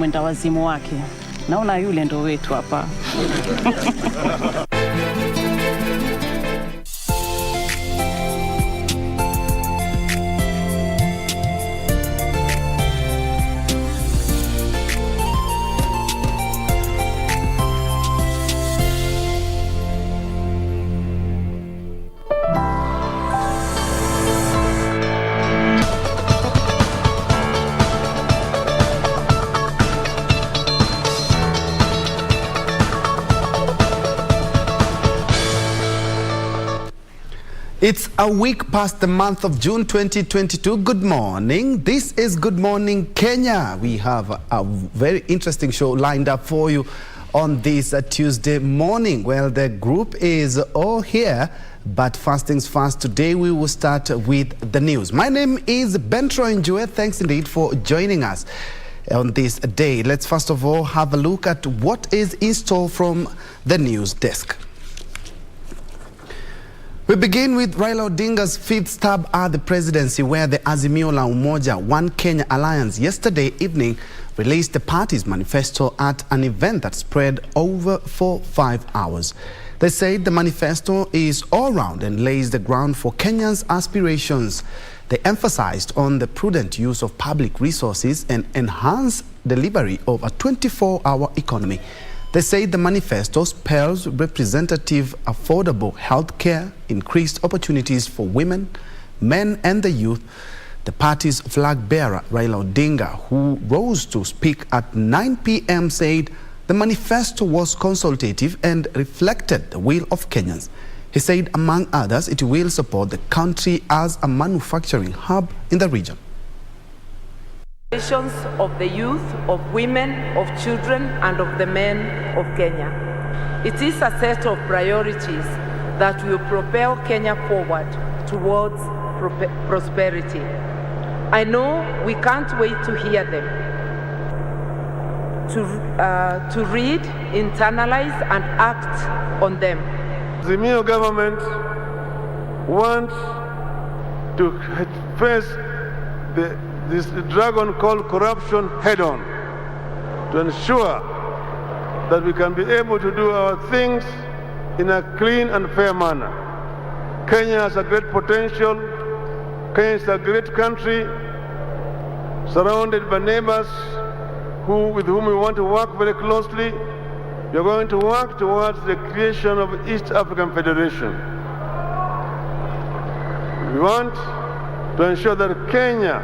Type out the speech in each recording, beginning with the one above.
Mwenda wazimu wake. Naona yule ndo wetu hapa. It's a week past the month of June 2022. Good morning. This is Good Morning Kenya. We have a very interesting show lined up for you on this Tuesday morning. Well, the group is all here, but first things first, today we will start with the news. My name is Bentro Njue. Thanks indeed for joining us on this day. Let's first of all have a look at what is in store from the news desk. We begin with Raila Odinga's fifth stab at the presidency, where the Azimio la Umoja One Kenya Alliance yesterday evening released the party's manifesto at an event that spread over for 5 hours. They said the manifesto is all-round and lays the ground for Kenya's aspirations. They emphasized on the prudent use of public resources and enhanced delivery of a 24-hour economy. They say the manifesto spells representative, affordable health care, increased opportunities for women, men and the youth. The party's flag bearer, Raila Odinga, who rose to speak at 9 p.m., said the manifesto was consultative and reflected the will of Kenyans. He said, among others, it will support the country as a manufacturing hub in the region. Of the youth, of women, of children, and of the men of Kenya. It is a set of priorities that will propel Kenya forward towards prosperity. I know we can't wait to hear them, to read, internalize, and act on them. The new government wants to face this dragon called corruption head-on, to ensure that we can be able to do our things in a clean and fair manner. Kenya has a great potential. Kenya is a great country, surrounded by neighbors with whom we want to work very closely. We are going to work towards the creation of East African Federation. We want to ensure that Kenya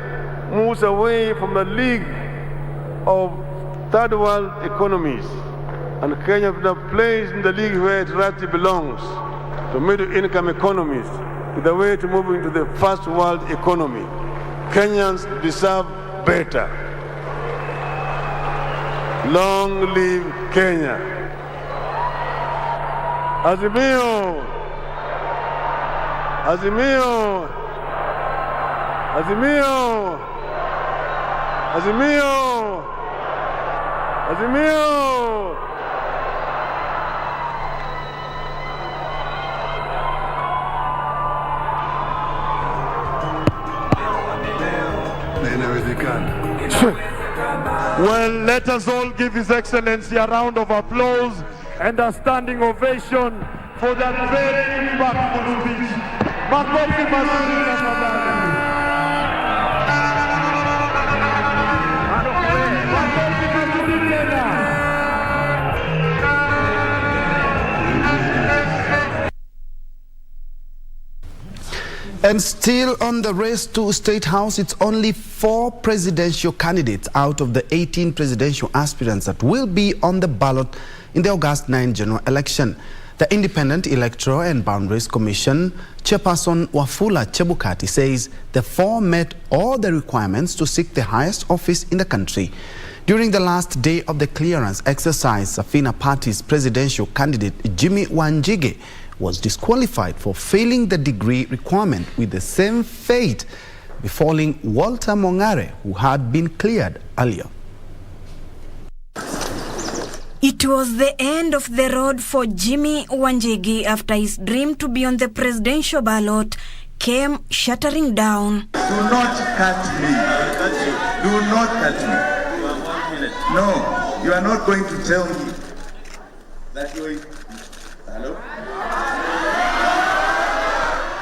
moves away from the league of third world economies, and Kenya plays in the league where it rightly belongs, to middle income economies, with a way to move into the first world economy. Kenyans deserve better. Long live Kenya. Azimio! Azimio! Azimio! Azimio! Azimio! Well, let us all give His Excellency a round of applause and a standing ovation for that very impactful speech. Makofi mazuri tafadhali. And still on the race to State House, it's only 4 presidential candidates out of the 18 presidential aspirants that will be on the ballot in the August 9 general election. The Independent Electoral and Boundaries Commission Chairperson Wafula Chebukati says the 4 met all the requirements to seek the highest office in the country. During the last day of the clearance exercise, Safina Party's presidential candidate Jimmy Wanjigi was disqualified for failing the degree requirement, with the same fate befalling Walter Mongare, who had been cleared earlier. It was the end of the road for Jimmy Wanjigi after his dream to be on the presidential ballot came shattering down. Do not cut me. Do not cut me. No, you are not going to tell me that you... Hello?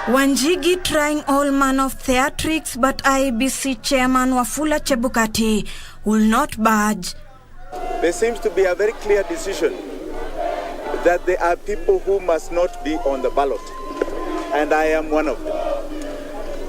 Wanjigi trying all manner of theatrics, but IEBC Chairman Wafula Chebukati will not budge. There seems to be a very clear decision that there are people who must not be on the ballot, and I am one of them.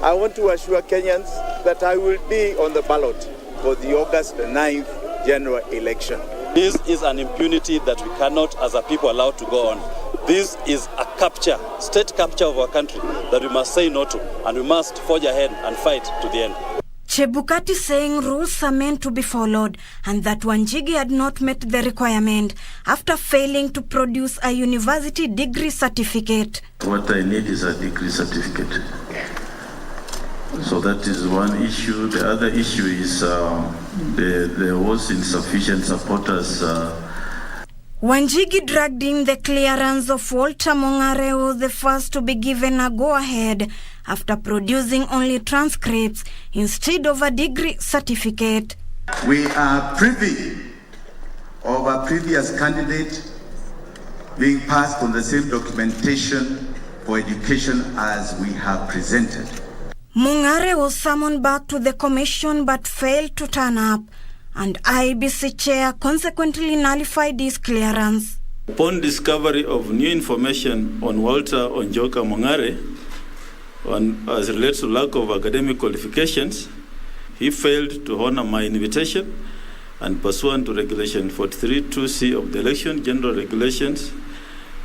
I want to assure Kenyans that I will be on the ballot for the August 9th general election. This is an impunity that we cannot, as a people, allow to go on. This is a capture, state capture of our country that we must say no to, and we must forge ahead and fight to the end. Chebukati saying rules are meant to be followed and that Wanjigi had not met the requirement after failing to produce a university degree certificate. What I need is a degree certificate. So that is one issue. The other issue is there was insufficient supporters. Wanjigi dragged in the clearance of Walter Mongare, who was the first to be given a go-ahead after producing only transcripts instead of a degree certificate. We are privy of a previous candidate being passed on the same documentation for education as we have presented. Mongare was summoned back to the commission but failed to turn up, and IEBC chair consequently nullified his clearance. Upon discovery of new information on Walter Onjoka Mongare, as relates to lack of academic qualifications, he failed to honor my invitation, and pursuant to Regulation 43(2)(c) of the Election General Regulations,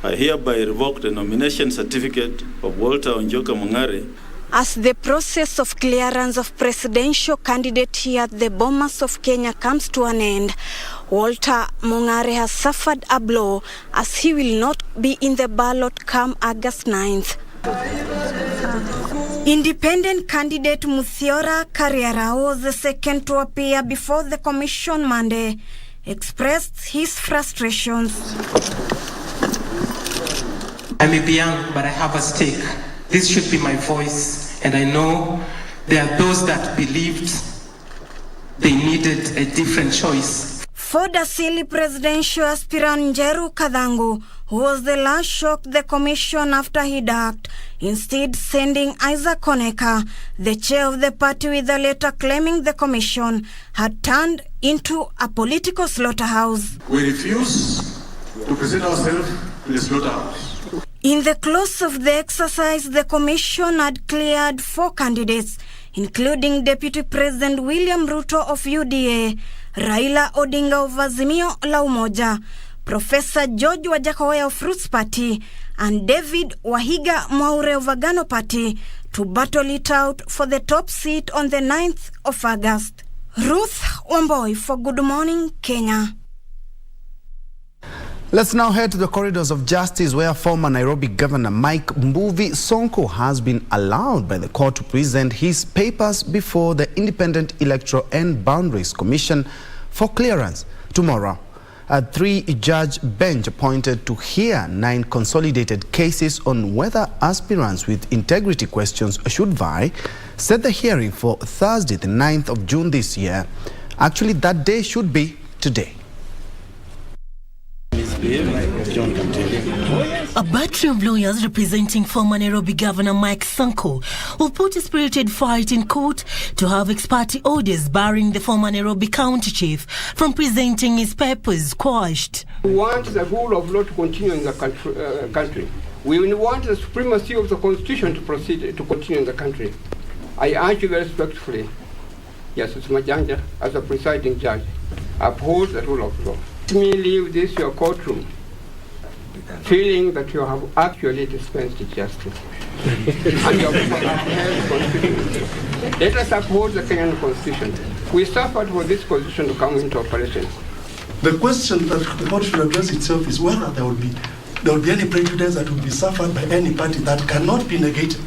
I hereby revoked the nomination certificate of Walter Onjoka Mongare. As the process of clearance of presidential candidate here at the Bomas of Kenya comes to an end, Walter Mongare has suffered a blow as he will not be in the ballot come August 9th. Independent candidate Muthiora Karriera, who was the second to appear before the commission Monday, expressed his frustrations. I may be young, but I have a stake. This should be my voice, and I know there are those that believed they needed a different choice. For Dasili presidential aspirant Njeru Kadhangu, who was the last shocked the commission after he ducked, instead sending Isaac Oneka, the chair of the party, with a letter claiming the commission had turned into a political slaughterhouse. We refuse to present ourselves in the slaughterhouse. In the close of the exercise, the commission had cleared 4 candidates, including Deputy President William Ruto of UDA, Raila Odinga of Azimio la Umoja, Professor George Wajakoya of Roots Party, and David Wahiga Mwaure of Agano Party to battle it out for the top seat on the 9th of August. Ruth Wamboi for Good Morning, Kenya. Let's now head to the corridors of justice, where former Nairobi Governor Mike Mbuvi Sonko has been allowed by the court to present his papers before the Independent Electoral and Boundaries Commission for clearance tomorrow. A 3-judge bench appointed to hear 9 consolidated cases on whether aspirants with integrity questions should vie set the hearing for Thursday, the 9th of June this year. Actually, that day should be today. A battery of lawyers representing former Nairobi Governor Mike Sonko will put a spirited fight in court to have ex parte orders barring the former Nairobi County Chief from presenting his papers quashed. We want the rule of law to continue in the country. We want the supremacy of the Constitution to continue in the country. I urge you very respectfully, Justice Majanja, as a presiding judge, uphold the rule of law. Let me leave this your courtroom feeling that you have actually dispensed justice. And you have upheld the Constitution. Let us uphold the Kenyan Constitution. We suffered for this Constitution to come into operation. The question that the court should address itself is whether there will be any prejudice that will be suffered by any party that cannot be negated.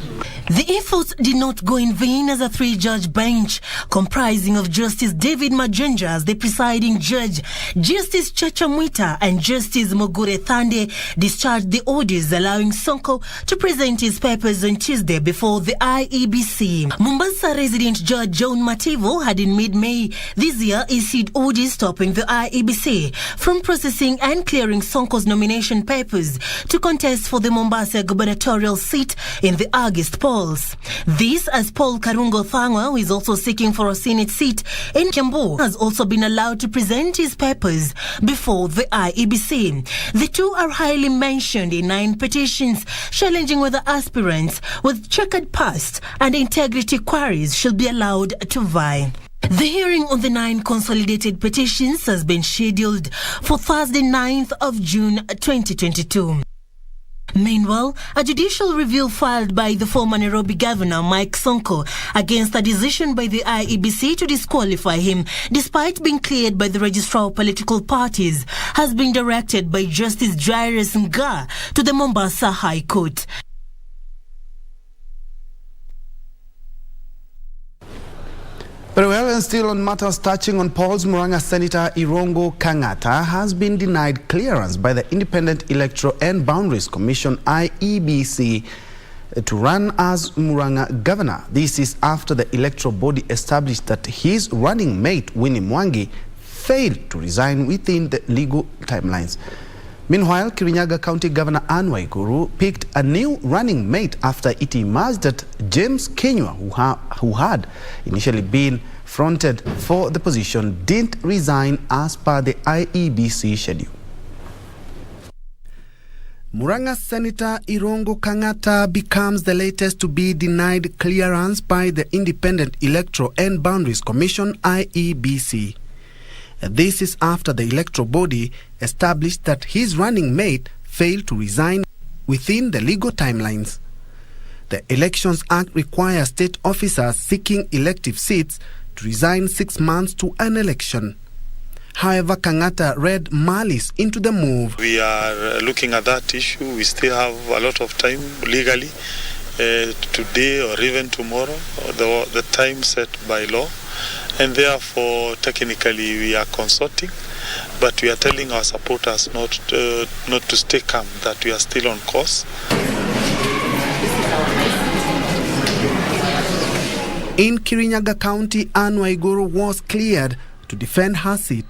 The efforts did not go in vain as a three-judge bench comprising of Justice David Majenja as the presiding judge, Justice Chacha Mwita and Justice Mogure Thande discharged the orders allowing Sonko to present his papers on Tuesday before the IEBC. Mombasa resident Judge John Mativo had in mid-May this year issued orders stopping the IEBC from processing and clearing Sonko's nomination papers to contest for the Mombasa gubernatorial seat in the August polls. This as Paul Karungo Thangwa, who is also seeking for a Senate seat in Kiambu, has also been allowed to present his papers before the IEBC. The two are highly mentioned in 9 petitions challenging whether aspirants with checkered past and integrity queries should be allowed to vie. The hearing on the 9 consolidated petitions has been scheduled for Thursday, 9th of June 2022. Meanwhile, a judicial review filed by the former Nairobi governor Mike Sonko against a decision by the IEBC to disqualify him despite being cleared by the registrar of political parties has been directed by Justice Jairus Nga to the Mombasa High Court. Very well, and still on matters touching on polls, Murang'a Senator Irungu Kang'ata has been denied clearance by the Independent Electoral and Boundaries Commission (IEBC) to run as Murang'a governor. This is after the electoral body established that his running mate Winnie Mwangi failed to resign within the legal timelines. Meanwhile, Kirinyaga County Governor Anne Waiguru picked a new running mate after it emerged that James Kenywa, who had initially been fronted for the position, didn't resign as per the IEBC schedule. Murang'a Senator Irungu Kang'ata becomes the latest to be denied clearance by the Independent Electoral and Boundaries Commission (IEBC). This is after the electoral body established that his running mate failed to resign within the legal timelines. The Elections Act requires state officers seeking elective seats to resign 6 months to an election. However, Kang'ata read malice into the move. We are looking at that issue. We still have a lot of time legally, today or even tomorrow, the time set by law. And therefore, technically, we are consulting, but we are telling our supporters not to stay calm, that we are still on course. In Kirinyaga County, Anne Waiguru was cleared to defend her seat.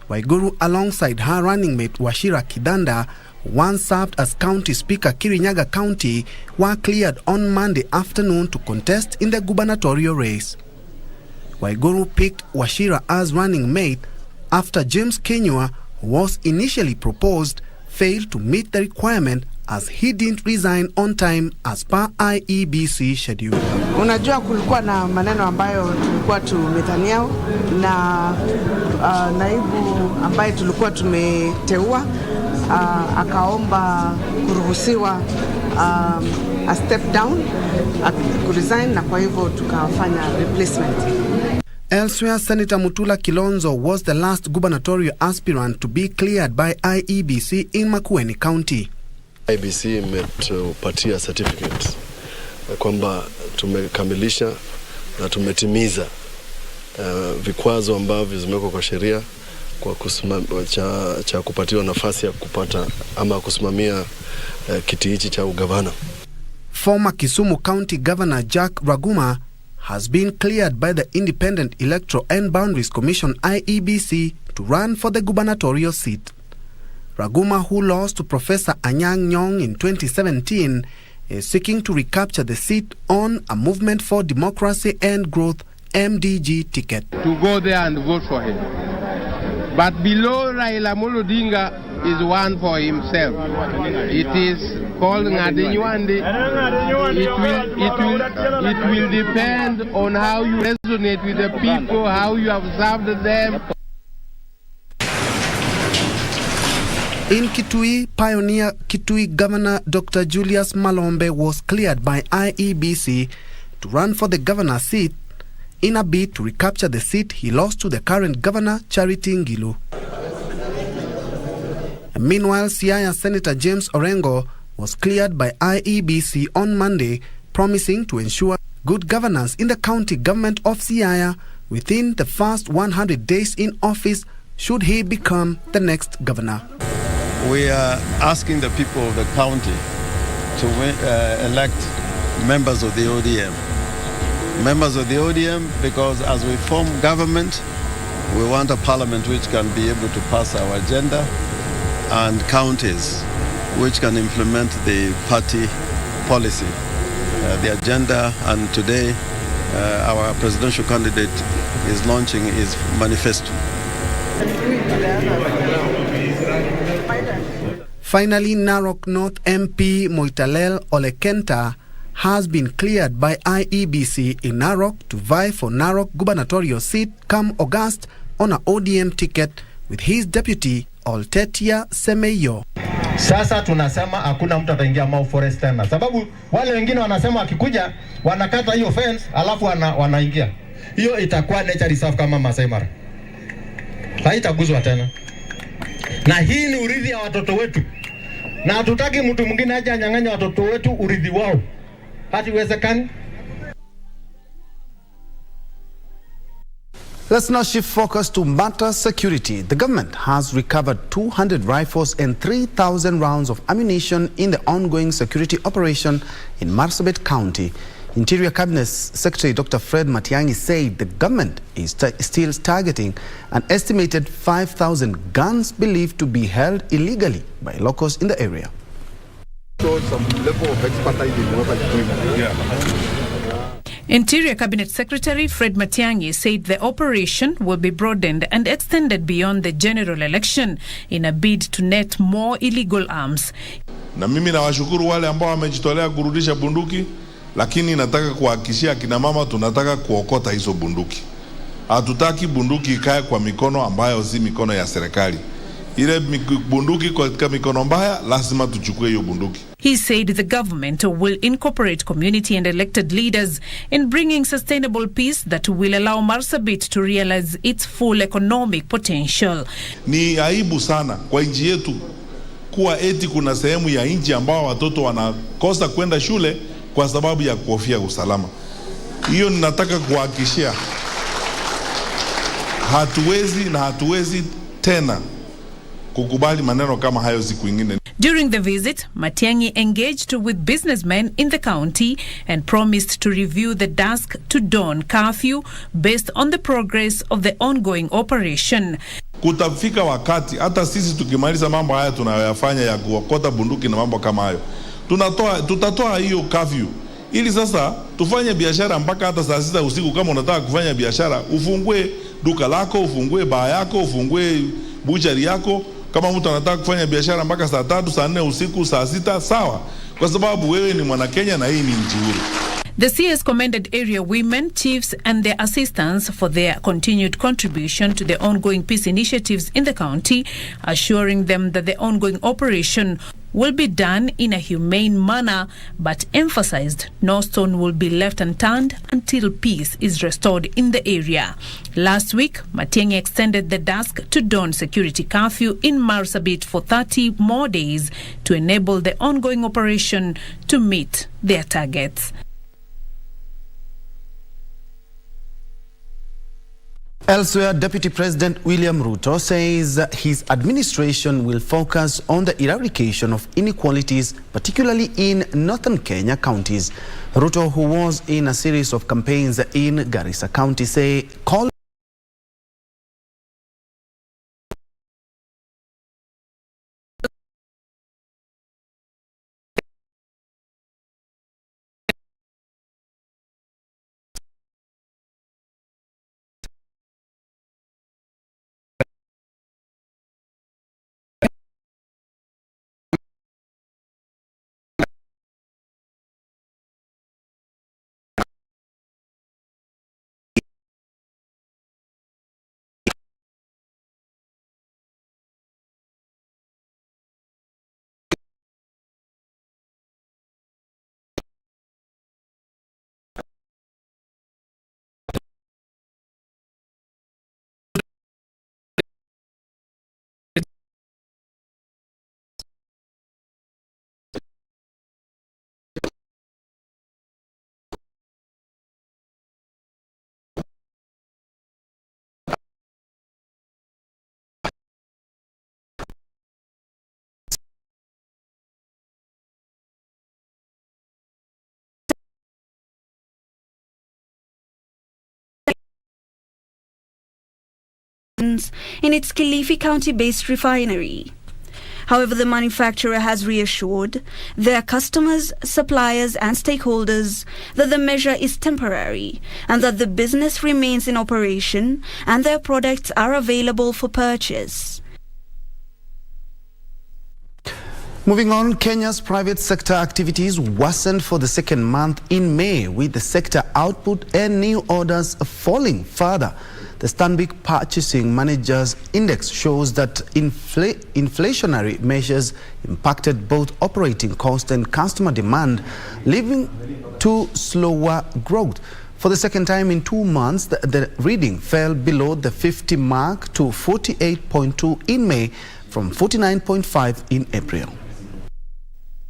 Waiguru, alongside her running mate Wachira Kidanda, once served as County Speaker Kirinyaga County, were cleared on Monday afternoon to contest in the gubernatorial race. Waiguru picked Wachira as running mate after James Kenywa, who was initially proposed, failed to meet the requirement as he didn't resign on time as per IEBC schedule. Unajua kulikuwa na maneno ambayo tulikuwa tumethaniao na naibu ambaye tulikuwa tumeteua akaomba kuruhusiwa a step down, kuresign, na kwa hivyo tukafanya replacement. Elsewhere, Senator Mutula Kilonzo was the last gubernatorial aspirant to be cleared by IEBC in Makueni County. IEBC imetupatia certificate kwamba tumekamilisha na tumetimiza vikwazo ambavyo zimewekwa kwa sheria kwa cha kupatiwa nafasi ya kupata ama kusimamia kiti hichi cha ugavana. Former Kisumu County Governor Jack Raguma has been cleared by the Independent Electoral and Boundaries Commission (IEBC) to run for the gubernatorial seat. Raguma, who lost to Professor Anyang' Nyong in 2017, is seeking to recapture the seat on a Movement for Democracy and Growth (MDG) ticket. To go there and vote for him. But below Raila Amolo Odinga is one for himself. It is called Ngadenyuande. It will depend on how you resonate with the people, how you have served them. In Kitui, pioneer Kitui Governor Dr. Julius Malombe was cleared by IEBC to run for the governor's seat in a bid to recapture the seat he lost to the current governor, Charity Ngilu. Meanwhile, Siaya Senator James Orengo was cleared by IEBC on Monday promising to ensure good governance in the county government of Siaya within the first 100 days in office should he become the next governor. We are asking the people of the county to elect members of the ODM. Members of the ODM, because as we form government, we want a parliament which can be able to pass our agenda, and counties which can implement the party policy, the agenda. And today our presidential candidate is launching his manifesto. Finally, Narok North MP Moitalel Olekenta has been cleared by IEBC in Narok to vie for Narok gubernatorial seat come August on an ODM ticket with his deputy Oltetia Semeyo. Sasa tunasema hakuna mtu ataingia Mau Forest tena, sababu wale wengine wanasema akikuja wanakata hiyo fence alafu wanaingia. Hiyo itakuwa nature reserve kama Masai Mara, haitaguzwa tena, na hii ni urithi ya watoto wetu, na hatutaki mtu mwingine aje anyang'anya watoto wetu urithi wao. Hatiwezekani. Let's now shift focus to matter security. The government has recovered 200 rifles and 3,000 rounds of ammunition in the ongoing security operation in Marsabit County. Interior Cabinet Secretary Dr. Fred Matiang'i said the government is still targeting an estimated 5,000 guns believed to be held illegally by locals in the area. So some level of expertise in whatever you're doing. Interior Cabinet Secretary Fred Matiang'i said the operation will be broadened and extended beyond the general election in a bid to net more illegal arms. Na mimi nawashukuru wale ambao wamejitolea kurudisha bunduki, lakini nataka kuhakikishia kina mama tunataka kuokota hizo bunduki. Hatutaki bunduki ikae kwa mikono ambayo si mikono ya serikali. Ile bunduki katika mikono mbaya, lazima tuchukue hiyo bunduki. He said the government will incorporate community and elected leaders in bringing sustainable peace that will allow Marsabit to realize its full economic potential. Ni aibu sana kwa nchi yetu kuwa eti kuna sehemu ya nchi ambao watoto wanakosa kwenda shule kwa sababu ya kuhofia usalama. Hiyo ninataka kuhakikishia hatuwezi tena kukubali maneno kama hayo siku nyingine. During the visit, Matiang'i engaged with businessmen in the county and promised to review the dusk to dawn curfew based on the progress of the ongoing operation. Kutafika wakati hata sisi tukimaliza mambo haya tunayoyafanya ya kuokota bunduki na mambo kama hayo, tutatoa hiyo curfew ili sasa tufanye biashara mpaka hata saa 6 usiku. Kama unataka kufanya biashara, ufungue duka lako, ufungue baa yako, ufungue butchery yako. Kama mtu anataka kufanya biashara mpaka saa 3, saa 4 usiku, saa 6, sawa, kwa sababu wewe ni mwana Kenya na hii ni nchi huru. The CS commended area women, chiefs and their assistants for their continued contribution to the ongoing peace initiatives in the county, assuring them that the ongoing operation will be done in a humane manner, but emphasized no stone will be left unturned until peace is restored in the area. Last week, Matiang'i extended the dusk to dawn security curfew in Marsabit for 30 more days to enable the ongoing operation to meet their targets. Elsewhere, Deputy President William Ruto says his administration will focus on the eradication of inequalities, particularly in northern Kenya counties. Ruto, who was in a series of campaigns in Garissa County, called operations in its Kilifi County-based refinery. However, the manufacturer has reassured their customers, suppliers and stakeholders that the measure is temporary and that the business remains in operation and their products are available for purchase. Moving on, Kenya's private sector activities worsened for the second month in May, with the sector output and new orders falling further. The Stanbic Purchasing Managers Index shows that inflationary measures impacted both operating cost and customer demand, leading to slower growth. For the second time in 2 months, the reading fell below the 50 mark to 48.2 in May from 49.5 in April.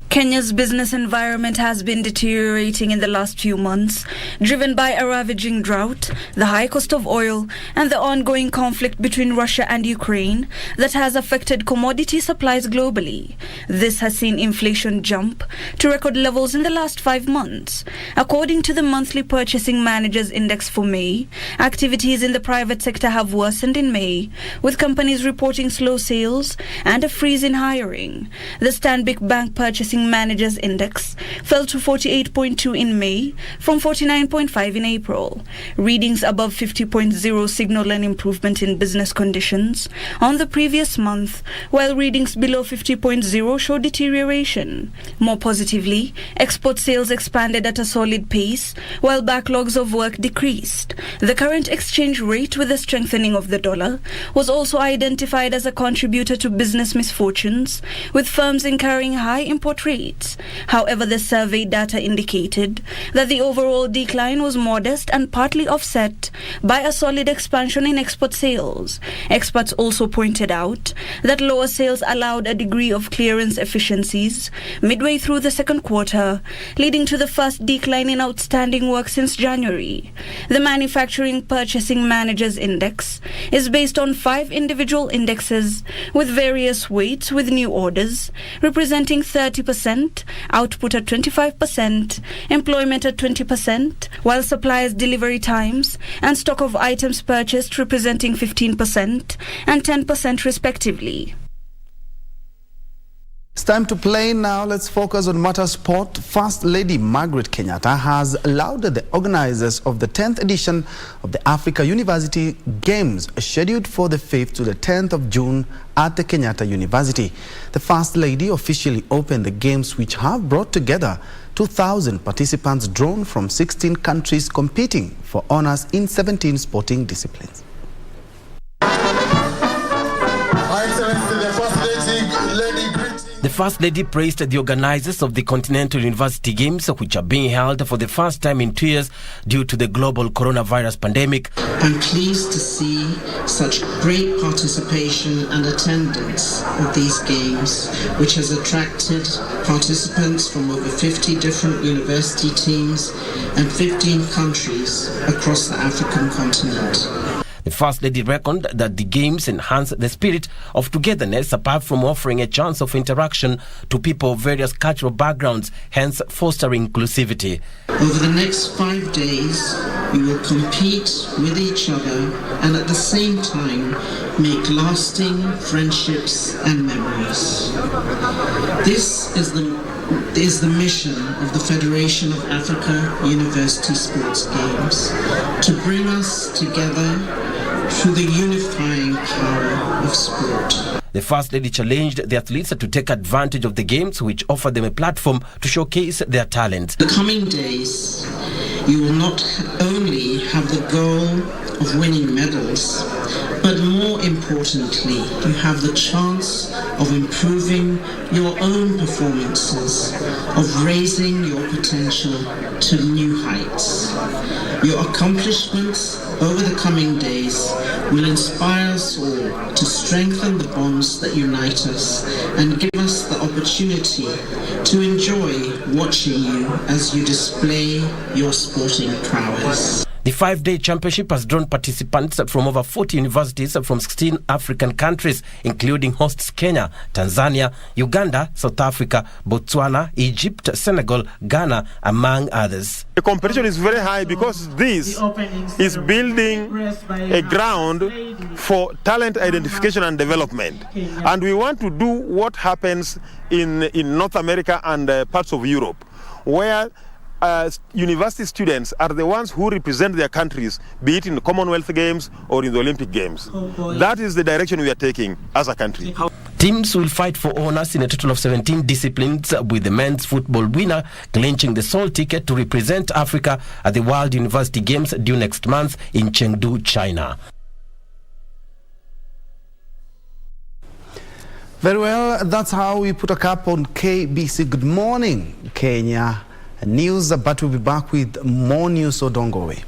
Kenya's business environment has been deteriorating in the last few months, driven by a ravaging drought, the high cost of oil, and the ongoing conflict between Russia and Ukraine that has affected commodity supplies globally. This has seen inflation jump to record levels in the last 5 months. According to the monthly Purchasing Managers Index for May, activities in the private sector have worsened in May, with companies reporting slow sales and a freeze in hiring. The Stanbic Bank Purchasing Managers Index fell to 48.2 in May from 49.5 in April. Readings above 50.0 signal an improvement in business conditions on the previous month, while readings below 50.0 show deterioration. More positively, export sales expanded at a solid pace, while backlogs of work decreased. The current exchange rate, with the strengthening of the dollar, was also identified as a contributor to business misfortunes, with firms incurring high import rates. However, the survey data indicated that the overall decline was modest and partly offset by a solid expansion in export sales. Experts also pointed out that lower sales allowed a degree of clearance efficiencies midway through the second quarter, leading to the first decline in outstanding work since January. The Manufacturing Purchasing Managers Index is based on 5 individual indexes with various weights, with new orders representing 30%, output at 25%, employment at 20%, while suppliers' delivery times and stock of items purchased representing 15% and 10% respectively. It's time to play now. Let's focus on matter sport. First Lady Margaret Kenyatta has lauded the organizers of the 10th edition of the Africa University Games, scheduled for the 5th to the 10th of June at the Kenyatta University. The First Lady officially opened the games, which have brought together 2,000 participants drawn from 16 countries competing for honors in 17 sporting disciplines. The First Lady praised the organizers of the Continental University Games, which are being held for the first time in 2 years due to the global coronavirus pandemic. I'm pleased to see such great participation and attendance of these games, which has attracted participants from over 50 different university teams and 15 countries across the African continent. The First Lady reckoned that the games enhance the spirit of togetherness, apart from offering a chance of interaction to people of various cultural backgrounds, hence fostering inclusivity. Over the next 5 days, we will compete with each other and at the same time make lasting friendships and memories. This is the mission of the Federation of Africa University Sports Games, to bring us together through the unifying power of sport. The First Lady challenged the athletes to take advantage of the games, which offer them a platform to showcase their talent. The coming days, you will not only have the goal of winning medals, but more importantly, you have the chance of improving your own performances, of raising your potential to new heights. Your accomplishments over the coming days will inspire us all to strengthen the bonds that unite us and give us the opportunity to enjoy watching you as you display your sporting prowess. The 5-day championship has drawn participants from over 40 universities from 16 African countries, including hosts Kenya, Tanzania, Uganda, South Africa, Botswana, Egypt, Senegal, Ghana, among others. The competition is very high because this is building a ground for talent identification and development. And we want to do what happens in North America and parts of Europe, where university students are the ones who represent their countries, be it in the Commonwealth Games or in the Olympic Games. That is the direction we are taking as a country. Teams will fight for honors in a total of 17 disciplines, with the men's football winner clinching the sole ticket to represent Africa at the World University Games due next month in Chengdu, China. Very well, that's how we put a cap on KBC. Good morning, Kenya news, but we'll be back with more news, so don't go away.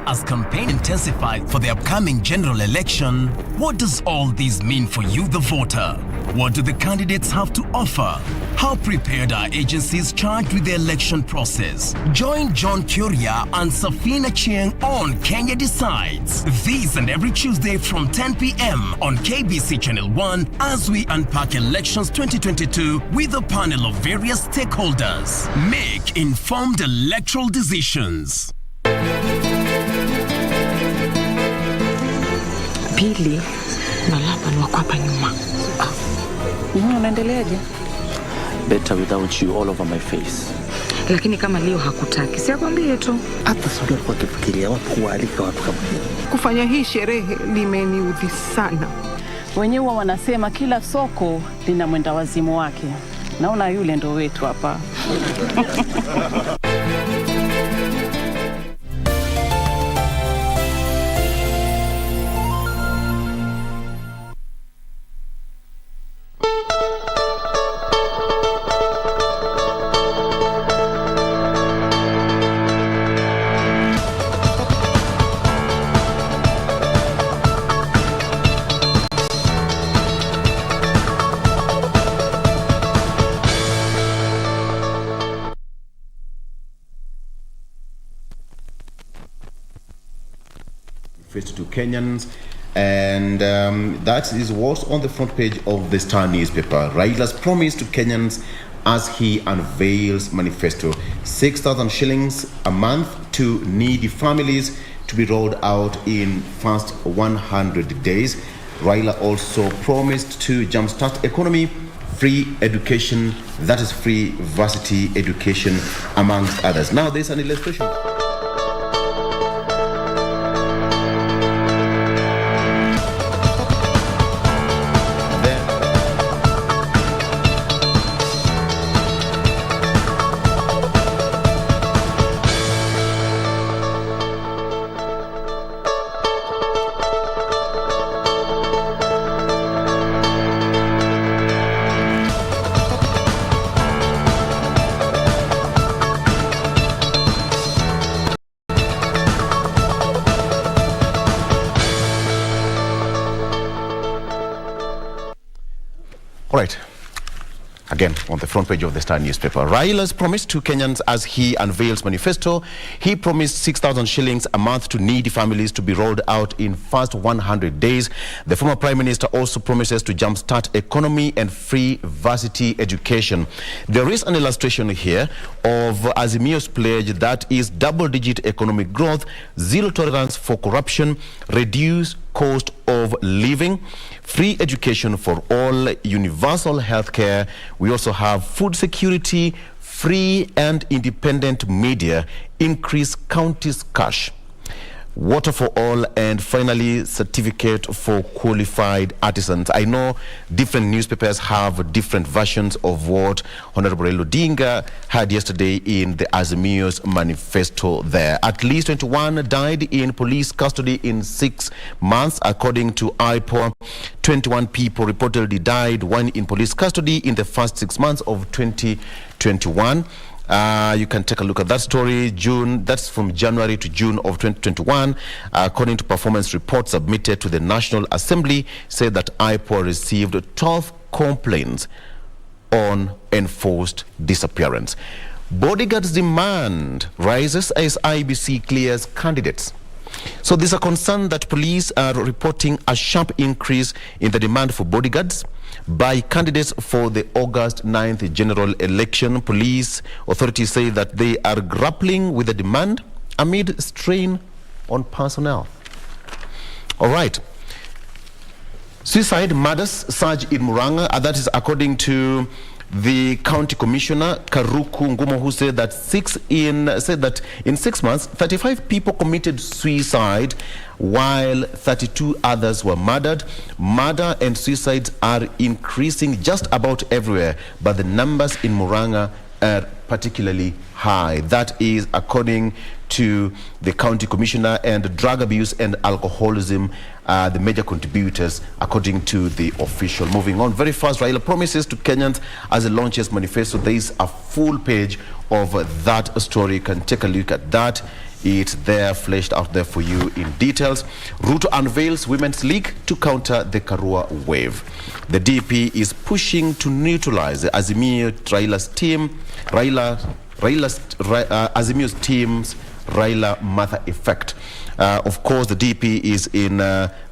As campaign intensified for the upcoming general election, what does all this mean for you, the voter? What do the candidates have to offer? How prepared are agencies charged with the election process? Join John Kuria and Safina Chieng on Kenya Decides. This and every Tuesday from 10 p.m. on KBC Channel 1 as we unpack elections 2022 with a panel of various stakeholders. Make informed electoral decisions. Pili na lapa ni wako hapa nyuma. Unaendeleaje? Better without you all over my face. Lakini kama leo hakutaki, si akwambie tu. Hata sio kwa kufikiria watu kualika watu kama hiyo. Kufanya hii sherehe limeniudhi sana. Wenyewe wanasema kila soko lina mwenda wazimu wake. Naona yule ndo wetu hapa. To Kenyans, and that is what's on the front page of the Star newspaper. Raila's promise to Kenyans as he unveils manifesto: 6,000 shillings a month to needy families to be rolled out in first 100 days. Raila also promised to jumpstart economy, free education, that is free varsity education, amongst others. Now there's an illustration. Right. Again, on the front page of the Star newspaper, Raila's promise to Kenyans as he unveils manifesto. He promised 6,000 shillings a month to needy families to be rolled out in first 100 days. The former Prime Minister also promises to jumpstart economy and free varsity education. There is an illustration here of Azimio's pledge, that is double-digit economic growth, zero tolerance for corruption, reduced cost of living, free education for all, universal health care. We also have food security, free and independent media, increase counties' cash. water for all, and finally certificate for qualified artisans. I know different newspapers have different versions of what Honorable Raila Odinga had yesterday in the Azimio's manifesto there. At least 21 died in police custody in 6 months, according to IPOA. 21 people reportedly died, one in police custody in the first 6 months of 2021. You can take a look at that story. That's from January to June of 2021. According to performance reports submitted to the National Assembly, said that IPOA received 12 complaints on enforced disappearance. Bodyguards' demand rises as IBC clears candidates. So there's a concern that police are reporting a sharp increase in the demand for bodyguards by candidates for the August 9th general election. Police authorities say that they are grappling with the demand amid strain on personnel. All right. Suicide murders surge in Murang'a. That is according to the county commissioner Karuku Ngumo, who said that in 6 months 35 people committed suicide while 32 others were murdered. Murder and suicides are increasing just about everywhere, but the numbers in Murang'a are particularly high. That is according to the county commissioner, and drug abuse and alcoholism are the major contributors according to the official. Moving on very fast, Raila promises to Kenyans as he launches manifesto. There is a full page of that story. You can take a look at that. It's there, fleshed out there for you in details. Ruto unveils Women's League to counter the Karua wave. The DP is pushing to neutralize the Azimio Raila's team, Azimio's team's Raila Martha effect. Of course, the DP is in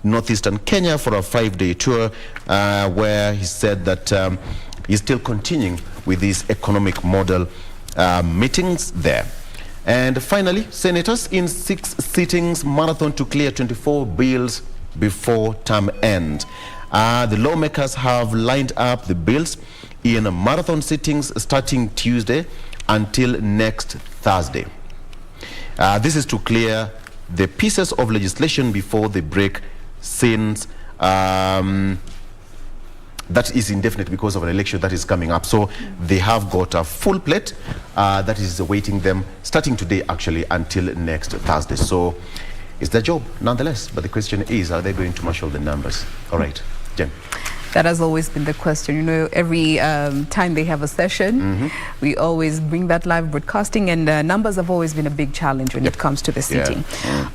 northeastern Kenya for a 5-day tour, where he said that he's still continuing with these economic model meetings there. And finally, senators in 6 sittings marathon to clear 24 bills before term end. The lawmakers have lined up the bills in marathon sittings starting Tuesday until next Thursday. This is to clear the pieces of legislation before they break, since that is indefinite because of an election that is coming up. So they have got a full plate that is awaiting them starting today, actually, until next Thursday. So it's their job nonetheless. But the question is, are they going to marshal the numbers? All right, Jen. That has always been the question. You know, every time they have a session, we always bring that live broadcasting, and numbers have always been a big challenge when it comes to the sitting.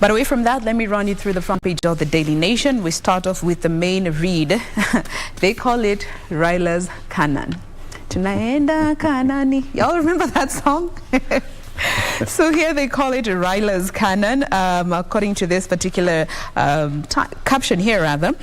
But away from that, let me run you through the front page of the Daily Nation. We start off with the main read. They call it Raila's Canaan. Tunaenda Kanani. Y'all remember that song? So here they call it Raila's Canaan, according to this particular caption here, rather.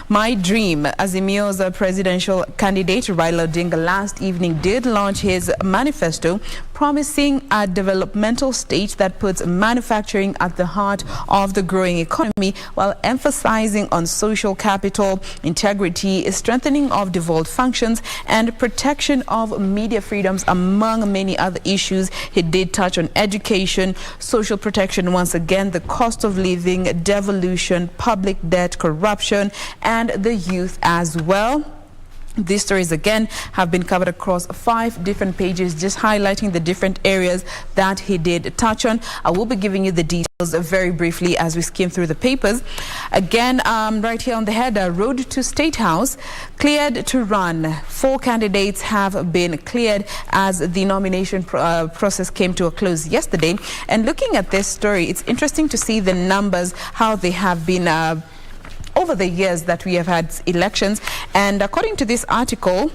My dream, Azimio's presidential candidate Raila Odinga last evening did launch his manifesto, promising a developmental state that puts manufacturing at the heart of the growing economy, while emphasizing on social capital, integrity, strengthening of devolved functions, and protection of media freedoms, among many other issues. He did touch on education, social protection, once again, the cost of living, devolution, public debt, corruption, and the youth as well. These stories, again, have been covered across 5 different pages, just highlighting the different areas that he did touch on. I will be giving you the details very briefly as we skim through the papers. Again, right here on the header, Road to State House, cleared to run. 4 candidates have been cleared as the nomination process came to a close yesterday. And looking at this story, it's interesting to see the numbers, how they have been over the years that we have had elections. And according to this article,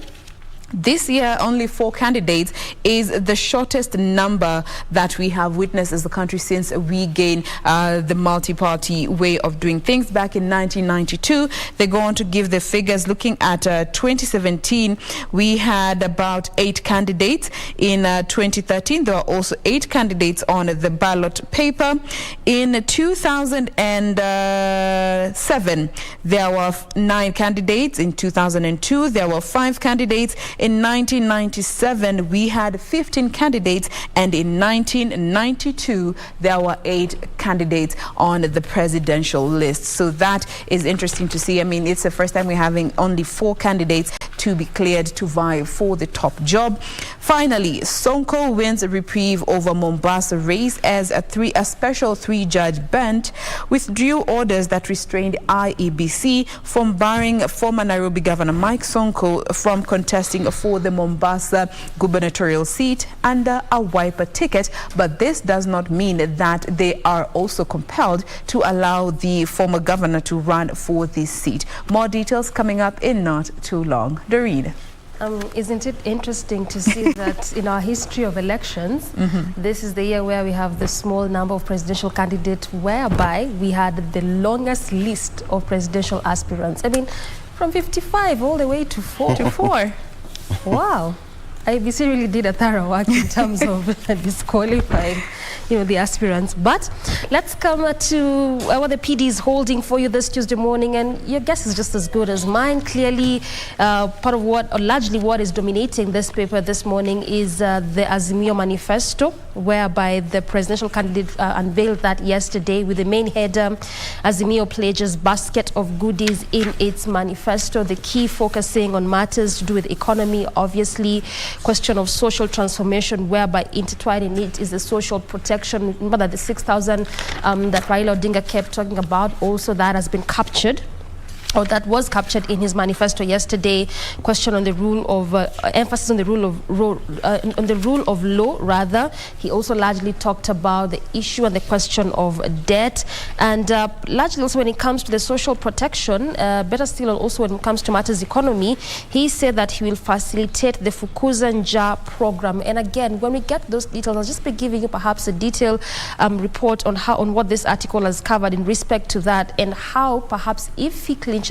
this year, only 4 candidates is the shortest number that we have witnessed as a country since we gained the multi-party way of doing things back in 1992. They go on to give the figures. Looking at 2017, we had about 8 candidates. In 2013, there were also 8 candidates on the ballot paper. In 2007, there were 9 candidates. In 2002, there were 5 candidates. In 1997, we had 15 candidates, and in 1992, there were 8 candidates on the presidential list. So that is interesting to see. I mean, it's the first time we're having only 4 candidates to be cleared to vie for the top job. Finally, Sonko wins a reprieve over Mombasa race as a special 3-judge bench withdrew orders that restrained IEBC from barring former Nairobi Governor Mike Sonko from contesting for the Mombasa gubernatorial seat under a Wiper ticket. But this does not mean that they are also compelled to allow the former governor to run for this seat. More details coming up in not too long. Doreen. Isn't it interesting to see that in our history of elections, this is the year where we have the small number of presidential candidates, whereby we had the longest list of presidential aspirants. I mean, from 55 all the way to 4. Wow. IBC really did a thorough work in terms of disqualifying, the aspirants. But let's come to what the PD is holding for you this Tuesday morning, and your guess is just as good as mine. Clearly, part of what, or largely what is dominating this paper this morning is the Azimio manifesto, whereby the presidential candidate unveiled that yesterday with the main header, Azimio pledges basket of goodies in its manifesto, the key focusing on matters to do with economy, obviously, question of social transformation, whereby intertwined in it is the social protection. Remember that the 6,000 that Raila Odinga kept talking about, also that has been captured, or that was captured in his manifesto yesterday. Question on the rule of emphasis on the rule of law. Rather, he also largely talked about the issue and the question of debt, and largely also when it comes to the social protection. Better still, also when it comes to matters economy, he said that he will facilitate the Fukuza Njaa program. And again, when we get those details, I'll just be giving you perhaps a detailed report on what this article has covered in respect to that, and how perhaps if he clinches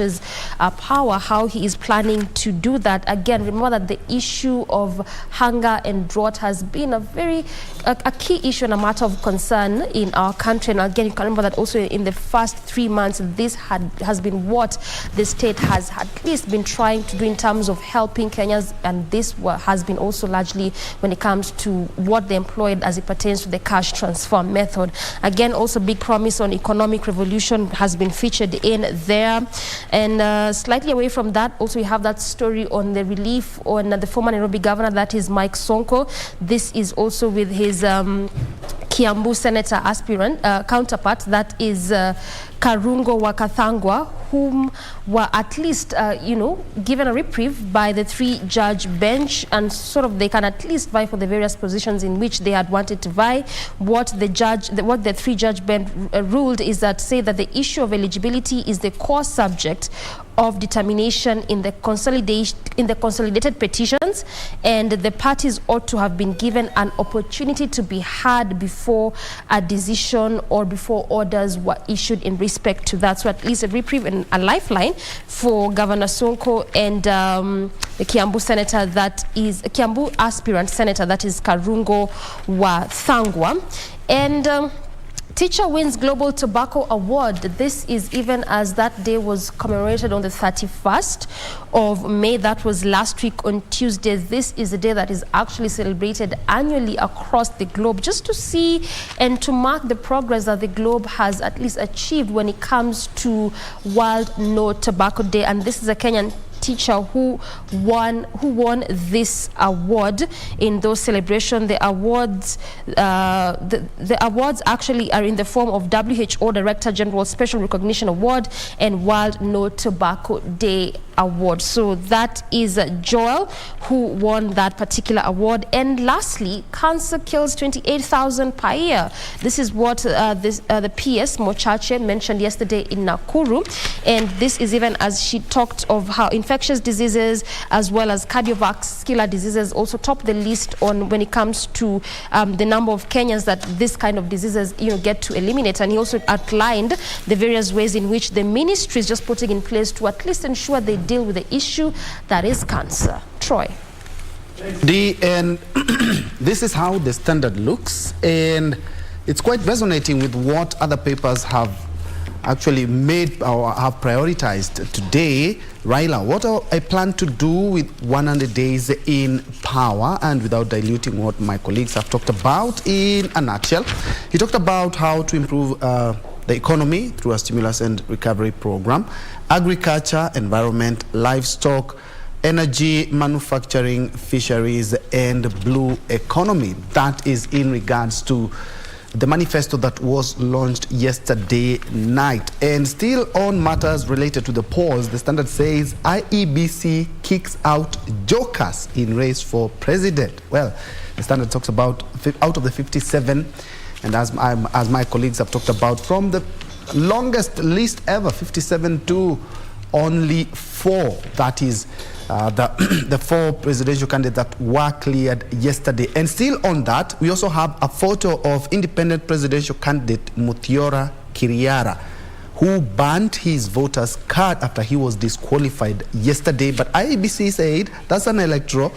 power, how he is planning to do that. Again, remember that the issue of hunger and drought has been a key issue and a matter of concern in our country. And again, you can remember that also in the first 3 months, this has been what the state has at least been trying to do in terms of helping Kenyans, and this has been also largely when it comes to what they employed as it pertains to the cash transfer method. Again, also big promise on economic revolution has been featured in there. And slightly away from that, also we have that story on the relief on the former Nairobi governor, that is Mike Sonko. This is also with his Kiambu senator aspirant counterpart, that is Karungo Wakathangwa, whom were at least, given a reprieve by the 3-judge bench, and sort of they can at least vie for the various positions in which they had wanted to vie. What the 3-judge bench ruled is that say that the issue of eligibility is the core subject of determination in the consolidated petitions, and the parties ought to have been given an opportunity to be heard before a decision or before orders were issued in respect to that. So at least a reprieve and a lifeline for Governor Sonko and the Kiambu senator, that is a Kiambu aspirant senator, that is Karungo Wathangwa. And teacher wins Global Tobacco Award. This is even as that day was commemorated on the 31st of May. That was last week on Tuesday. This is a day that is actually celebrated annually across the globe, just to see and to mark the progress that the globe has at least achieved when it comes to World No Tobacco Day. And this is a Kenyan teacher who won this award in those celebrations. The awards actually are in the form of WHO Director General Special Recognition Award and World No Tobacco Day Award. So that is Joel who won that particular award. And lastly, cancer kills 28,000 per year. This is what the PS Mochache mentioned yesterday in Nakuru, and this is even as she talked of how infectious diseases as well as cardiovascular diseases also top the list on when it comes to the number of Kenyans that this kind of diseases get to eliminate. And he also outlined the various ways in which the ministry is just putting in place to at least ensure they deal with the issue that is cancer. Troy. This is how the Standard looks, and it's quite resonating with what other papers have actually made or have prioritized today. Raila, what I plan to do with 100 days in power, and without diluting what my colleagues have talked about in a nutshell, he talked about how to improve the economy through a stimulus and recovery program, agriculture, environment, livestock, energy, manufacturing, fisheries, and blue economy. That is in regards to the manifesto that was launched yesterday night. And still on matters related to the polls, the Standard says IEBC kicks out jokers in race for president. Well, the Standard talks about out of the 57, and as my colleagues have talked about, from the longest list ever, 57 to only 4. That is the 4 presidential candidates that were cleared yesterday. And still on that, we also have a photo of independent presidential candidate Muthiora Kiriara, who banned his voter's card after he was disqualified yesterday. But IEBC said that's an electoral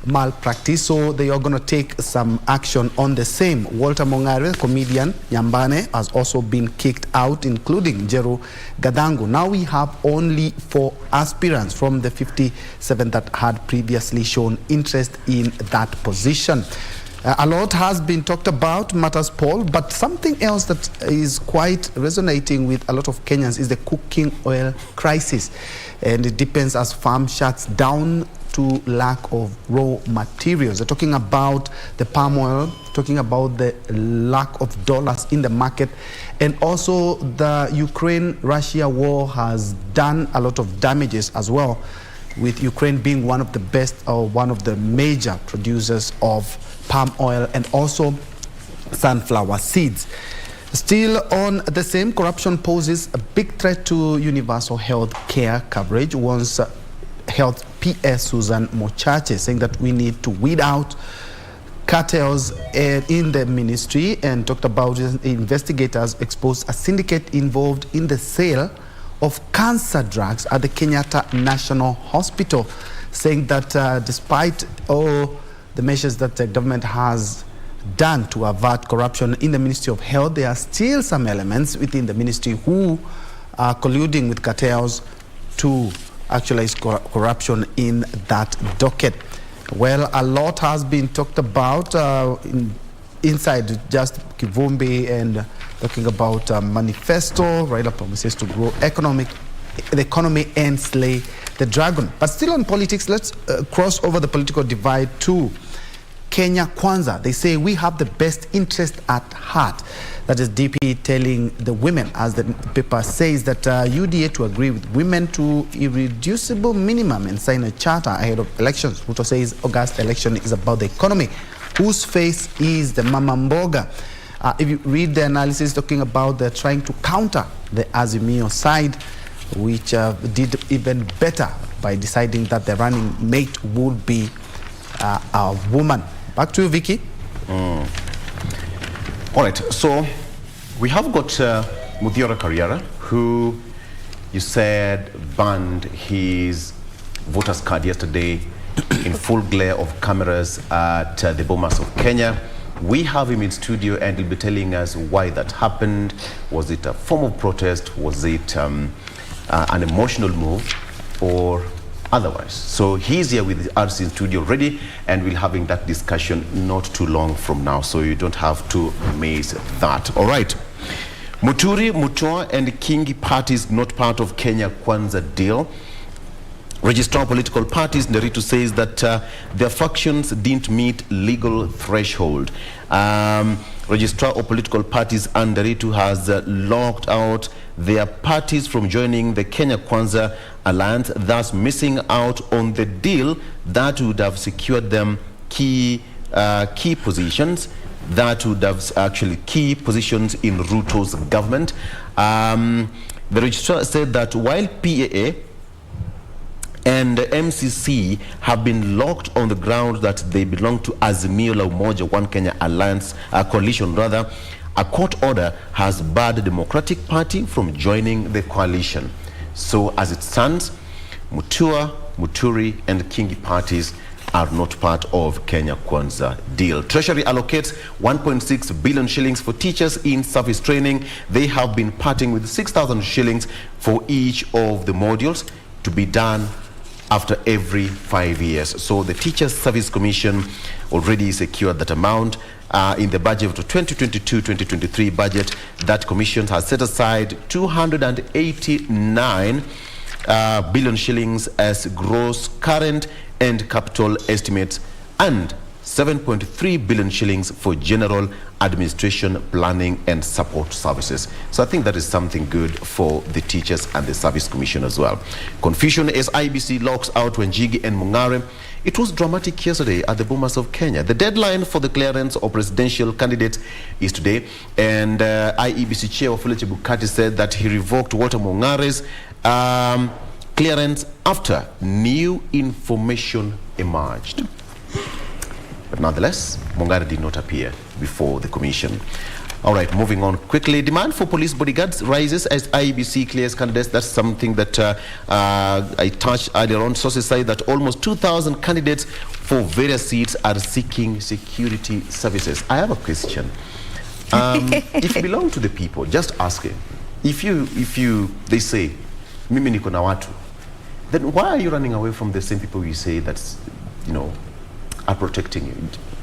malpractice, so they are going to take some action on the same. Walter Mongare, comedian Nyambane, has also been kicked out, including Jeru Gadango. Now we have only 4 aspirants from the 57 that had previously shown interest in that position. A lot has been talked about matters poll, but something else that is quite resonating with a lot of Kenyans is the cooking oil crisis. And it depends as farm shuts down to lack of raw materials. They're talking about the palm oil, talking about the lack of dollars in the market, and also the Ukraine-Russia war has done a lot of damages as well, with Ukraine being one of the best or one of the major producers of palm oil and also sunflower seeds. Still on the same, corruption poses a big threat to universal health care coverage. Once Health PS Susan Mochache saying that we need to weed out cartels in the ministry, and talked about investigators exposed a syndicate involved in the sale of cancer drugs at the Kenyatta National Hospital, saying that despite all the measures that the government has done to avert corruption in the Ministry of Health, there are still some elements within the ministry who are colluding with cartels to actualize corruption in that docket. Well, a lot has been talked about inside just Kivumbi, and talking about manifesto. Raila promises to grow the economy and slay the dragon. But still on politics, let's cross over the political divide to Kenya Kwanza. They say we have the best interest at heart. That is DP telling the women, as the paper says, that UDA to agree with women to irreducible minimum and sign a charter ahead of elections. Ruto says August election is about the economy. Whose face is the Mama Mboga? If you read the analysis talking about they're trying to counter the Azimio side, which did even better by deciding that the running mate would be a woman. Back to you, Vicky. All right, so we have got Muthiora Kiriara, who you said banned his voter's card yesterday in full glare of cameras at the Bomas of Kenya. We have him in studio, and he'll be telling us why that happened. Was it a form of protest? Was it an emotional move, or otherwise? So he's here with us in studio already, and we'll having that discussion not too long from now, so you don't have to miss that. All right. Muturi, Mutua, and Kingi parties not part of Kenya Kwanza deal. Registrar of Political Parties, Nderitu, says that their factions didn't meet legal threshold. Registrar of Political Parties, Nderitu, has locked out their parties from joining the Kenya Kwanza alliance, thus missing out on the deal that would have secured them key positions, that would have actually key positions in Ruto's government. The registrar said that while PAA and MCC have been locked on the ground that they belong to Azimio la Umoja One Kenya Alliance coalition, rather, a court order has barred the Democratic Party from joining the coalition. So as it stands, Mutua, Muturi, and Kingi parties are not part of Kenya Kwanza deal. Treasury allocates 1.6 billion shillings for teachers in service training. They have been parting with 6,000 shillings for each of the modules to be done after every 5 years. So the Teachers Service Commission already secured that amount. In the budget of the 2022-2023 budget, that commission has set aside 289 billion shillings as gross current and capital estimates and 7.3 billion shillings for general administration, planning and support services. So I think that is something good for the teachers and the service commission as well. Confusion as IBC locks out Wanjigi and Mungare. It was dramatic yesterday at the Bomas of Kenya. The deadline for the clearance of presidential candidates is today, and IEBC Chair Wafula Chebukati said that he revoked Walter Mungare's clearance after new information emerged. But nonetheless, Mungare did not appear before the commission. All right, moving on quickly. Demand for police bodyguards rises as IEBC clears candidates. That's something that I touched earlier on. Sources say that almost 2,000 candidates for various seats are seeking security services. I have a question. If you belong to the people, just asking. If they say, mimi niko na watu, then why are you running away from the same people you say that's, are protecting you?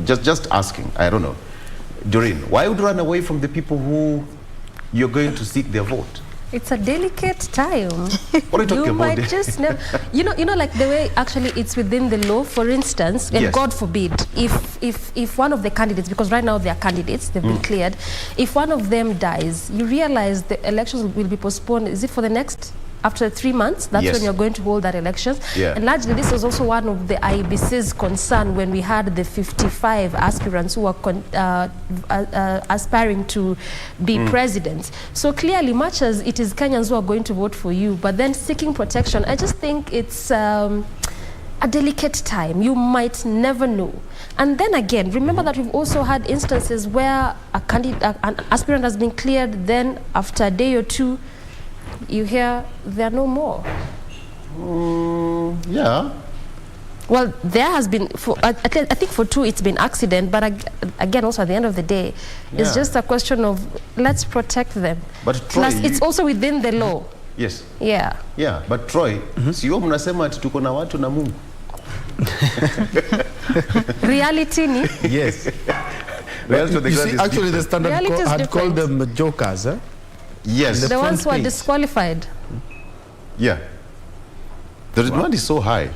Just asking. I don't know. Doreen, why would you run away from the people who you're going to seek their vote? It's a delicate time. What are you talking about? Might just never, like the way actually it's within the law, for instance, and Yes. God forbid, if one of the candidates, because right now they are candidates, they've been cleared, if one of them dies, you realize the elections will be postponed. Is it for the next? After 3 months, that's Yes. when you're going to hold that elections. Yeah. And largely, this was also one of the IBC's concern when we had the 55 aspirants who were aspiring to be presidents. So clearly, much as it is Kenyans who are going to vote for you, but then seeking protection, I just think it's a delicate time. You might never know. And then again, remember that we've also had instances where an aspirant has been cleared, then after a day or two, you hear there are no more. Yeah. Well, there has been, I think for 2 it's been accident, but again, also at the end of the day, it's Yeah. just a question of let's protect them. But Troy, Plus, it's also within the law. Yes. Yeah. Yeah, but Troy, sio mnasema ati tuko na watu na Mungu. Reality ni? Yes. Reality of the You ground see, is actually the different. standard Reality is had called different. them jokers. Yes. The ones who are disqualified. Yeah. The demand is so high.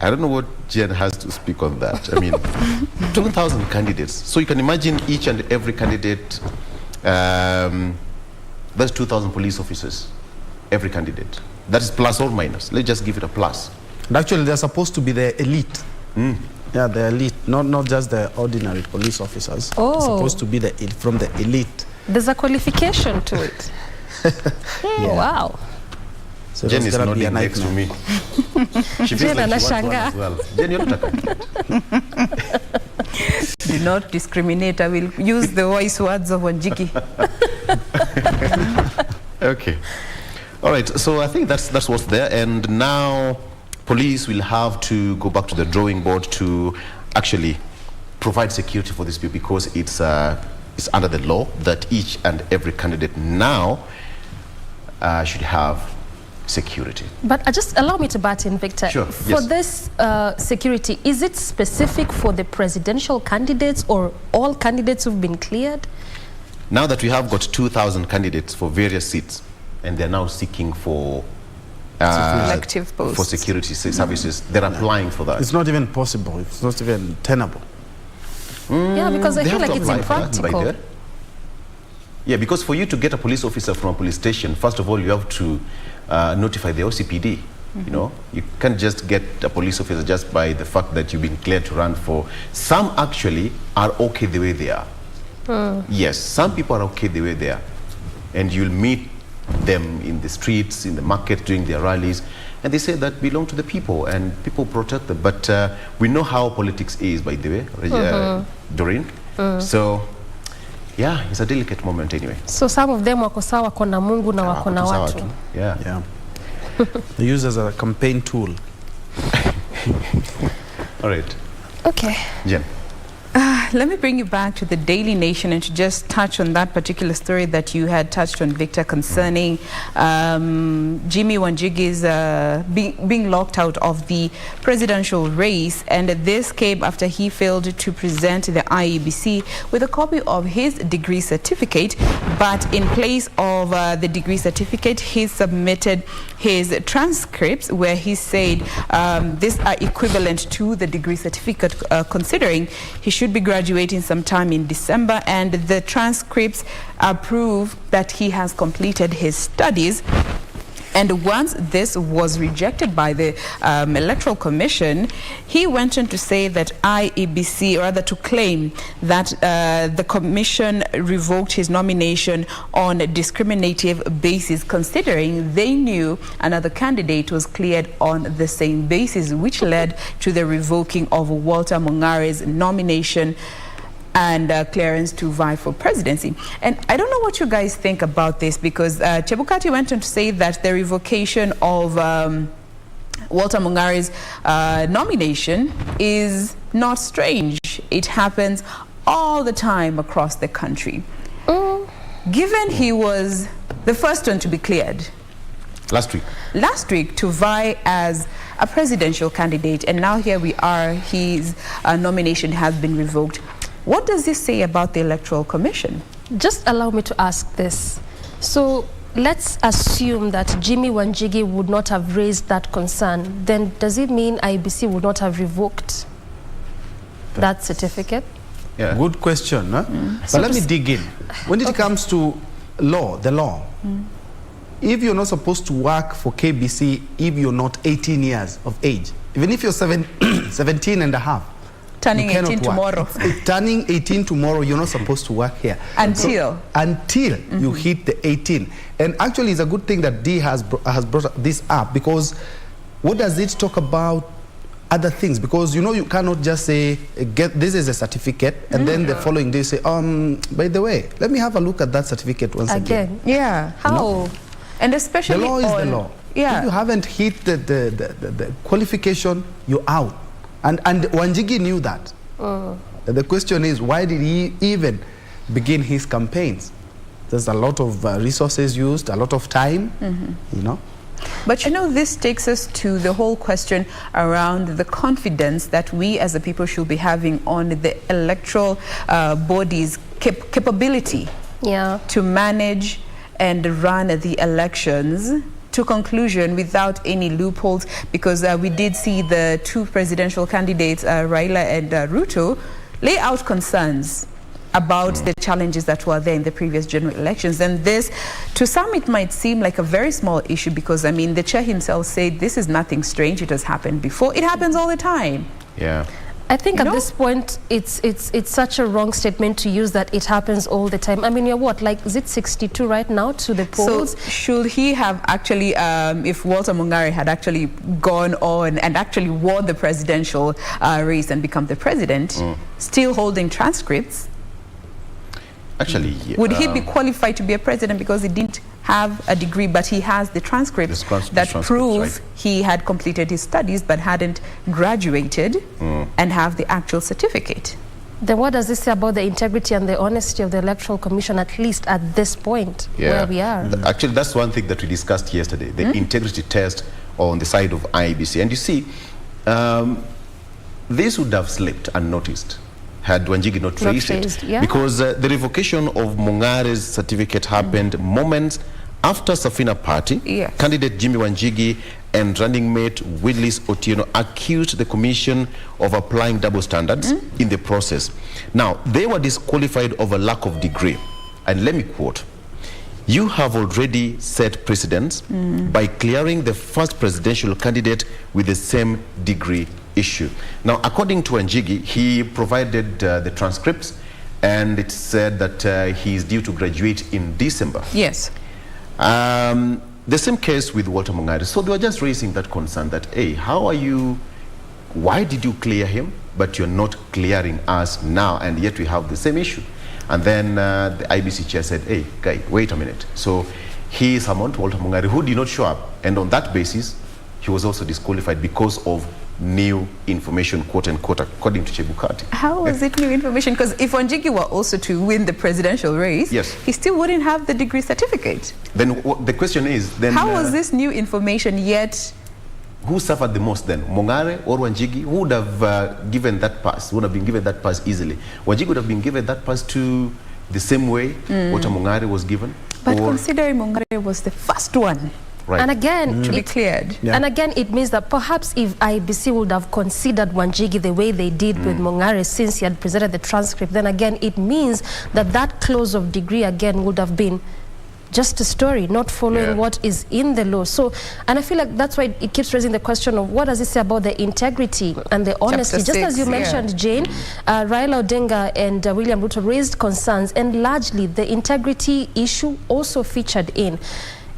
I don't know what Jen has to speak on that. I mean, 2,000 candidates. So you can imagine each and every candidate, that's 2,000 police officers, every candidate. That is plus or minus. Let's just give it a plus. And actually, they're supposed to be the elite. Yeah, the elite, not just the ordinary police officers. Oh. They're supposed to be from the elite. There's a qualification to it. Yeah. Wow. So Jen that's is gonna be a nodding next to me. She feels Jen like she wants one anashangaa. as well. Jen, you're not a candidate. Do not discriminate. I will use the voice words of Wanjigi. Okay. All right. So I think that's what's there. And now police will have to go back to the drawing board to actually provide security for these people, because it's under the law that each and every candidate now should have security. But just allow me to butt in, Victor. Sure, For yes. this security, is it specific for the presidential candidates or all candidates who've been cleared? Now that we have got 2,000 candidates for various seats, and they're now seeking for Elective posts. for security services, they're applying for that. It's not even possible. It's not even tenable. Yeah, because I They feel have to like it's apply for that by impractical. there. Yeah, because for you to get a police officer from a police station, first of all, you have to notify the OCPD. You know, you can't just get a police officer just by the fact that you've been cleared to run for. Some actually are okay the way they are. Yes, some people are okay the way they are. And you'll meet them in the streets, in the market, during their rallies, and they say that belong to the people and people protect them. But we know how politics is, by the way, Doreen. So, yeah, it's a delicate moment anyway. So some of them wako sawa, wako na Mungu na wako na Sawa watu. tu. Yeah. Yeah. They use as a campaign tool. All right. Okay. Jen. Let me bring you back to the Daily Nation and to just touch on that particular story that you had touched on, Victor, concerning Jimmy Wanjigi's being locked out of the presidential race. And this came after he failed to present the IEBC with a copy of his degree certificate. But in place of the degree certificate, he submitted his transcripts where he said these are equivalent to the degree certificate, considering he should be graduating sometime in December, and the transcripts are proof that he has completed his studies. And once this was rejected by the Electoral Commission, he went on to say that IEBC, or rather to claim that the Commission revoked his nomination on a discriminative basis, considering they knew another candidate was cleared on the same basis, which led to the revoking of Walter Mungare's nomination and clearance to vie for presidency. And I don't know what you guys think about this, because Chebukati went on to say that the revocation of Walter Mungare's nomination is not strange. It happens all the time across the country. Given he was the first one to be cleared last week to vie as a presidential candidate, and now here we are, his nomination has been revoked. What does this say about the Electoral Commission? Just allow me to ask this. So let's assume that Jimmy Wanjigi would not have raised that concern. Then does it mean IEBC would not have revoked that certificate? Yeah. Good question. Huh? But let me dig in. When it comes to law, the law, if you're not supposed to work for KBC if you're not 18 years of age, even if you're 17 and a half, turning 18 tomorrow. Turning 18 tomorrow, you're not supposed to work here. Until you hit the 18. And actually, it's a good thing that Dee has brought this up, because what does it talk about other things? Because, you know, you cannot just say, get this is a certificate, and then the following day say, by the way, let me have a look at that certificate once again. Yeah. How? No? And especially the law is the law. Yeah. If you haven't hit the qualification, you're out. And Wanjigi knew that. The question is, why did he even begin his campaigns? There's a lot of resources used, a lot of time, you know. But you know, this takes us to the whole question around the confidence that we as a people should be having on the electoral body's capability to manage and run the elections to conclusion without any loopholes, because we did see the two presidential candidates, Raila and Ruto, lay out concerns about the challenges that were there in the previous general elections. And this, to some, it might seem like a very small issue, because, I mean, the chair himself said this is nothing strange. It has happened before. It happens all the time. Yeah. I think at this point, it's such a wrong statement to use that it happens all the time. I mean, you're what, like, is it 62 right now to the polls? So should he have actually, if Walter Mungare had actually gone on and actually won the presidential race and become the president, still holding transcripts, actually, would he be qualified to be a president because he didn't have a degree, but he has the transcripts that prove he had completed his studies but hadn't graduated and have the actual certificate? Then what does this say about the integrity and the honesty of the Electoral Commission, at least at this point where we are? Actually, that's one thing that we discussed yesterday, the integrity test on the side of IEBC. And you see, this would have slipped unnoticed had Wanjigi not raised it. Because the revocation of Mungare's certificate happened moments after Safina Party, candidate Jimmy Wanjigi and running mate Willis Otieno accused the commission of applying double standards in the process. Now, they were disqualified over lack of degree. And let me quote, "You have already set precedents by clearing the first presidential candidate with the same degree issue." Now, according to Wanjigi, he provided the transcripts, and it said that he is due to graduate in December. Yes. The same case with Walter Mungare. So they were just raising that concern that, hey, how are you, why did you clear him, but you're not clearing us now, and yet we have the same issue? And then the IBC chair said, hey, guy, wait a minute. So he summoned Walter Mungare, who did not show up, and on that basis, he was also disqualified because of new information, quote unquote, according to Chebukati. How was it new information? Because if Wanjigi were also to win the presidential race, yes, he still wouldn't have the degree certificate. Then the question is, then how was this new information yet? Who suffered the most then? Mongare or Wanjigi? Who would have given that pass? Would have been given that pass easily? Wanjigi would have been given that pass to the same way what Mongare was given? But considering Mongare was the first one. Right. And again, to be cleared. Yeah. And again, it means that perhaps if IBC would have considered Wanjigi the way they did with Mongare since he had presented the transcript, then again, it means that that clause of degree again would have been just a story, not following what is in the law. So, and I feel like that's why it keeps raising the question of what does it say about the integrity and the honesty. Just as you mentioned, Jane, Raila Odinga and William Ruto raised concerns, and largely the integrity issue also featured in.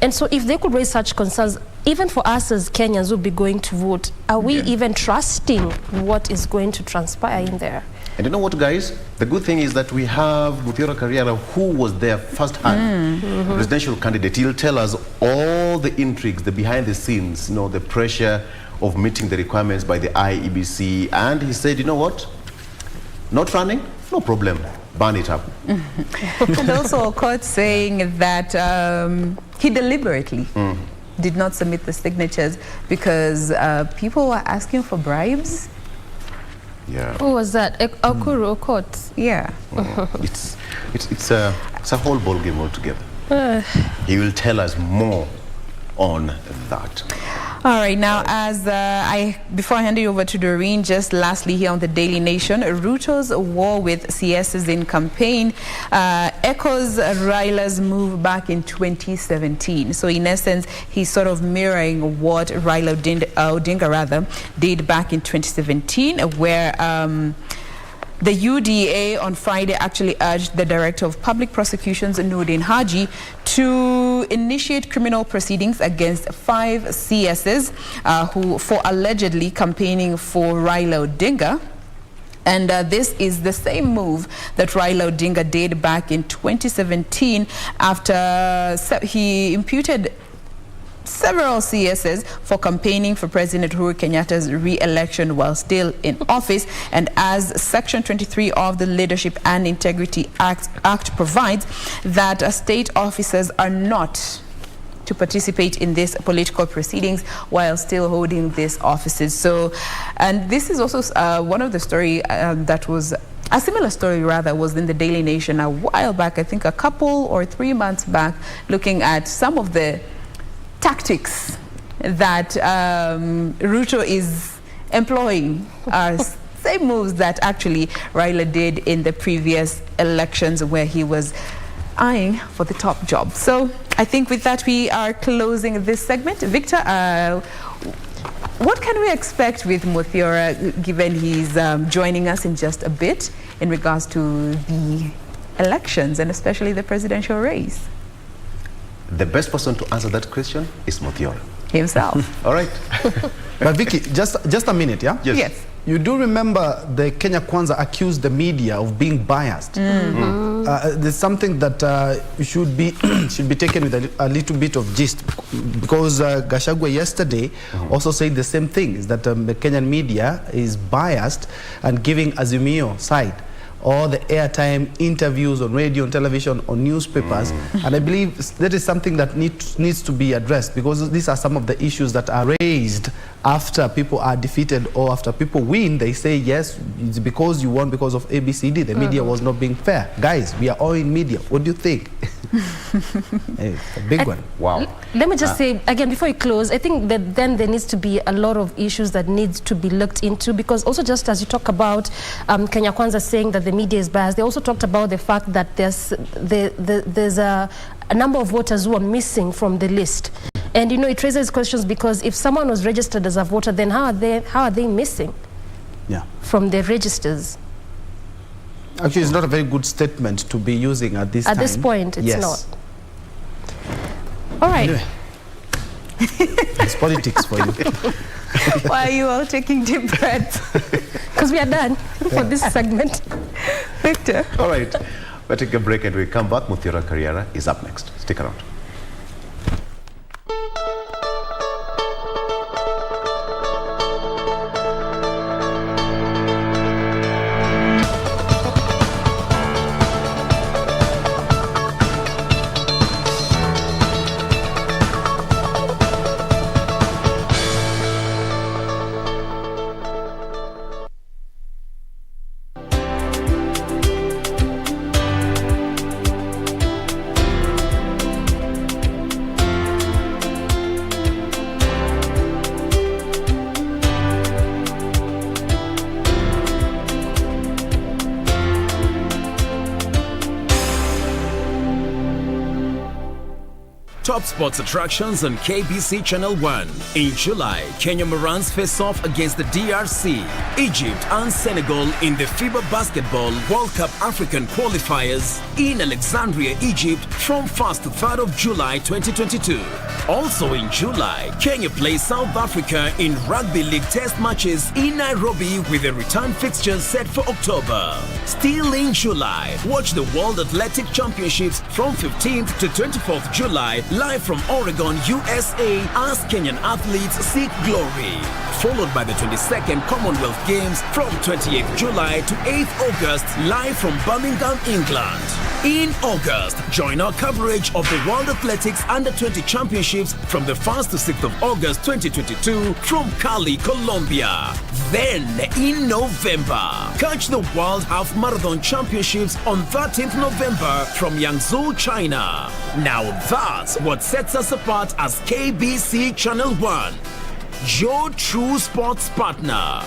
And so if they could raise such concerns, even for us as Kenyans who will be going to vote, are we even trusting what is going to transpire in there? And you know what, guys? The good thing is that we have Muthiora Karriara, who was their first-hand presidential candidate. He'll tell us all the intrigues, the behind the scenes, you know, the pressure of meeting the requirements by the IEBC. And he said, you know what? Not running? No problem. Burn it up. And also caught saying that he deliberately did not submit the signatures because people were asking for bribes. Yeah. Who was that? Okuru Okot? Yeah. It's a whole ball game altogether. He will tell us more on that. All right, now before I hand you over to Doreen, just lastly here on the Daily Nation, Ruto's war with CSs in campaign echoes Raila's move back in 2017. So in essence, he's sort of mirroring what Raila Odinga did back in 2017, where the UDA on Friday actually urged the Director of Public Prosecutions, Nurdin Haji, to initiate criminal proceedings against 5 CSs who for allegedly campaigning for Raila Odinga. And this is the same move that Raila Odinga did back in 2017 after he imputed several CSs for campaigning for President Uhuru Kenyatta's re-election while still in office. And as Section 23 of the Leadership and Integrity Act provides, that state officers are not to participate in these political proceedings while still holding these offices. So, and this is also one of the story that was a similar story rather was in the Daily Nation a while back, I think a couple or 3 months back, looking at some of the tactics that Ruto is employing are same moves that actually Raila did in the previous elections where he was eyeing for the top job. So I think with that we are closing this segment. Victor, what can we expect with Muthiora given he's joining us in just a bit in regards to the elections and especially the presidential race? The best person to answer that question is Muthiora himself. All right. But Vicky, just a minute, yeah? Yes. You do remember the Kenya Kwanza accused the media of being biased. There's something that should be taken with a little bit of gist, because Gachagua yesterday also said the same thing, is that the Kenyan media is biased and giving Azimio side all the airtime, interviews on radio and television, on newspapers. And I believe that is something that needs to be addressed, because these are some of the issues that are raised after people are defeated or after people win. They say, yes, it's because you won because of ABCD. The media was not being fair. Guys, we are all in media. What do you think? Hey, a big one. Wow. Let me just say, again, before you close, I think that then there needs to be a lot of issues that needs to be looked into, because also just as you talk about Kenya Kwanza saying that the media is biased, they also talked about the fact that there's a number of voters who are missing from the list. And you know, it raises questions, because if someone was registered as a voter, then how are they missing from the registers? Actually, it's not a very good statement to be using at this time. At this point, it's not. All right. Anyway, it's politics for you. Why are you all taking deep breaths? Because we are done for this segment. Victor. All right. We'll take a break and we come back. Muthiora Karriara is up next. Stick around. top sports attractions on KBC Channel 1. In July, Kenya Morans face off against the DRC, Egypt and Senegal in the FIBA Basketball World Cup African qualifiers in Alexandria, Egypt from 1st to 3rd of July 2022. Also in July, Kenya plays South Africa in Rugby League test matches in Nairobi with a return fixture set for October. Still in July, watch the World Athletic Championships from 15th to 24th July live from Oregon, USA as Kenyan athletes seek glory. Followed by the 22nd Commonwealth Games from 28th July to 8th August live from Birmingham, England. In August, join our coverage of the World Athletics Under-20 Championships from the 1st to 6th of August 2022 from Cali, Colombia. Then, in November, catch the World Half Marathon Championships on 13th November from Yangzhou, China. Now that's what sets us apart as KBC Channel 1, your true sports partner.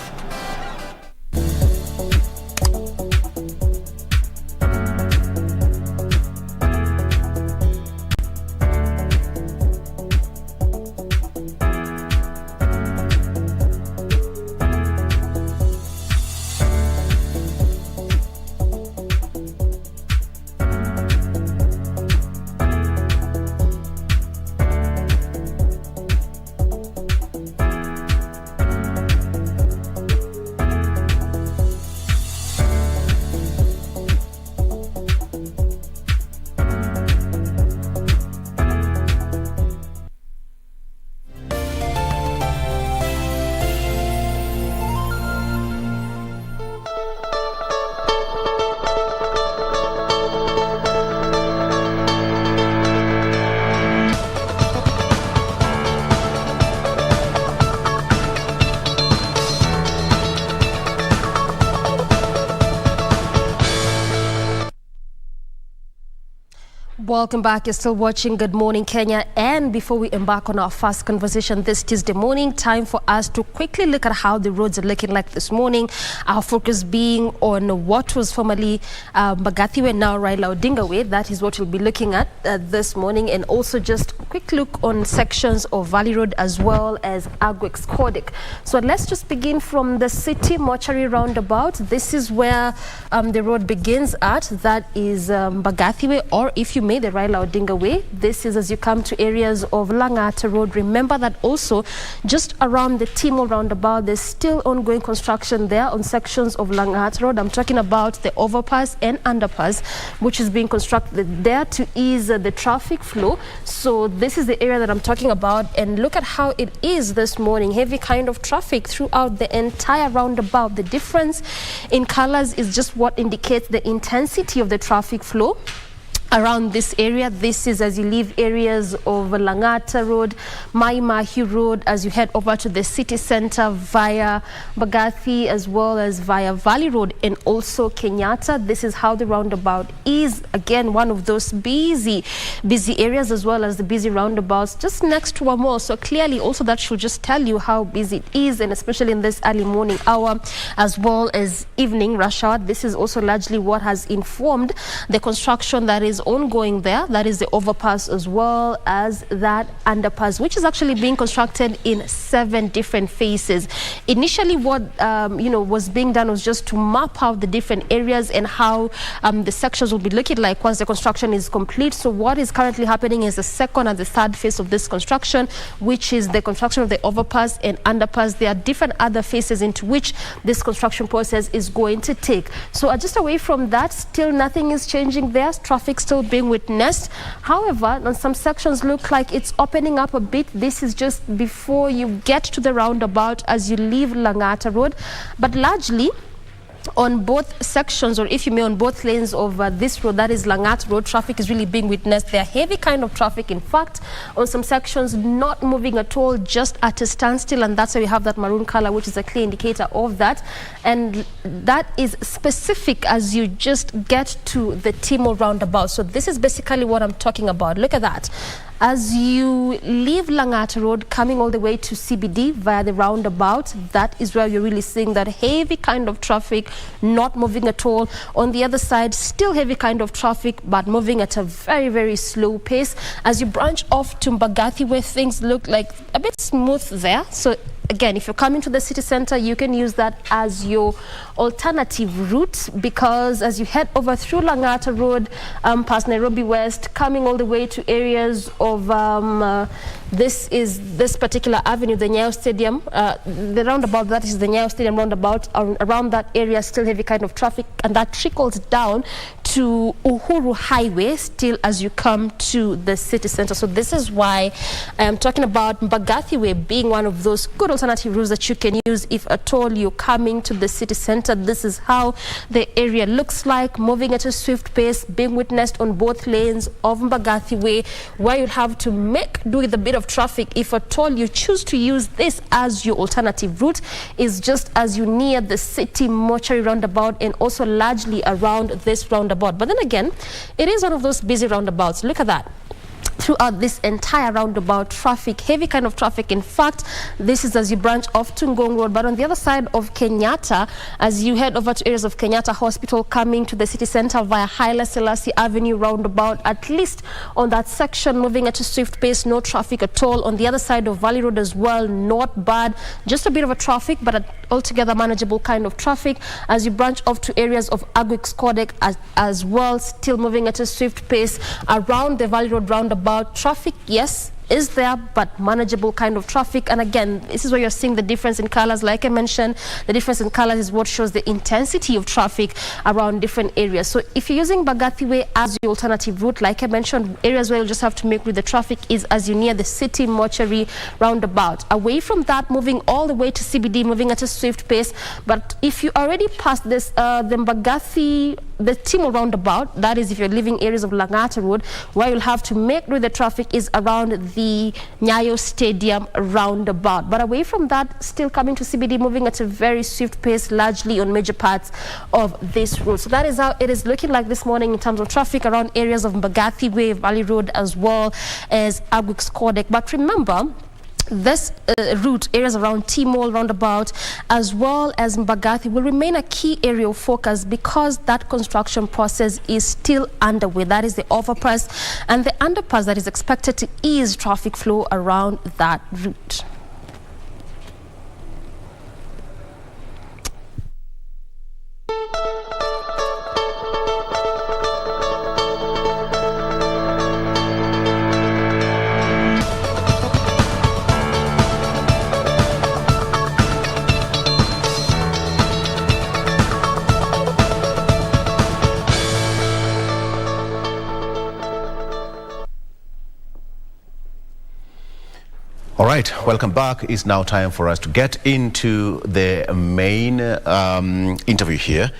Welcome back. You're still watching Good Morning Kenya. And before we embark on our first conversation this Tuesday morning, time for us to quickly look at how the roads are looking like this morning. Our focus being on what was formerly Mbagathi Way, now Raila Odinga Way. That is what we'll be looking at this morning. And also just a quick look on sections of Valley Road as well as Agwex Kodik. So let's just begin from the City Mortuary roundabout. This is where the road begins at. That is Mbagathi Way, or if you may, the Raila Odinga Way. This is as you come to areas of Langata Road. Remember that also just around the Timor roundabout, there's still ongoing construction there on sections of Langata Road. I'm talking about the overpass and underpass, which is being constructed there to ease the traffic flow. So this is the area that I'm talking about, and look at how it is this morning. Heavy kind of traffic throughout the entire roundabout. The difference in colors is just what indicates the intensity of the traffic flow around this area. This is as you leave areas of Langata Road, Mai Mahiu Road, as you head over to the city center via Mbagathi as well as via Valley Road and also Kenyatta. This is how the roundabout is. Again, one of those busy areas as well as the busy roundabouts just next to a mall. So clearly also that should just tell you how busy it is, and especially in this early morning hour as well as evening rush hour. This is also largely what has informed the construction that is ongoing there. That is the overpass as well as that underpass, which is actually being constructed in 7 different phases. Initially what was being done was just to map out the different areas and how the sections will be looking like once the construction is complete. So what is currently happening is the second and the third phase of this construction, which is the construction of the overpass and underpass. There are different other phases into which this construction process is going to take. So just away from that, still nothing is changing there. Traffic still being witnessed. However, on some sections look like it's opening up a bit. This is just before you get to the roundabout as you leave Langata Road. But largely on both sections, or if you may, on both lanes of this road, that is Langata Road, traffic is really being witnessed. There are heavy kind of traffic. In fact, on some sections not moving at all, just at a standstill, and that's why we have that maroon color, which is a clear indicator of that. And that is specific as you just get to the Timor roundabout. So this is basically what I'm talking about. Look at that. As you leave Langata Road, coming all the way to CBD via the roundabout, that is where you're really seeing that heavy kind of traffic, not moving at all. On the other side, still heavy kind of traffic, but moving at a very, very slow pace. As you branch off to Mbagathi, where things look like a bit smooth there. So again, if you're coming to the city center, you can use that as your alternative route, because as you head over through Langata Road, past Nairobi West, coming all the way to areas of this particular avenue, the Nyayo Stadium, the roundabout, that is the Nyayo Stadium roundabout, around that area, still heavy kind of traffic, and that trickles down to Uhuru Highway still as you come to the city center. So this is why I am talking about Mbagathi Way being one of those good alternative routes that you can use if at all you're coming to the city center. This is how the area looks like, moving at a swift pace, being witnessed on both lanes of Mbagathi Way, where you'll have to make do with a bit of traffic if at all you choose to use this as your alternative route, is just as you near the city mortuary roundabout and also largely around this roundabout. But then again, it is one of those busy roundabouts. Look at that. Throughout this entire roundabout, traffic, heavy kind of traffic. In fact, this is as you branch off to Ngong Road, but on the other side of Kenyatta, as you head over to areas of Kenyatta Hospital, coming to the city center via Haile Selassie Avenue roundabout, at least on that section, moving at a swift pace, no traffic at all. On the other side of Valley Road as well, not bad, just a bit of a traffic, but altogether manageable kind of traffic. As you branch off to areas of Agwix Kodek as well, still moving at a swift pace around the Valley Road roundabout. Traffic, yes, is there, but manageable kind of traffic. And again, this is where you're seeing the difference in colors. Like I mentioned, the difference in colors is what shows the intensity of traffic around different areas. So if you're using Mbagathi Way as your alternative route, like I mentioned, areas where you'll just have to make with the traffic is as you near the city mortuary roundabout. Away from that, moving all the way to CBD, moving at a swift pace. But if you already passed this, the Mbagathi, the Timo roundabout, that is if you're leaving areas of Langata Road, where you'll have to make with the traffic is around the Nyayo Stadium roundabout. But away from that, still coming to CBD, moving at a very swift pace, largely on major parts of this road. So that is how it is looking like this morning in terms of traffic around areas of Mbagathi Way, Valley Road, as well as Agwix Kodek. But remember, this route, areas around T-Mall roundabout, as well as Mbagathi, will remain a key area of focus because that construction process is still underway. That is the overpass and the underpass that is expected to ease traffic flow around that route. All right, welcome back. It's now time for us to get into the main interview here.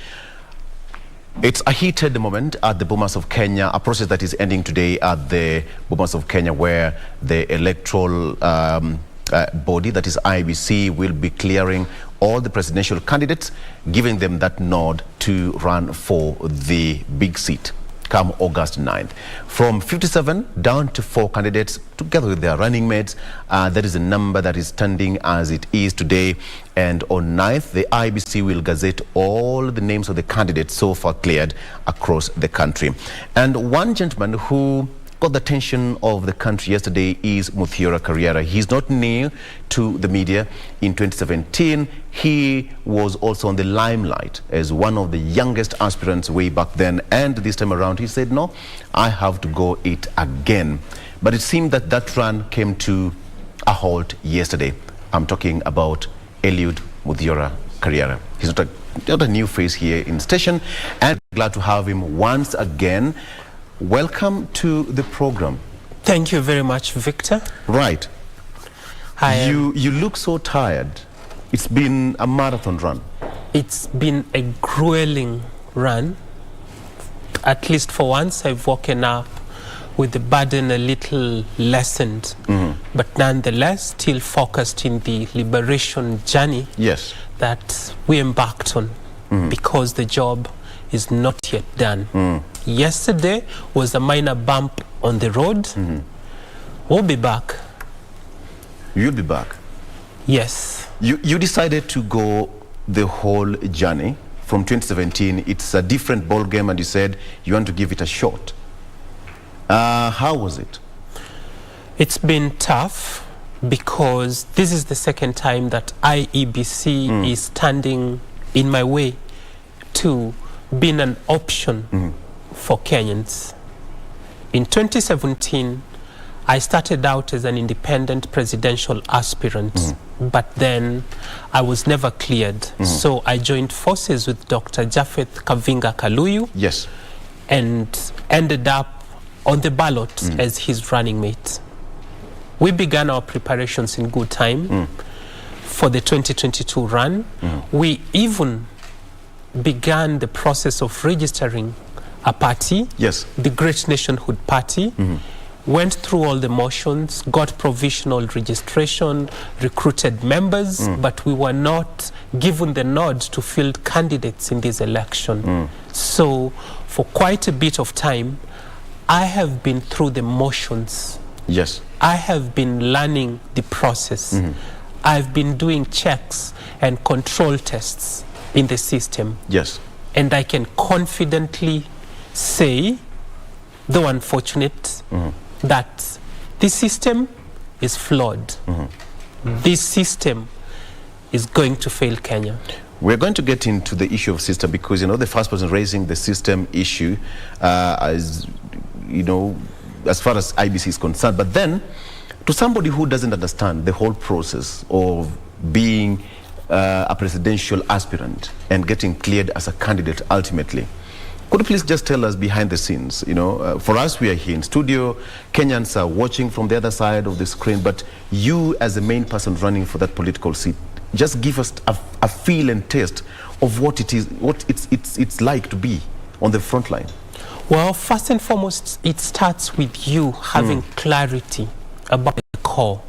It's a heated moment at the Bomas of Kenya, a process that is ending today at the Bomas of Kenya, where the electoral body, that is IBC, will be clearing all the presidential candidates, giving them that nod to run for the big seat come August 9th. From 57 down to 4 candidates, together with their running mates, that is a number that is standing as it is today. And on 9th, the IBC will gazette all the names of the candidates so far cleared across the country. And one gentleman who got the attention of the country yesterday is Muthiora Karriera. He's not new to the media. In 2017, he was also on the limelight as one of the youngest aspirants way back then. And this time around, he said, no, I have to go it again. But it seemed that that run came to a halt yesterday. I'm talking about Eliud Muthiora Karriera. He's not a new face here in station, and glad to have him once again. Welcome to the program. Thank you very much, Victor. Right. You look so tired. It's been a marathon run. It's been a grueling run. At least for once, I've woken up with the burden a little lessened, but nonetheless still focused in the liberation journey that we embarked on, because the job is not yet done. Yesterday was a minor bump on the road, We'll be back. You'll be back? Yes. You decided to go the whole journey from 2017. It's a different ball game, and you said you want to give it a shot. How was it? It's been tough because this is the second time that IEBC is standing in my way to being an option for Kenyans. In 2017, I started out as an independent presidential aspirant, but then I was never cleared. So I joined forces with Dr. Japheth Kavinga Kaluyu. Yes. And ended up on the ballot as his running mate. We began our preparations in good time for the 2022 run. We even began the process of registering a party, the Great Nationhood Party. Went through all the motions, got provisional registration, recruited members, but we were not given the nod to field candidates in this election. So for quite a bit of time, I have been through the motions. Yes. I have been learning the process. I've been doing checks and control tests in the system. Yes. And I can confidently say, though unfortunate, that this system is flawed. This system is going to fail Kenya. We're going to get into the issue of system because, the first person raising the system issue, as far as IBC is concerned. But then, to somebody who doesn't understand the whole process of being a presidential aspirant and getting cleared as a candidate ultimately, could you please just tell us behind the scenes? For us, we are here in studio. Kenyans are watching from the other side of the screen. But you, as the main person running for that political seat, just give us a feel and taste of what it is, what it's like to be on the front line. Well, first and foremost, it starts with you having clarity about the core,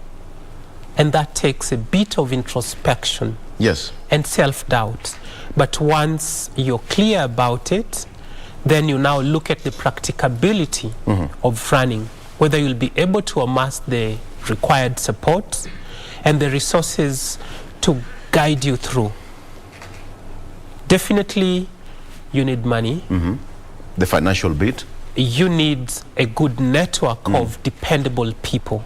and that takes a bit of introspection. Yes. And self-doubt. But once you're clear about it, then you now look at the practicability of running, whether you'll be able to amass the required support and the resources to guide you through. Definitely, you need money. The financial bit. You need a good network of dependable people.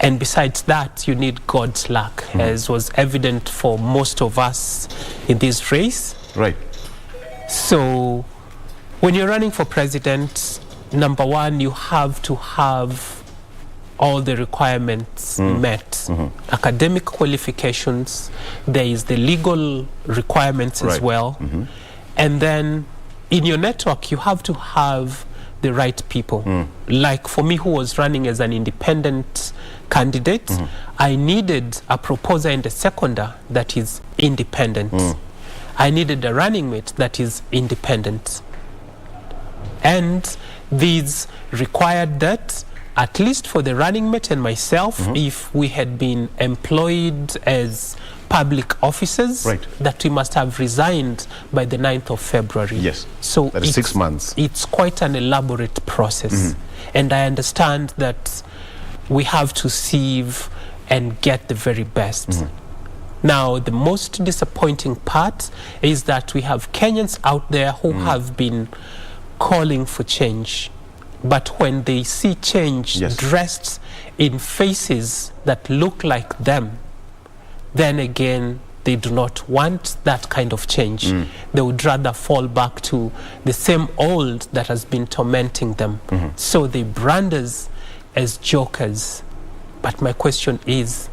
And besides that, you need God's luck, as was evident for most of us in this race. Right. So, when you're running for president, number one, you have to have all the requirements met. Academic qualifications, there is the legal requirements as well. And then in your network, you have to have the right people. Like for me, who was running as an independent candidate, I needed a proposer and a seconder that is independent. I needed a running mate that is independent. And these required that, at least for the running mate and myself, if we had been employed as public officers, that we must have resigned by the 9th of February. Yes, so that is 6 months. It's quite an elaborate process. And I understand that we have to sieve and get the very best. Now, the most disappointing part is that we have Kenyans out there who have been calling for change. But when they see change dressed in faces that look like them, then again, they do not want that kind of change. They would rather fall back to the same old that has been tormenting them. So they brand us as jokers. But my question is,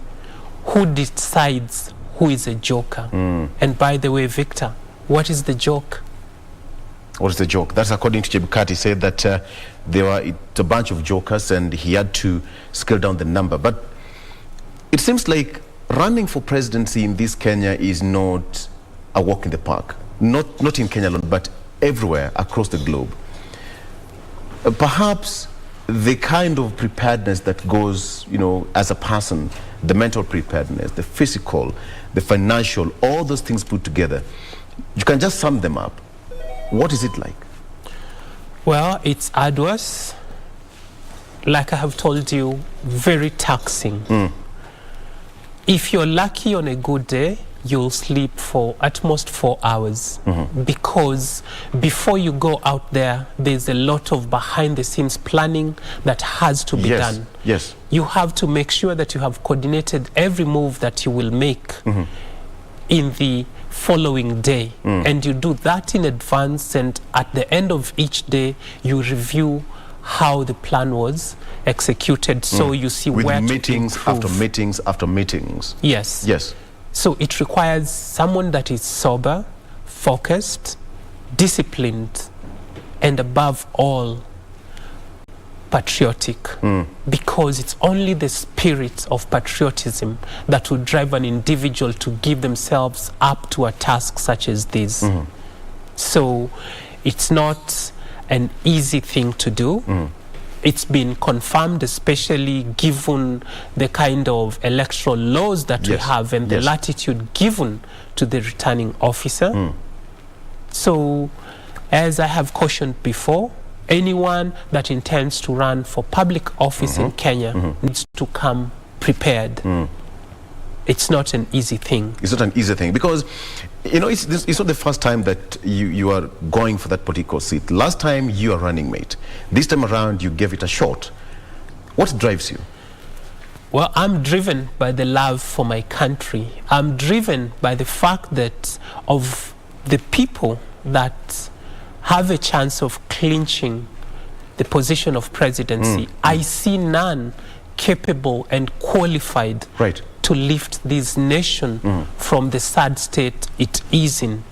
who decides who is a joker? And by the way, Victor, what is the joke? What is the joke? That's according to Chebukati. He said that it's a bunch of jokers and he had to scale down the number. But it seems like running for presidency in this Kenya is not a walk in the park. Not in Kenya alone, but everywhere across the globe. Perhaps the kind of preparedness that goes, as a person, the mental preparedness, the physical, the financial, all those things put together, you can just sum them up. What is it like? Well, it's arduous, like I have told you, very taxing. If you're lucky on a good day, you'll sleep for at most 4 hours, because before you go out there, there's a lot of behind-the-scenes planning that has to be done. Yes. You have to make sure that you have coordinated every move that you will make in the following day, and you do that in advance, and at the end of each day, you review how the plan was executed, so you see with where meetings to improve. after meetings after meetings. Yes. Yes. So it requires someone that is sober, focused, disciplined, and above all, patriotic. Because it's only the spirit of patriotism that will drive an individual to give themselves up to a task such as this. So it's not an easy thing to do. It's been confirmed, especially given the kind of electoral laws that we have and the latitude given to the returning officer. So, as I have cautioned before, anyone that intends to run for public office in Kenya needs to come prepared. It's not an easy thing. It's not an easy thing, because you know it's not the first time that you are going for that political seat. Last time you are running mate. This time around you gave it a shot. What drives you? Well, I'm driven by the love for my country. I'm driven by the fact that of the people that have a chance of clinching the position of presidency, I see none capable and qualified to lift this nation from the sad state it is in.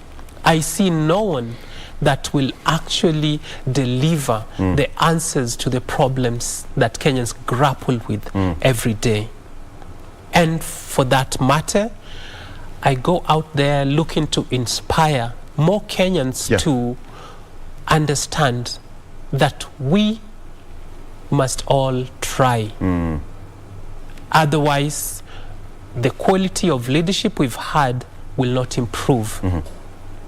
I see no one that will actually deliver the answers to the problems that Kenyans grapple with every day. And for that matter, I go out there looking to inspire more Kenyans to understand that we must all try. Otherwise, the quality of leadership we've had will not improve.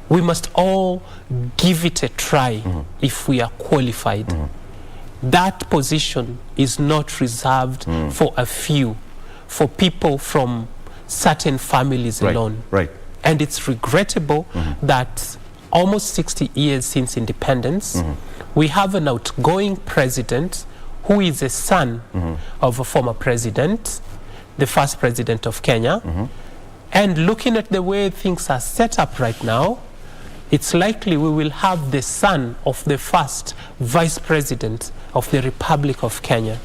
We must all give it a try if we are qualified. That position is not reserved for a few, for people from certain families alone. And it's regrettable that almost 60 years since independence, we have an outgoing president who is a son of a former president, the first president of Kenya. And looking at the way things are set up right now, it's likely we will have the son of the first vice president of the Republic of Kenya.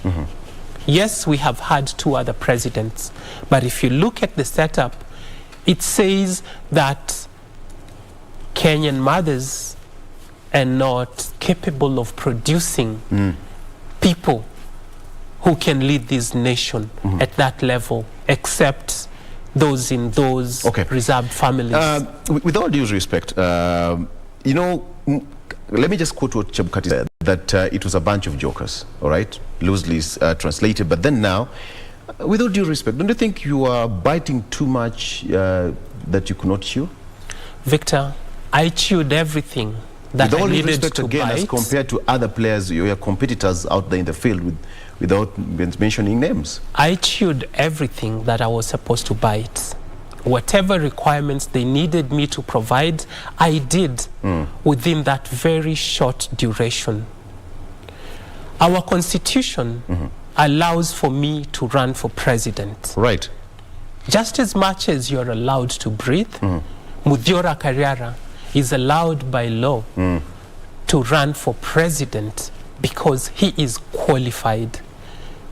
Yes, we have had 2 other presidents, but if you look at the setup, it says that Kenyan mothers are not capable of producing people who can lead this nation at that level, except those in those reserved families. With all due respect, you know, let me just quote what Chebukati said, that it was a bunch of jokers, all right, loosely translated. But then now, with all due respect, don't you think you are biting too much that you could not chew? Victor, I chewed everything that I needed to bite. With all due respect again, as compared to other players, your competitors out there in the field without mentioning names. I chewed everything that I was supposed to bite. Whatever requirements they needed me to provide, I did within that very short duration. Our constitution allows for me to run for president. Just as much as you're allowed to breathe, Muthiora Kariara is allowed by law to run for president because he is qualified.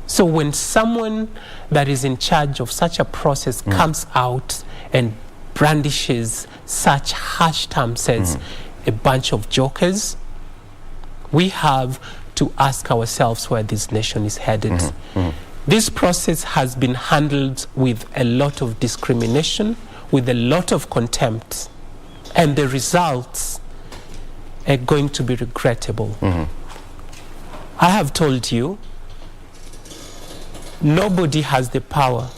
So when someone that is in charge of such a process comes out and brandishes such harsh terms as a bunch of jokers, we have to ask ourselves where this nation is headed. This process has been handled with a lot of discrimination, with a lot of contempt, and the results are going to be regrettable. I have told you, nobody has the power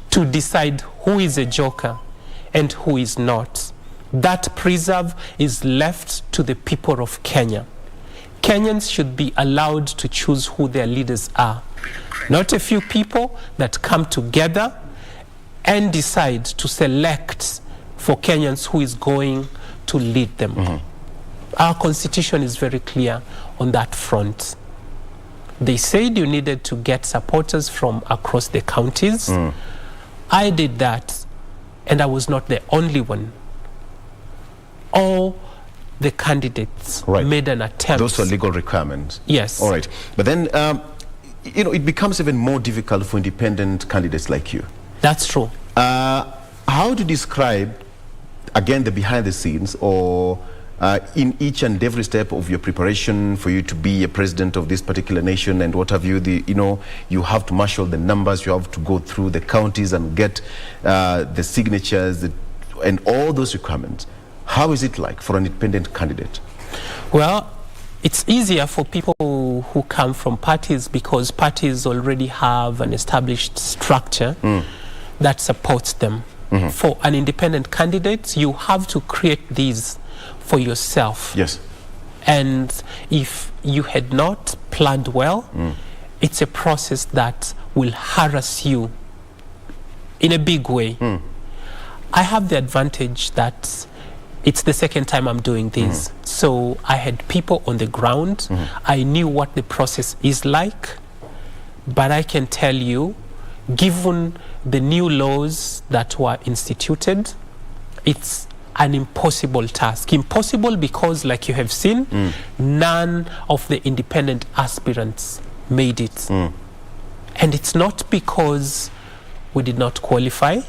to decide who is a joker and who is not. That preserve is left to the people of Kenya. Kenyans should be allowed to choose who their leaders are. Not a few people that come together and decide to select for Kenyans who is going to lead them. Our constitution is very clear on that front. They said you needed to get supporters from across the counties. I did that, and I was not the only one. All the candidates made an attempt. Those are legal requirements. Yes. All right. But then, you know, it becomes even more difficult for independent candidates like you. That's true. How to describe, again, the behind the scenes, or in each and every step of your preparation for you to be a president of this particular nation and what have you, you have to marshal the numbers, you have to go through the counties and get the signatures and all those requirements. How is it like for an independent candidate? Well, it's easier for people who come from parties because parties already have an established structure that supports them. For an independent candidate, you have to create these for yourself. Yes. And if you had not planned well, it's a process that will harass you in a big way. I have the advantage that it's the second time I'm doing this. So I had people on the ground. I knew what the process is like. But I can tell you, given the new laws that were instituted, it's an impossible task. Impossible because, like you have seen, none of the independent aspirants made it. And it's not because we did not qualify.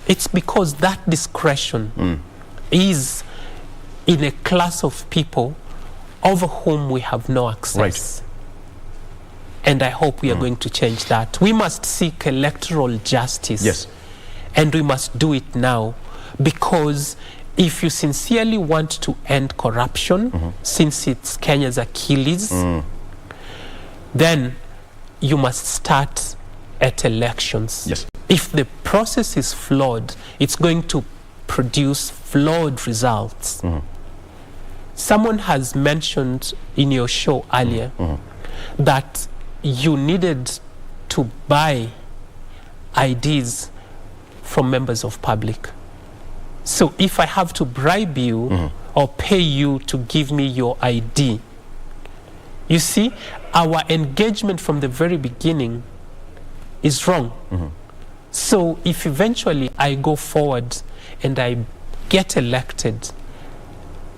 It's because that discretion is in a class of people over whom we have no access. And I hope we are going to change that. We must seek electoral justice. Yes. And we must do it now. Because if you sincerely want to end corruption, since it's Kenya's Achilles, then you must start at elections. Yes. If the process is flawed, it's going to produce flawed results. Someone has mentioned in your show earlier that you needed to buy IDs from members of public. So if I have to bribe you or pay you to give me your ID, you see, our engagement from the very beginning is wrong. So if eventually I go forward and I get elected,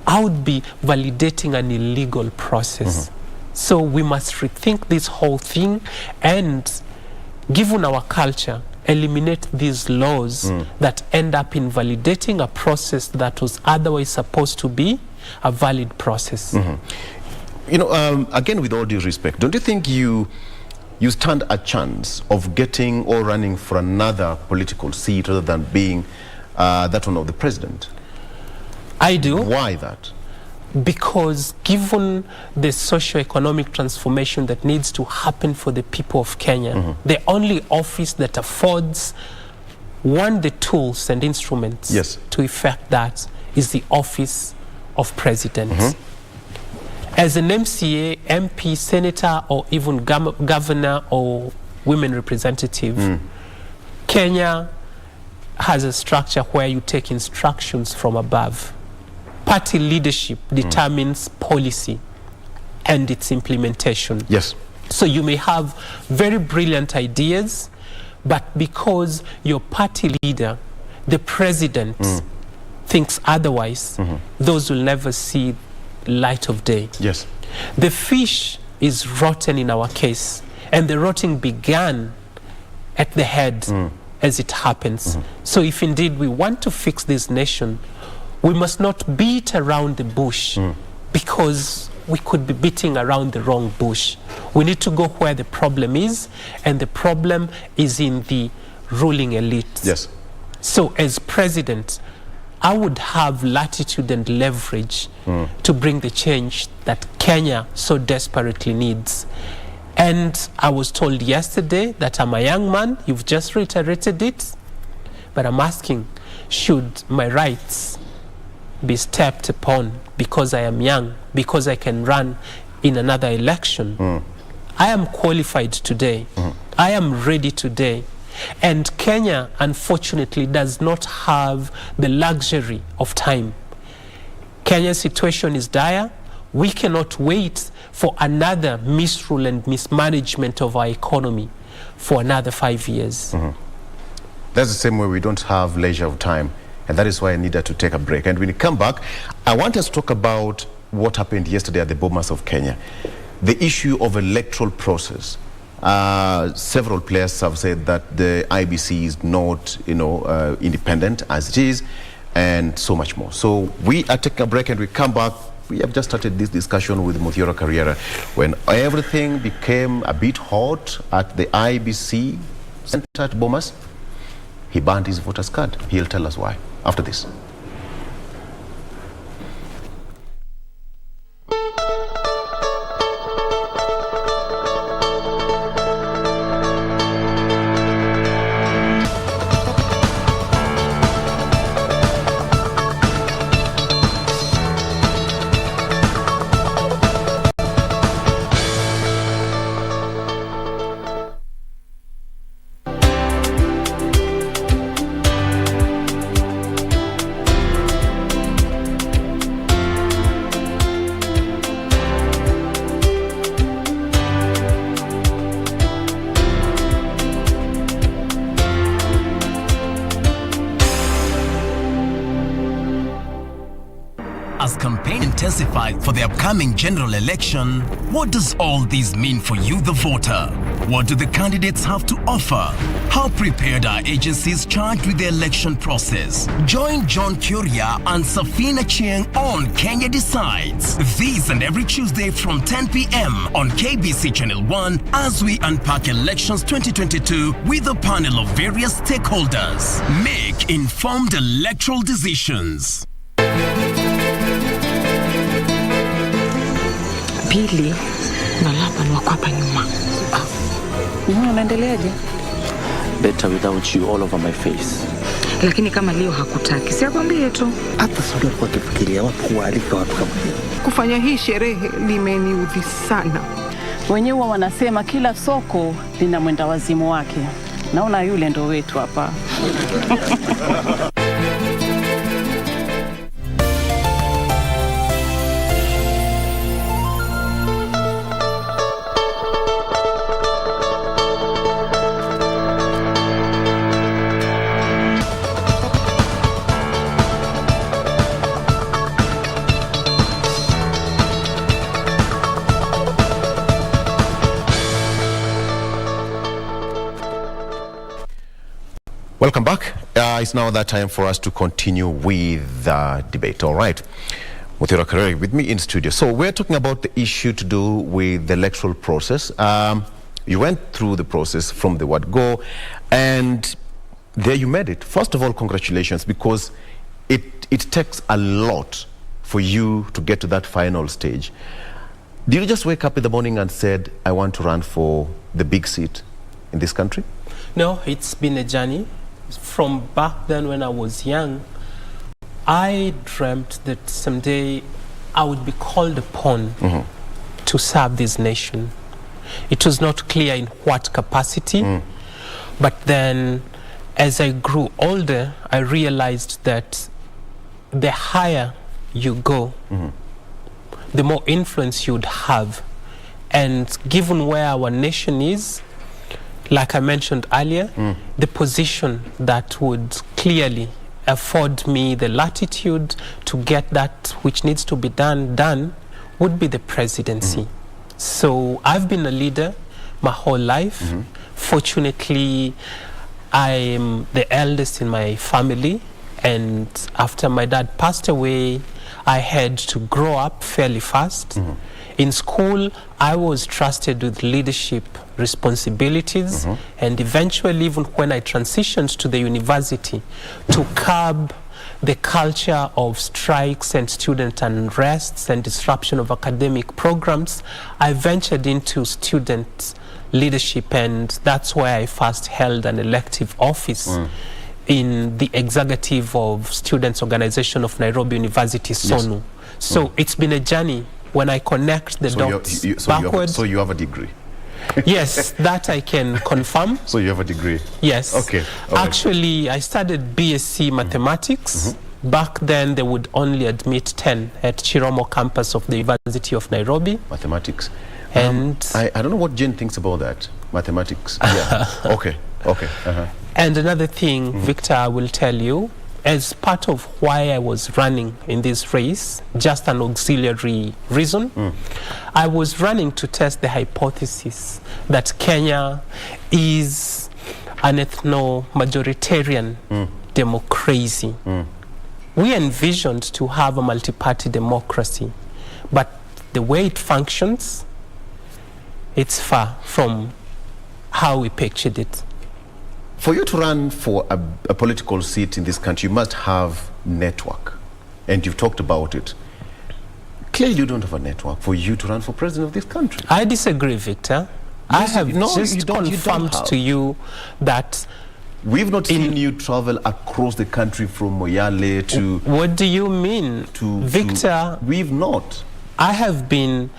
I would be validating an illegal process. So we must rethink this whole thing and, given our culture, eliminate these laws that end up invalidating a process that was otherwise supposed to be a valid process. You know, again, with all due respect, don't you think you stand a chance of getting or running for another political seat rather than being that one of the president? I do. Why that? Because given the socio-economic transformation that needs to happen for the people of Kenya, the only office that affords the tools and instruments to effect that is the office of president. As an MCA, MP, senator, or even governor or women representative, Kenya has a structure where you take instructions from above. Party leadership determines policy and its implementation. Yes. So you may have very brilliant ideas, but because your party leader, the president, thinks otherwise, those will never see light of day. Yes. The fish is rotten in our case, and the rotting began at the head as it happens. So if indeed we want to fix this nation, we must not beat around the bush because we could be beating around the wrong bush. We need to go where the problem is, and the problem is in the ruling elite. Yes. So as president, I would have latitude and leverage to bring the change that Kenya so desperately needs. And I was told yesterday that I'm a young man. You've just reiterated it. But I'm asking, should my rights be stepped upon because I am young, because I can run in another election. I am qualified today. I am ready today. And Kenya, unfortunately, does not have the luxury of time. Kenya's situation is dire. We cannot wait for another misrule and mismanagement of our economy for another 5 years. That's the same way we don't have leisure of time, and that is why I needed to take a break. And when we come back, I want us to talk about what happened yesterday at the Bomas of Kenya. The issue of electoral process. Several players have said that the IBC is not, independent as it is, and so much more. So we are taking a break, and we come back. We have just started this discussion with Muthiora Carriera when everything became a bit hot at the IBC center at Bomas. He banned his voter's card. He'll tell us why after this. As campaign intensified for the upcoming general election, what does all this mean for you, the voter? What do the candidates have to offer? How prepared are agencies charged with the election process? Join John Kuria and Safina Chieng on Kenya Decides. This and every Tuesday from 10 p.m. on KBC Channel 1 as we unpack elections 2022 with a panel of various stakeholders. Make informed electoral decisions. Pili na lapa ni wako hapa nyuma. Unaendeleaje? Better without you all over my face. Lakini kama leo hakutaki, sikwambie tu. Hata sio kwa kufikiria watu kualika watu kama hiyo. Kufanya hii sherehe limeniudhi sana. Wenyewe wanasema kila soko lina mwenda wazimu wake. Naona yule ndo wetu hapa. Welcome back. It's now that time for us to continue with the debate. All right. Muthiora Carriera with me in studio. So we're talking about the issue to do with the electoral process. You went through the process from the word go, and there you made it. First of all, congratulations, because it takes a lot for you to get to that final stage. Did you just wake up in the morning and said, I want to run for the big seat in this country? No, it's been a journey. From back then when I was young, I dreamt that someday I would be called upon to serve this nation. It was not clear in what capacity, but then as I grew older, I realized that the higher you go, the more influence you'd have. And given where our nation is, like I mentioned earlier, the position that would clearly afford me the latitude to get that which needs to be done would be the presidency. So I've been a leader my whole life. Fortunately, I am the eldest in my family, and after my dad passed away, I had to grow up fairly fast. In school, I was trusted with leadership responsibilities, and eventually, even when I transitioned to the university, to curb the culture of strikes and student unrests and disruption of academic programs, I ventured into student leadership, and that's where I first held an elective office in the executive of Students' Organization of Nairobi University, SONU. So it's been a journey when I connect the dots backwards. So you have a degree? Yes, that I can confirm. So you have a degree? Yes. Okay. Actually, I studied BSc Mathematics. Back then, they would only admit 10 at Chiromo campus of the University of Nairobi. Mathematics. And I don't know what Jen thinks about that. Mathematics. Yeah. Okay. And another thing, Victor, I will tell you, as part of why I was running in this race, just an auxiliary reason, I was running to test the hypothesis that Kenya is an ethno-majoritarian democracy. We envisioned to have a multi-party democracy, but the way it functions, it's far from how we pictured it. For you to run for a political seat in this country, you must have network. And you've talked about it. Clearly you don't have a network for you to run for president of this country. I disagree, Victor. I have just confirmed to you that we've not seen you travel across the country from Moyale to... What do you mean? Victor, we've not. I have been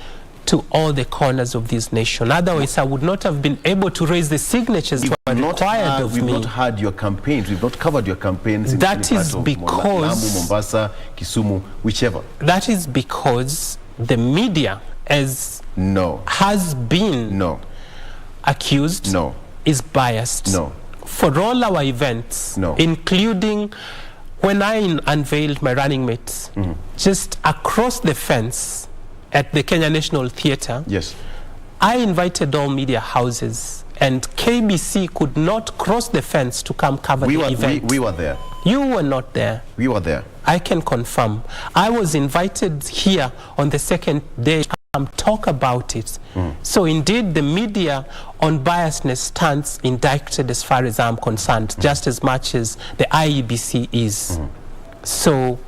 to all the corners of this nation. Otherwise, I would not have been able to raise the signatures that were required of me. We've not had your campaigns. We've not covered your campaigns. That is because... Lamu, Mombasa, Kisumu, whichever. That is because the media has been accused is biased. For all our events, including when I unveiled my running mates, just across the fence at the Kenya National Theatre, I invited all media houses, and KBC could not cross the fence to come cover the event. We were there. You were not there. We were there. I can confirm. I was invited here on the second day to come talk about it. So indeed, the media on biasness stands indicted as far as I'm concerned, just as much as the IEBC is. So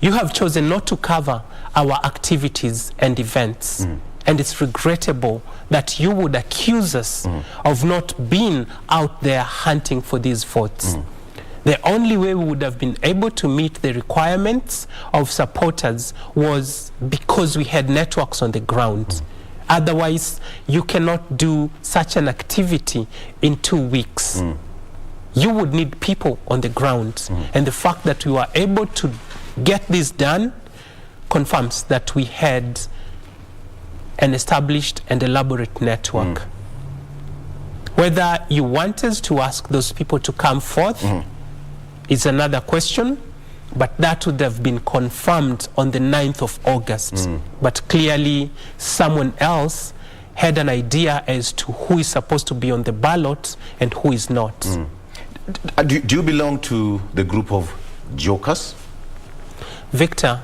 you have chosen not to cover our activities and events. And it's regrettable that you would accuse us of not being out there hunting for these votes. The only way we would have been able to meet the requirements of supporters was because we had networks on the ground. Otherwise, you cannot do such an activity in 2 weeks. You would need people on the ground. And the fact that we were able to get this done confirms that we had an established and elaborate network. Whether you want us to ask those people to come forth is another question, but that would have been confirmed on the 9th of August. But clearly someone else had an idea as to who is supposed to be on the ballot and who is not. Do you belong to the group of jokers? Victor,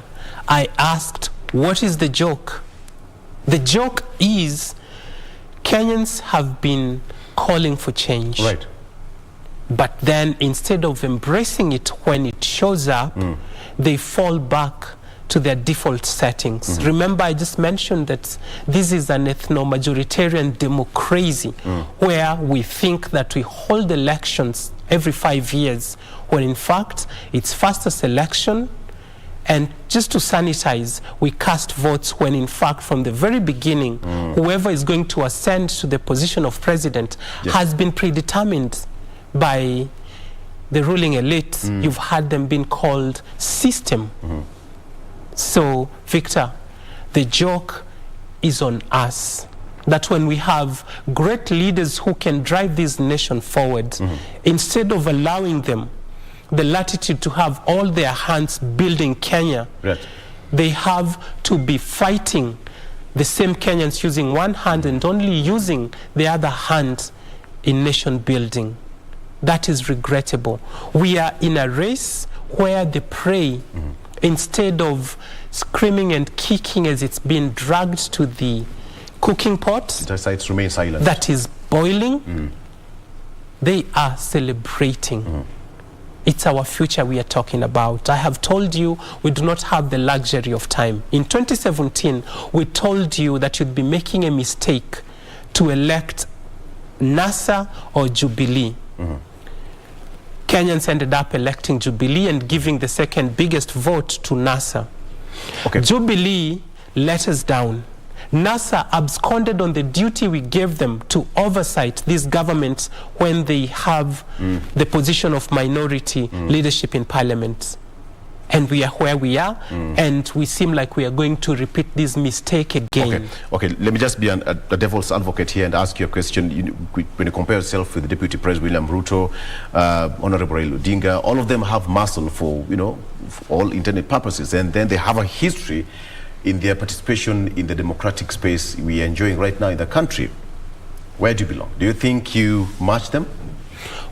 I asked, what is the joke? The joke is Kenyans have been calling for change. Right. But then instead of embracing it when it shows up, they fall back to their default settings. Remember, I just mentioned that this is an ethno-majoritarian democracy where we think that we hold elections every 5 years, when in fact it's fastest election. And just to sanitize, we cast votes when in fact from the very beginning, whoever is going to ascend to the position of president has been predetermined by the ruling elite. You've had them being called system. So, Victor, the joke is on us. That when we have great leaders who can drive this nation forward, instead of allowing them the latitude to have all their hands building Kenya, they have to be fighting the same Kenyans using one hand and only using the other hand in nation building. That is regrettable. We are in a race where the prey, instead of screaming and kicking as it's being dragged to the cooking pot, it remains silent. That is boiling, they are celebrating. It's our future we are talking about. I have told you we do not have the luxury of time. In 2017, we told you that you'd be making a mistake to elect NASA or Jubilee. Kenyans ended up electing Jubilee and giving the second biggest vote to NASA. Jubilee let us down. NASA absconded on the duty we gave them to oversight these governments when they have the position of minority leadership in parliament. And we are where we are, and we seem like we are going to repeat this mistake again. Okay, let me just be a devil's advocate here and ask you a question. When you compare yourself with the Deputy President William Ruto, Honorable Raila Odinga, all of them have muscle for, for all intended purposes, and then they have a history in their participation in the democratic space we are enjoying right now in the country. Where do you belong? Do you think you match them?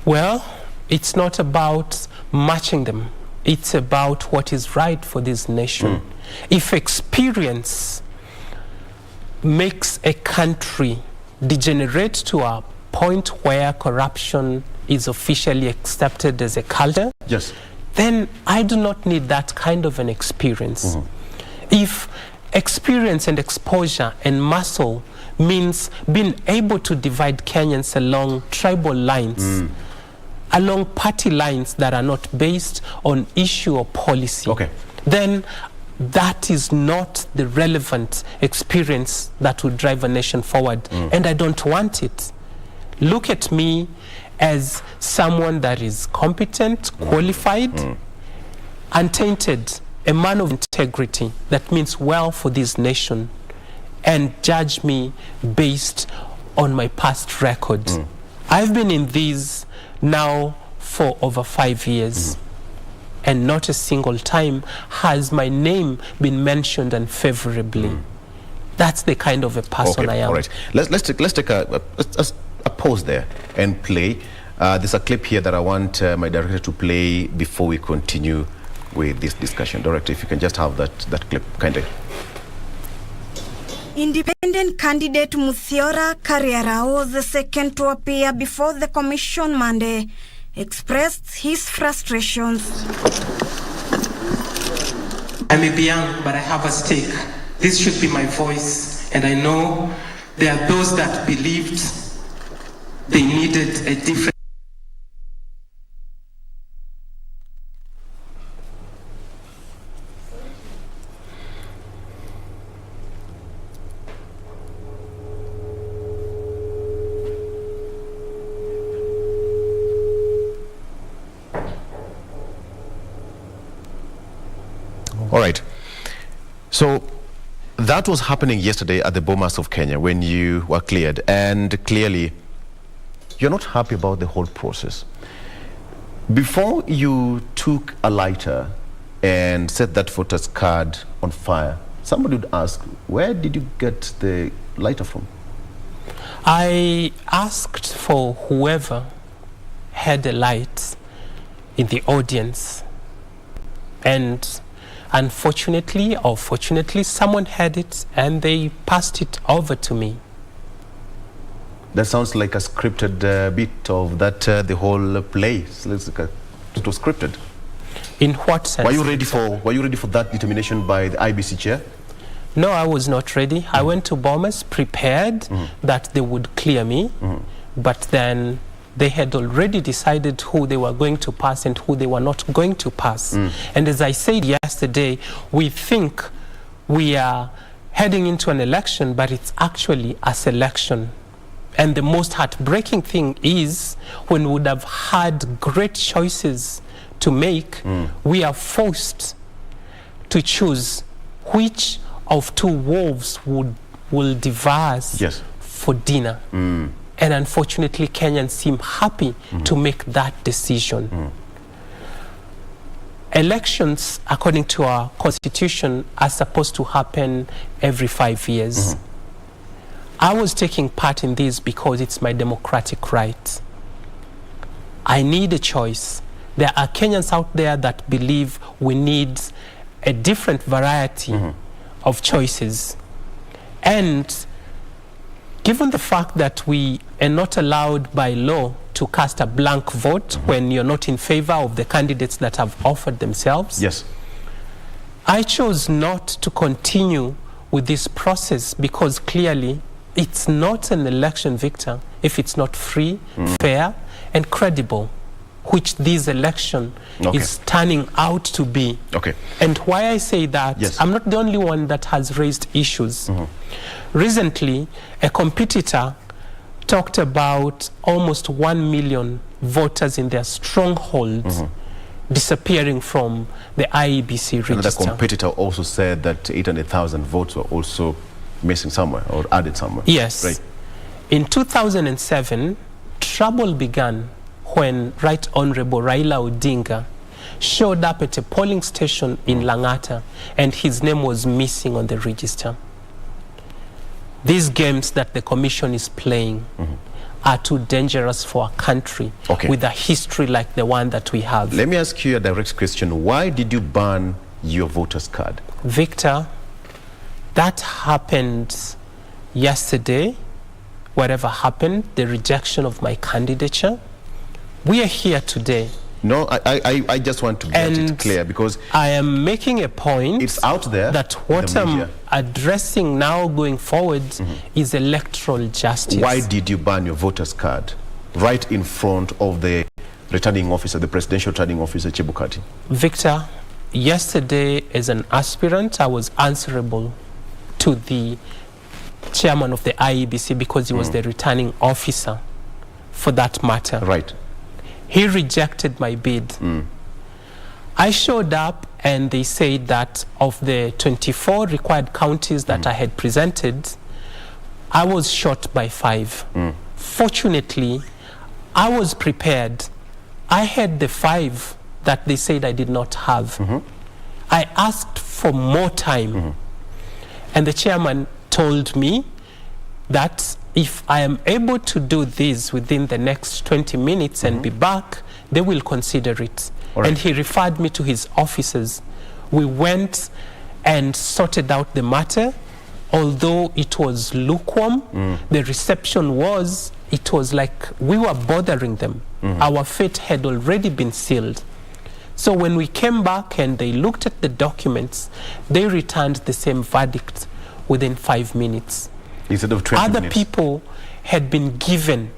Well, it's not about matching them. It's about what is right for this nation. If experience makes a country degenerate to a point where corruption is officially accepted as a culture, yes, then I do not need that kind of an experience. If experience and exposure and muscle means being able to divide Kenyans along tribal lines, along party lines that are not based on issue or policy, then that is not the relevant experience that will drive a nation forward. And I don't want it. Look at me as someone that is competent, qualified, untainted, a man of integrity that means well for this nation, and judge me based on my past record. I've been in these now for over 5 years, and not a single time has my name been mentioned unfavorably. That's the kind of a person I am. All right. Let's take a pause there and play. There's a clip here that I want my director to play before we continue with this discussion. Director, if you can just have that clip, kindly. Independent candidate Muthiora Kariarao, the second to appear before the commission Monday, expressed his frustrations. I may be young, but I have a stake. This should be my voice, and I know there are those that believed they needed a different. All right. So that was happening yesterday at the Bomas of Kenya when you were cleared, and clearly you're not happy about the whole process. Before you took a lighter and set that voter's card on fire, somebody would ask, where did you get the lighter from? I asked for whoever had a light in the audience, and unfortunately or fortunately, someone had it and they passed it over to me. That sounds like a scripted bit of that, the whole play. It was scripted. In what sense? Were you ready for that determination by the IBC chair? No, I was not ready. I went to Bomas prepared that they would clear me, but then they had already decided who they were going to pass and who they were not going to pass. And as I said yesterday, we think we are heading into an election, but it's actually a selection. And the most heartbreaking thing is when we would have had great choices to make, we are forced to choose which of two wolves will devour us for dinner. And unfortunately, Kenyans seem happy to make that decision. Elections, according to our constitution, are supposed to happen every 5 years. I was taking part in this because it's my democratic right. I need a choice. There are Kenyans out there that believe we need a different variety of choices. And given the fact that we are not allowed by law to cast a blank vote when you're not in favor of the candidates that have offered themselves, I chose not to continue with this process because clearly it's not an election, Victor, if it's not free, fair, and credible. which this election is turning out to be. Okay. And why I say that, I'm not the only one that has raised issues. Recently, a competitor talked about almost 1 million voters in their strongholds disappearing from the IEBC register. Another competitor also said that 800,000 votes were also missing somewhere or added somewhere. Yes. Right. In 2007, trouble began when Right Honorable Raila Odinga showed up at a polling station in Langata and his name was missing on the register. These games that the commission is playing are too dangerous for a country with a history like the one that we have. Let me ask you a direct question. Why did you ban your voter's card? Victor, that happened yesterday. Whatever happened, the rejection of my candidature. We are here today. No, I just want to get it clear because I am making a point. It's out there. That what I'm addressing now going forward is electoral justice. Why did you ban your voter's card right in front of the returning officer, the presidential returning officer, Chebukati? Victor, yesterday as an aspirant, I was answerable to the chairman of the IEBC because he was the returning officer for that matter. Right. He rejected my bid. I showed up and they said that of the 24 required counties that I had presented, I was short by 5. Fortunately, I was prepared. I had the 5 that they said I did not have. I asked for more time. And the chairman told me that if I am able to do this within the next 20 minutes and be back, they will consider it. And he referred me to his officers. We went and sorted out the matter. Although it was lukewarm, the reception was, it was like we were bothering them. Our fate had already been sealed. So when we came back and they looked at the documents, they returned the same verdict within 5 minutes. Instead of 20 Other minutes. people had been given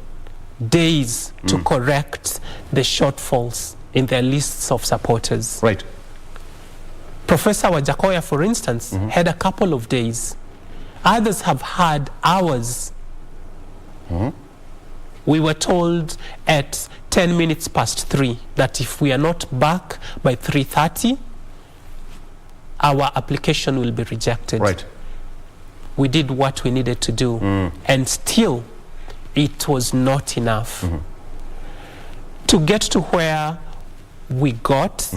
days to correct the shortfalls in their lists of supporters. Right. Professor Wajakoya, for instance, had a couple of days. Others have had hours. We were told at 10 minutes past 3 that if we are not back by 3:30, our application will be rejected. Right. We did what we needed to do, and still it was not enough. To get to where we got,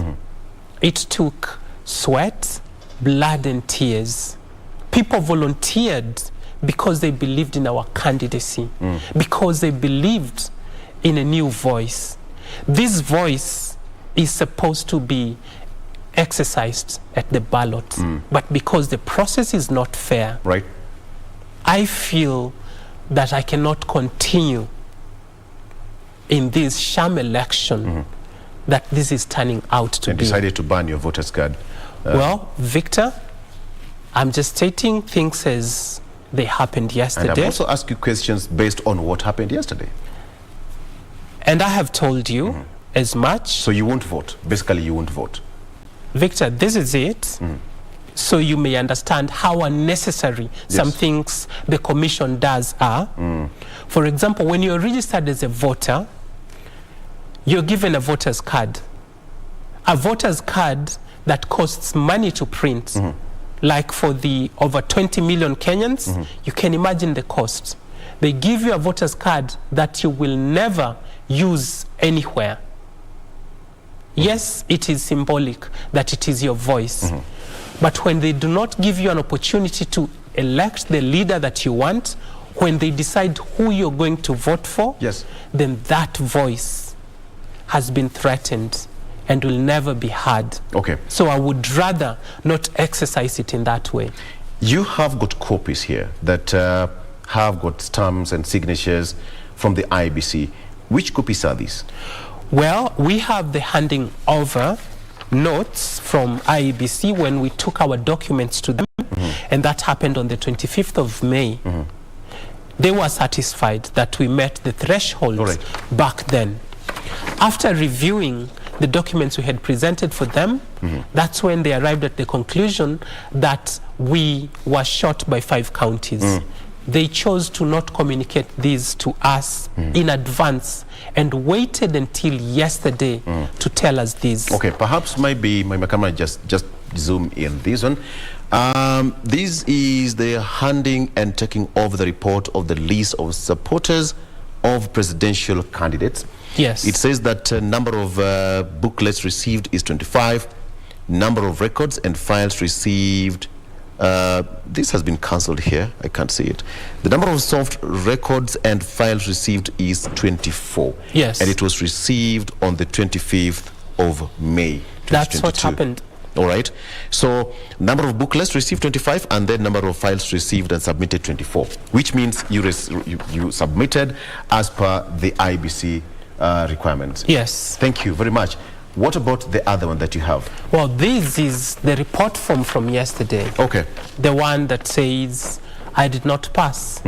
it took sweat, blood and tears. People volunteered because they believed in our candidacy, because they believed in a new voice. This voice is supposed to be exercised at the ballot, but because the process is not fair, I feel that I cannot continue in this sham election that this is turning out to and be. Decided to ban your voter's card. Well, Victor, I'm just stating things as they happened yesterday. And I've also asked you questions based on what happened yesterday. And I have told you as much. So you won't vote. Basically, you won't vote. Victor, this is it. So you may understand how unnecessary some things the commission does are. For example, when you're registered as a voter, you're given a voter's card. A voter's card that costs money to print. Like for the over 20 million Kenyans, you can imagine the cost. They give you a voter's card that you will never use anywhere. Yes, it is symbolic that it is your voice. But when they do not give you an opportunity to elect the leader that you want, when they decide who you're going to vote for, then that voice has been threatened and will never be heard. Okay. So I would rather not exercise it in that way. You have got copies here that have got stamps and signatures from the IBC. Which copies are these? Well, we have the handing over notes from IEBC when we took our documents to them, and that happened on the 25th of May. They were satisfied that we met the threshold back then. After reviewing the documents we had presented for them, that's when they arrived at the conclusion that we were short by 5 counties. They chose to not communicate these to us in advance and waited until yesterday to tell us this. Okay, perhaps maybe my camera just zoom in this one. This is the handing and taking of the report of the list of supporters of presidential candidates. Yes. It says that number of booklets received is 25, number of records and files received, this has been cancelled here, I can't see it. The number of soft records and files received is 24. Yes. And it was received on the 25th of May, 2022. That's what happened. All right. So number of booklets received 25 and then number of files received and submitted 24, which means you submitted as per the IBC requirements. Yes. Thank you very much. What about the other one that you have? Well, this is the report form from yesterday. Okay. The one that says I did not pass.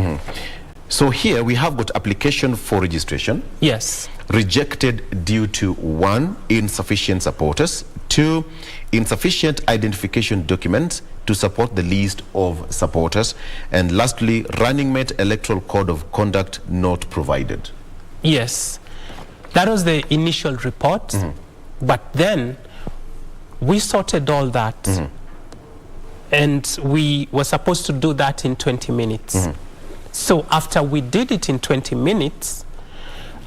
So here we have got application for registration. Yes. Rejected due to 1, insufficient supporters, 2, insufficient identification documents to support the list of supporters, and lastly, running mate electoral code of conduct not provided. Yes. That was the initial report, but then we sorted all that and we were supposed to do that in 20 minutes. So after we did it in 20 minutes,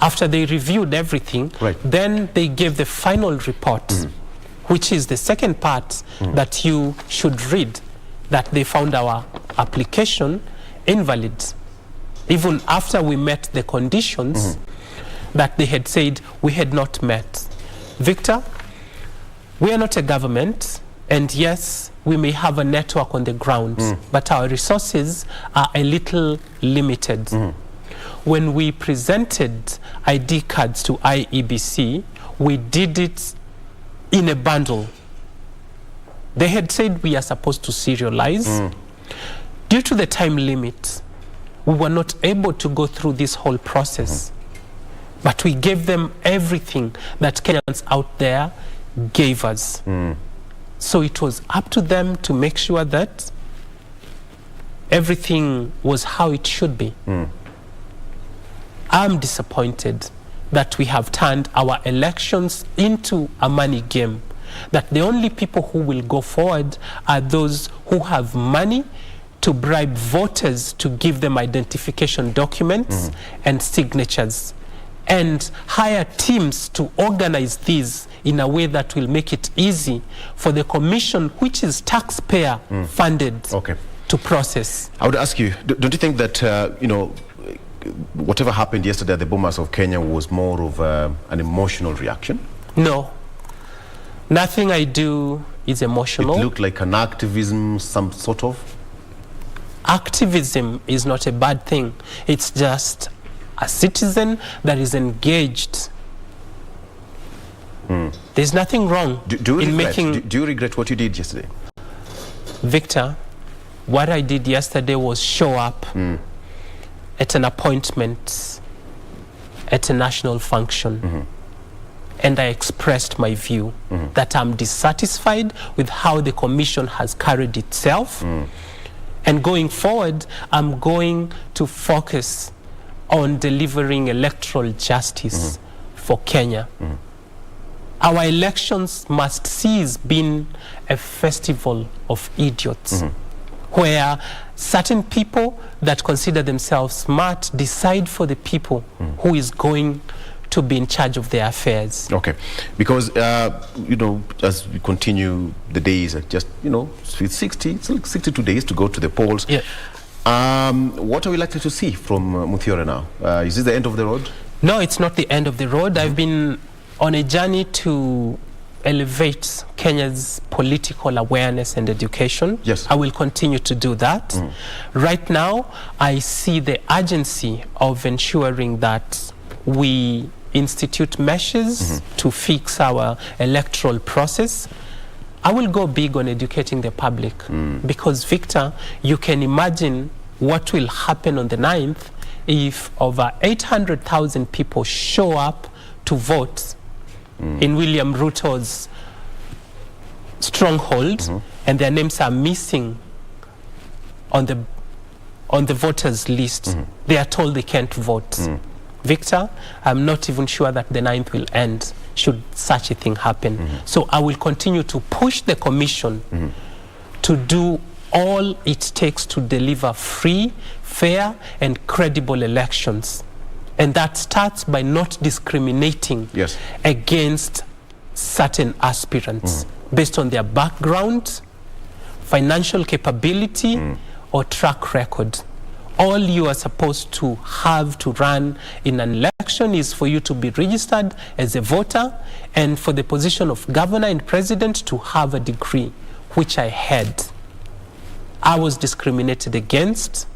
after they reviewed everything, then they gave the final report, which is the second part that you should read, that they found our application invalid, even after we met the conditions that they had said we had not met. Victor, we are not a government, and yes, we may have a network on the ground, but our resources are a little limited. When we presented ID cards to IEBC, we did it in a bundle. They had said we are supposed to serialize. Due to the time limit, we were not able to go through this whole process. But we gave them everything that Kenyans out there gave us. So it was up to them to make sure that everything was how it should be. I'm disappointed that we have turned our elections into a money game, that the only people who will go forward are those who have money to bribe voters to give them identification documents and signatures, and hire teams to organize these in a way that will make it easy for the commission, which is taxpayer funded, to process. I would ask you, don't you think that, whatever happened yesterday at the Bomas of Kenya was more of an emotional reaction? No. Nothing I do is emotional. It looked like an activism, some sort of? Activism is not a bad thing. It's just a citizen that is engaged. There's nothing wrong Do you regret what you did yesterday? Victor, what I did yesterday was show up at an appointment at a national function. And I expressed my view that I'm dissatisfied with how the commission has carried itself. And going forward, I'm going to focus on delivering electoral justice for Kenya. Our elections must cease being a festival of idiots, where certain people that consider themselves smart decide for the people who is going to be in charge of their affairs. Okay, because as we continue the days, just with 62 days to go to the polls. What are we likely to see from Muthiore now? Is this the end of the road? No, it's not the end of the road. I've been on a journey to elevate Kenya's political awareness and education. Yes. I will continue to do that. Right now, I see the urgency of ensuring that we institute measures to fix our electoral process. I will go big on educating the public because, Victor, you can imagine what will happen on the 9th if over 800,000 people show up to vote in William Ruto's stronghold, and their names are missing on the voters list. They are told they can't vote. Victor, I'm not even sure that the 9th will end should such a thing happen. So I will continue to push the commission to do all it takes to deliver free, fair, and credible elections. And that starts by not discriminating against certain aspirants based on their background, financial capability, or track record. All you are supposed to have to run in an election is for you to be registered as a voter, and for the position of governor and president to have a degree, which I had. I was discriminated against.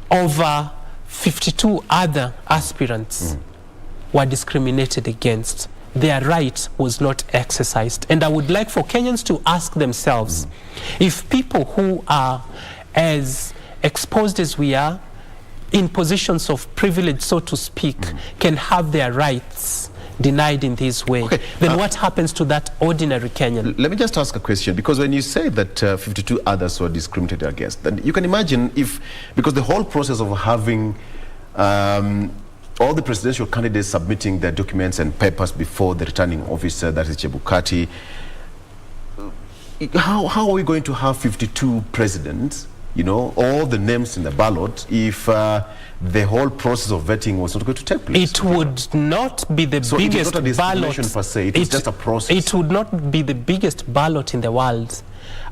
Over 52 other aspirants were discriminated against. Their right was not exercised. And I would like for Kenyans to ask themselves, if people who are as exposed as we are, in positions of privilege, so to speak, can have their rights denied in this way, then what happens to that ordinary Kenyan? Let me just ask a question, because when you say that 52 others were discriminated against, then you can imagine if, because the whole process of having all the presidential candidates submitting their documents and papers before the returning officer, that is Chebukati, how are we going to have 52 presidents, you know, all the names in the ballot, if the whole process of vetting was not going to take place? It would not be the so biggest it was not a ballot per se, it was just a process. It would not be the biggest ballot in the world.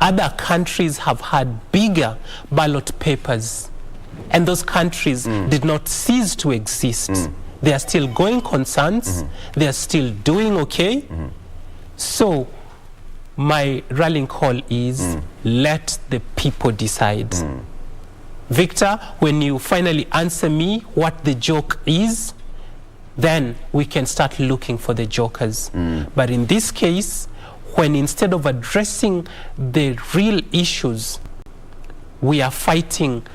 Other countries have had bigger ballot papers, and those countries did not cease to exist. They are still going concerns, they are still doing okay. So my rallying call is let the people decide. Victor, when you finally answer me what the joke is, then we can start looking for the jokers. But in this case, when instead of addressing the real issues, we are fighting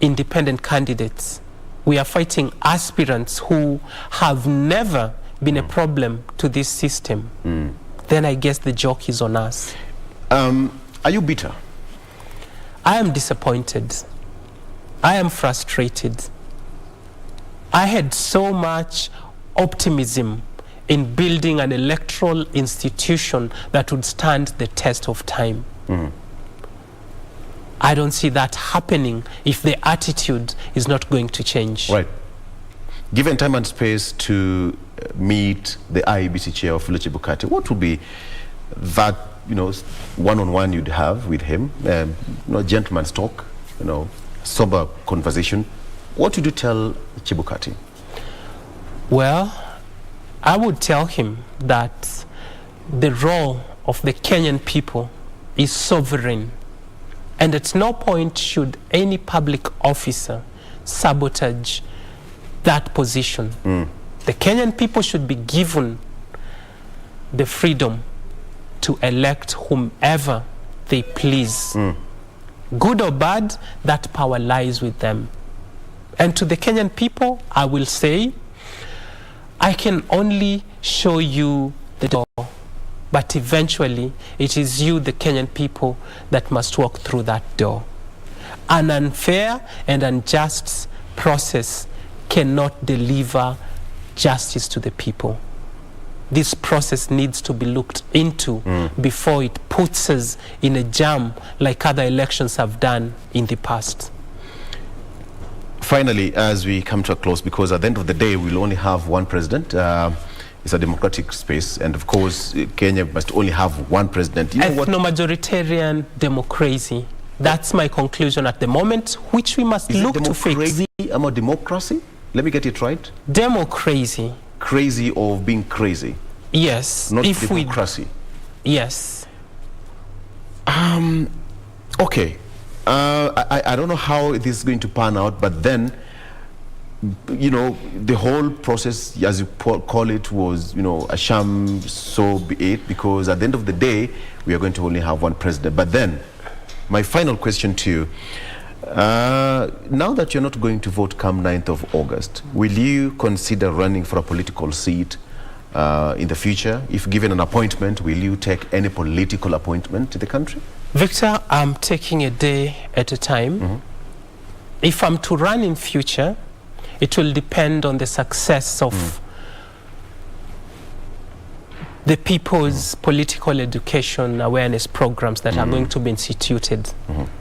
independent candidates, we are fighting aspirants who have never been a problem to this system, then I guess the joke is on us. Are you bitter? I am disappointed. I am frustrated. I had so much optimism in building an electoral institution that would stand the test of time. I don't see that happening if the attitude is not going to change. Right. Given time and space to meet the IEBC chair of Chebukati, what would be that, you know, one-on-one you'd have with him, you know, gentleman's talk, you know, sober conversation? What would you tell Chebukati? Well, I would tell him that the role of the Kenyan people is sovereign, and at no point should any public officer sabotage that position. The Kenyan people should be given the freedom to elect whomever they please. Good or bad, that power lies with them. And to the Kenyan people, I will say, I can only show you the door, but eventually it is you, the Kenyan people, that must walk through that door. An unfair and unjust process cannot deliver justice to the people. This process needs to be looked into before it puts us in a jam like other elections have done in the past. Finally, as we come to a close, because at the end of the day, we'll only have one president. It's a democratic space, and of course, Kenya must only have one president. You know what? Ethno-majoritarian democracy. That's my conclusion at the moment, which we must look to fix. Is it democracy? Let me get it right. Democracy. Crazy of being crazy. Yes. Not democracy. Yes. Okay. I don't know how this is going to pan out, but then, you know, the whole process, as you call it, was, you know, a sham, so be it, because at the end of the day, we are going to only have one president. But then, my final question to you, Now that you're not going to vote come 9th of August, will you consider running for a political seat in the future? If given an appointment, will you take any political appointment in the country? Victor, I'm taking a day at a time. If I'm to run in future, it will depend on the success of the people's political education awareness programs that are going to be instituted.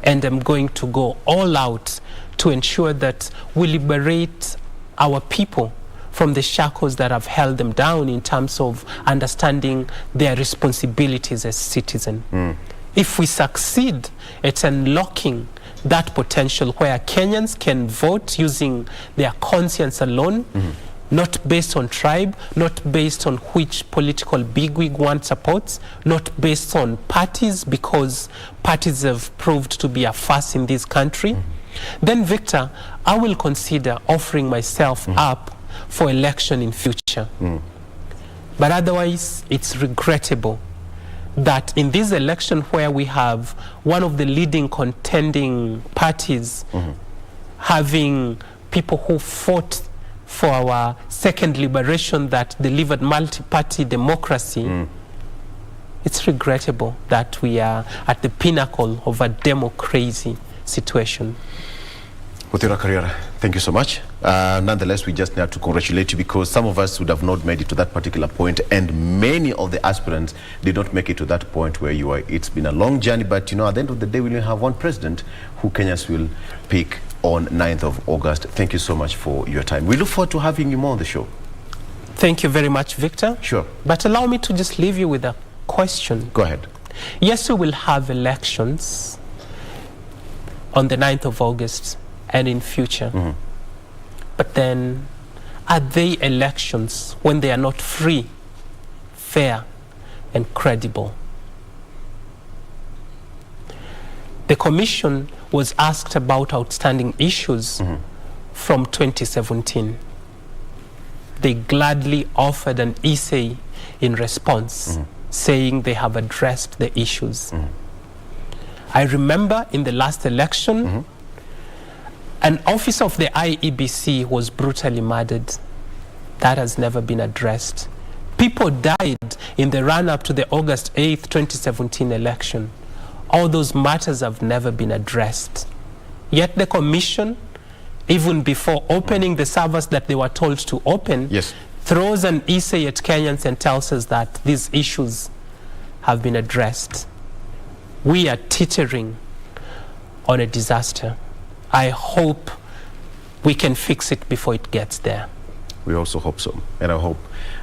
And I'm going to go all out to ensure that we liberate our people from the shackles that have held them down in terms of understanding their responsibilities as citizens. If we succeed at unlocking that potential where Kenyans can vote using their conscience alone, not based on tribe, not based on which political bigwig one supports, not based on parties, because parties have proved to be a farce in this country, then, Victor, I will consider offering myself up for election in future. But otherwise, it's regrettable that in this election where we have one of the leading contending parties having people who fought for our second liberation that delivered multi-party democracy, it's regrettable that we are at the pinnacle of a democracy situation. Muthiora Karriera, thank you so much. Nonetheless, we just have to congratulate you because some of us would have not made it to that particular point, and many of the aspirants did not make it to that point where you are. It's been a long journey, but you know, at the end of the day, we will have one president who Kenyans will pick on 9th of August. Thank you so much for your time. We look forward to having you more on the show. Thank you very much, Victor. Sure. But allow me to just leave you with a question. Go ahead. Yes, we will have elections on the 9th of August and in future. But then, are they elections when they are not free, fair, and credible? The Commission was asked about outstanding issues from 2017. They gladly offered an essay in response, saying they have addressed the issues. I remember in the last election, an officer of the IEBC was brutally murdered. That has never been addressed. People died in the run-up to the August 8th, 2017 election. All those matters have never been addressed. Yet the Commission, even before opening the servers that they were told to open, throws an essay at Kenyans and tells us that these issues have been addressed. We are teetering on a disaster. I hope we can fix it before it gets there. We also hope so. And I hope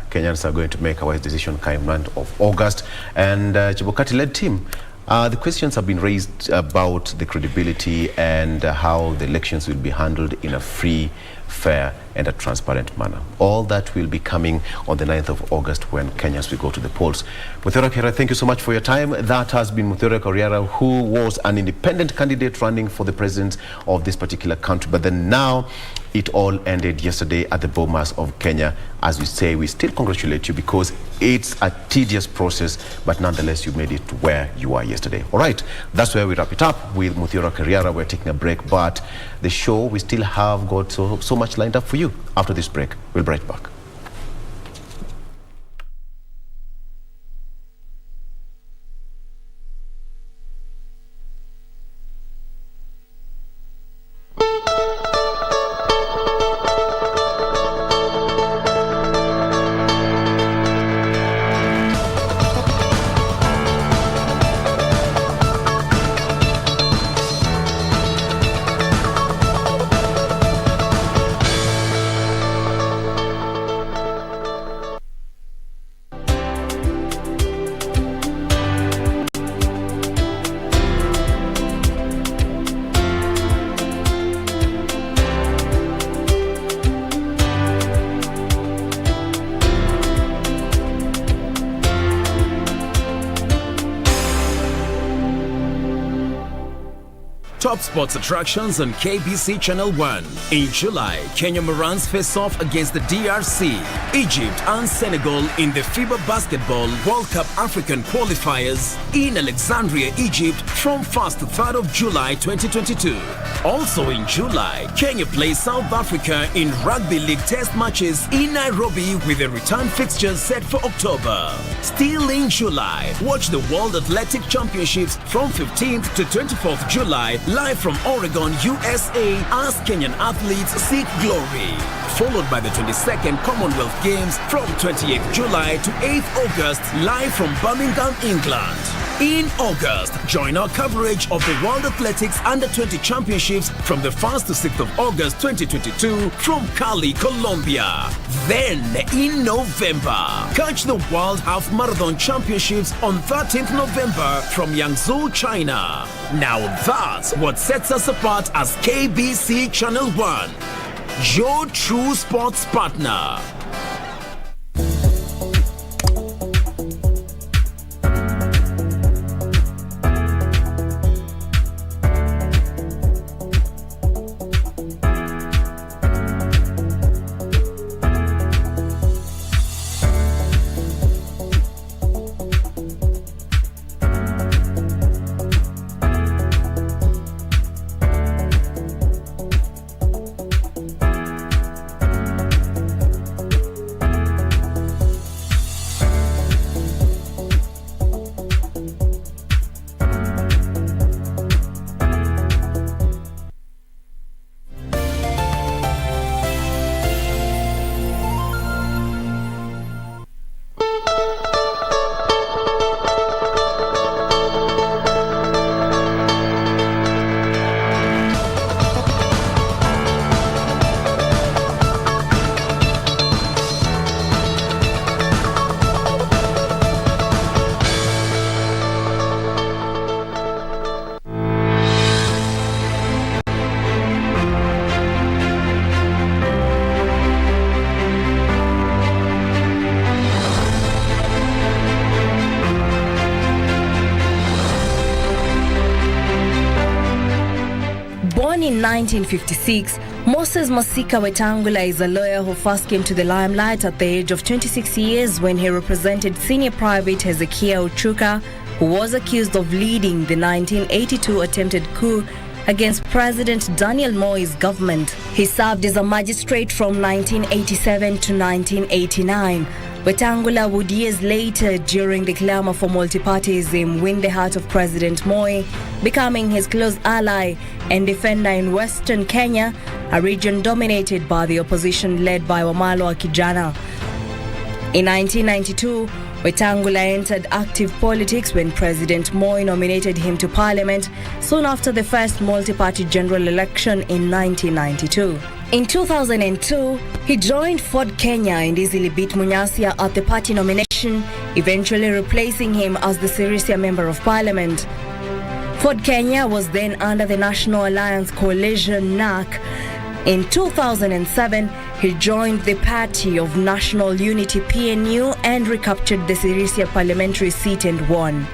Kenyans are going to make a wise decision come 9th of August. And Chebukati-led team, the questions have been raised about the credibility and how the elections will be handled in a free, fair and a transparent manner. All that will be coming on the 9th of August when Kenyans will go to the polls. Muthiora Karriera, thank you so much for your time. That has been Muthiora Karriera, who was an independent candidate running for the president of this particular country. But then now it all ended yesterday at the Bomas of Kenya. As we say, we still congratulate you because it's a tedious process, but nonetheless you made it to where you are yesterday. All right, that's where we wrap it up with Muthiora Karriera. We're taking a break, but the show, we still have got so much lined up for you. After this break, we'll be right back. top sports attractions on KBC Channel 1. In July, Kenya Morans face off against the DRC, Egypt and Senegal in the FIBA Basketball World Cup African qualifiers in Alexandria, Egypt from 1st to 3rd of July 2022. Also in July, Kenya plays South Africa in Rugby League test matches in Nairobi with a return fixtures set for October. Still in July, watch the World Athletic Championships from 15th to 24th July live from Oregon, USA as Kenyan athletes seek glory. Followed by the 22nd Commonwealth Games from 28th July to 8th August live from Birmingham, England. In August, join our coverage of the World Athletics Under-20 Championships from the 1st to 6th of August 2022 from Cali, Colombia. Then, in November, catch the World Half Marathon Championships on 13th November from Yangzhou, China. Now that's what sets us apart as KBC Channel 1, your true sports partner. Born in 1956, Moses Masika Wetangula is a lawyer who first came to the limelight at the age of 26 years when he represented Senior Private Hezekiah Ochuka, who was accused of leading the 1982 attempted coup against President Daniel Moi's government. He served as a magistrate from 1987 to 1989. Wetangula would years later, during the clamor for multipartyism, win the heart of President Moi, becoming his close ally and defender in Western Kenya, a region dominated by the opposition led by Wamalwa Kijana. In 1992, Wetangula entered active politics when President Moi nominated him to parliament soon after the first multi-party general election in 1992. In 2002, he joined Ford Kenya and easily beat Munyasia at the party nomination, eventually replacing him as the Sirisia Member of Parliament. Ford Kenya was then under the National Alliance Coalition NAC. In 2007, he joined the Party of National Unity PNU and recaptured the Sirisia parliamentary seat and won.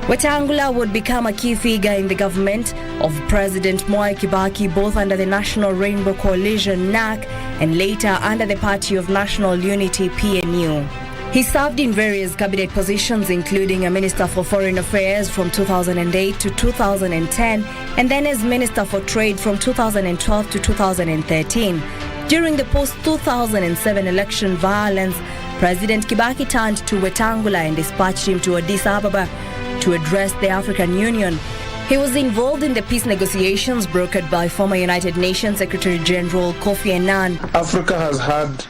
Wetangula would become a key figure in the government of President Mwai Kibaki, both under the National Rainbow Coalition NAC and later under the Party of National Unity PNU. He served in various cabinet positions, including a Minister for Foreign Affairs from 2008 to 2010, and then as Minister for Trade from 2012 to 2013. During the post-2007 election violence, President Kibaki turned to Wetangula and dispatched him to Addis Ababa to address the African Union. He was involved in the peace negotiations brokered by former United Nations Secretary General Kofi Annan. Africa has had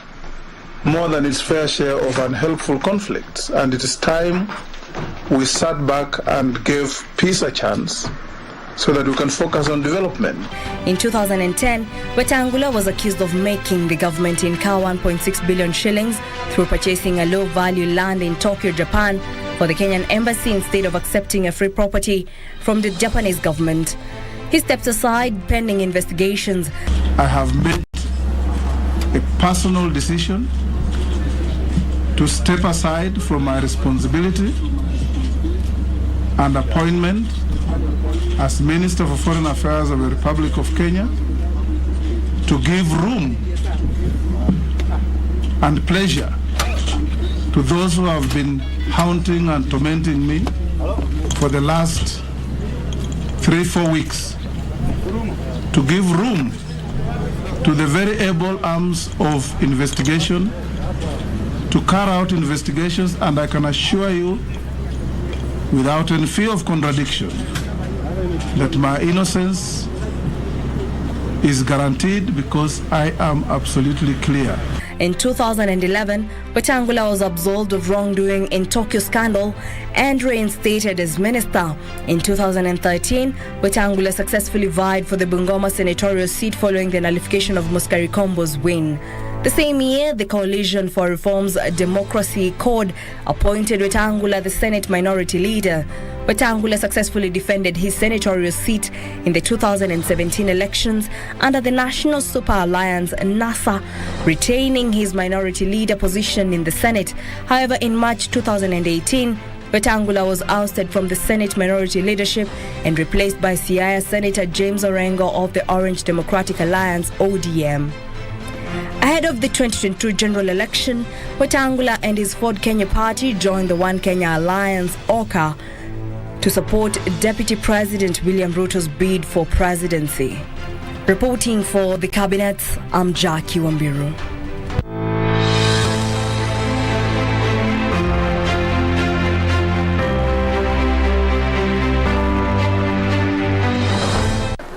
more than its fair share of unhelpful conflicts, and it is time we sat back and gave peace a chance so that we can focus on development. In 2010, Wetangula was accused of making the government incur 1.6 billion shillings through purchasing a low-value land in Tokyo, Japan, for the Kenyan embassy instead of accepting a free property from the Japanese government. He stepped aside pending investigations. I have made a personal decision to step aside from my responsibility and appointment as Minister for Foreign Affairs of the Republic of Kenya to give room and pleasure to those who have been haunting and tormenting me for the last 3-4 weeks, to give room to the very able arms of investigation to carry out investigations, and I can assure you without any fear of contradiction that my innocence is guaranteed because I am absolutely clear. In 2011, Wetangula was absolved of wrongdoing in Tokyo scandal and reinstated as minister. In 2013, Wetangula successfully vied for the Bungoma senatorial seat following the nullification of Muskari Kombo's win. The same year, the Coalition for Reform's Democracy Code appointed Wetangula the Senate Minority Leader. Wetangula successfully defended his senatorial seat in the 2017 elections under the National Super Alliance NASA, retaining his Minority Leader position in the Senate. However, in March 2018, Wetangula was ousted from the Senate minority leadership and replaced by Siaya Senator James Orengo of the Orange Democratic Alliance, ODM. Ahead of the 2022 general election, Wetangula and his Ford Kenya party joined the One Kenya Alliance, OKA, to support Deputy President William Ruto's bid for presidency. Reporting for the Cabinet, I'm Jackie Wambiru.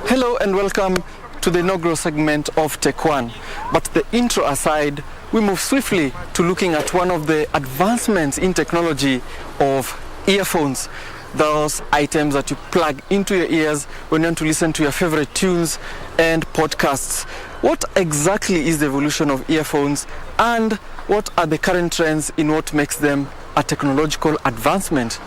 Hello and welcome to the inaugural segment of Tech One. But the intro aside, we move swiftly to looking at one of the advancements in technology of earphones. Those items that you plug into your ears when you want to listen to your favorite tunes and podcasts. What exactly is the evolution of earphones, and what are the current trends in what makes them a technological advancement?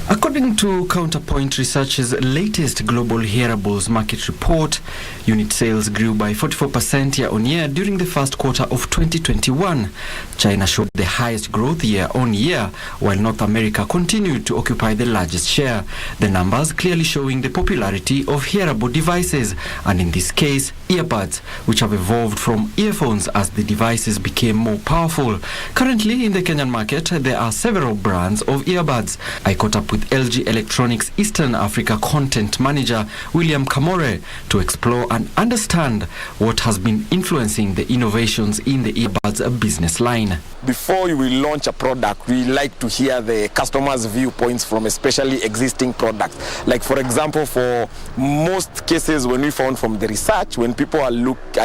According to Counterpoint Research's latest global hearables market report, unit sales grew by 44% year-on-year during the first quarter of 2021. China showed the highest growth year-on-year, while North America continued to occupy the largest share. The numbers clearly showing the popularity of hearable devices, and in this case, earbuds, which have evolved from earphones as the devices became more powerful. Currently, in the Kenyan market, there are several brands of earbuds. I caught up with LG Electronics Eastern Africa Content Manager William Kamore to explore and understand what has been influencing the innovations in the earbuds business line. Before we launch a product, we like to hear the customers' viewpoints from especially existing products. Like for example, for most cases when we found from the research, when people are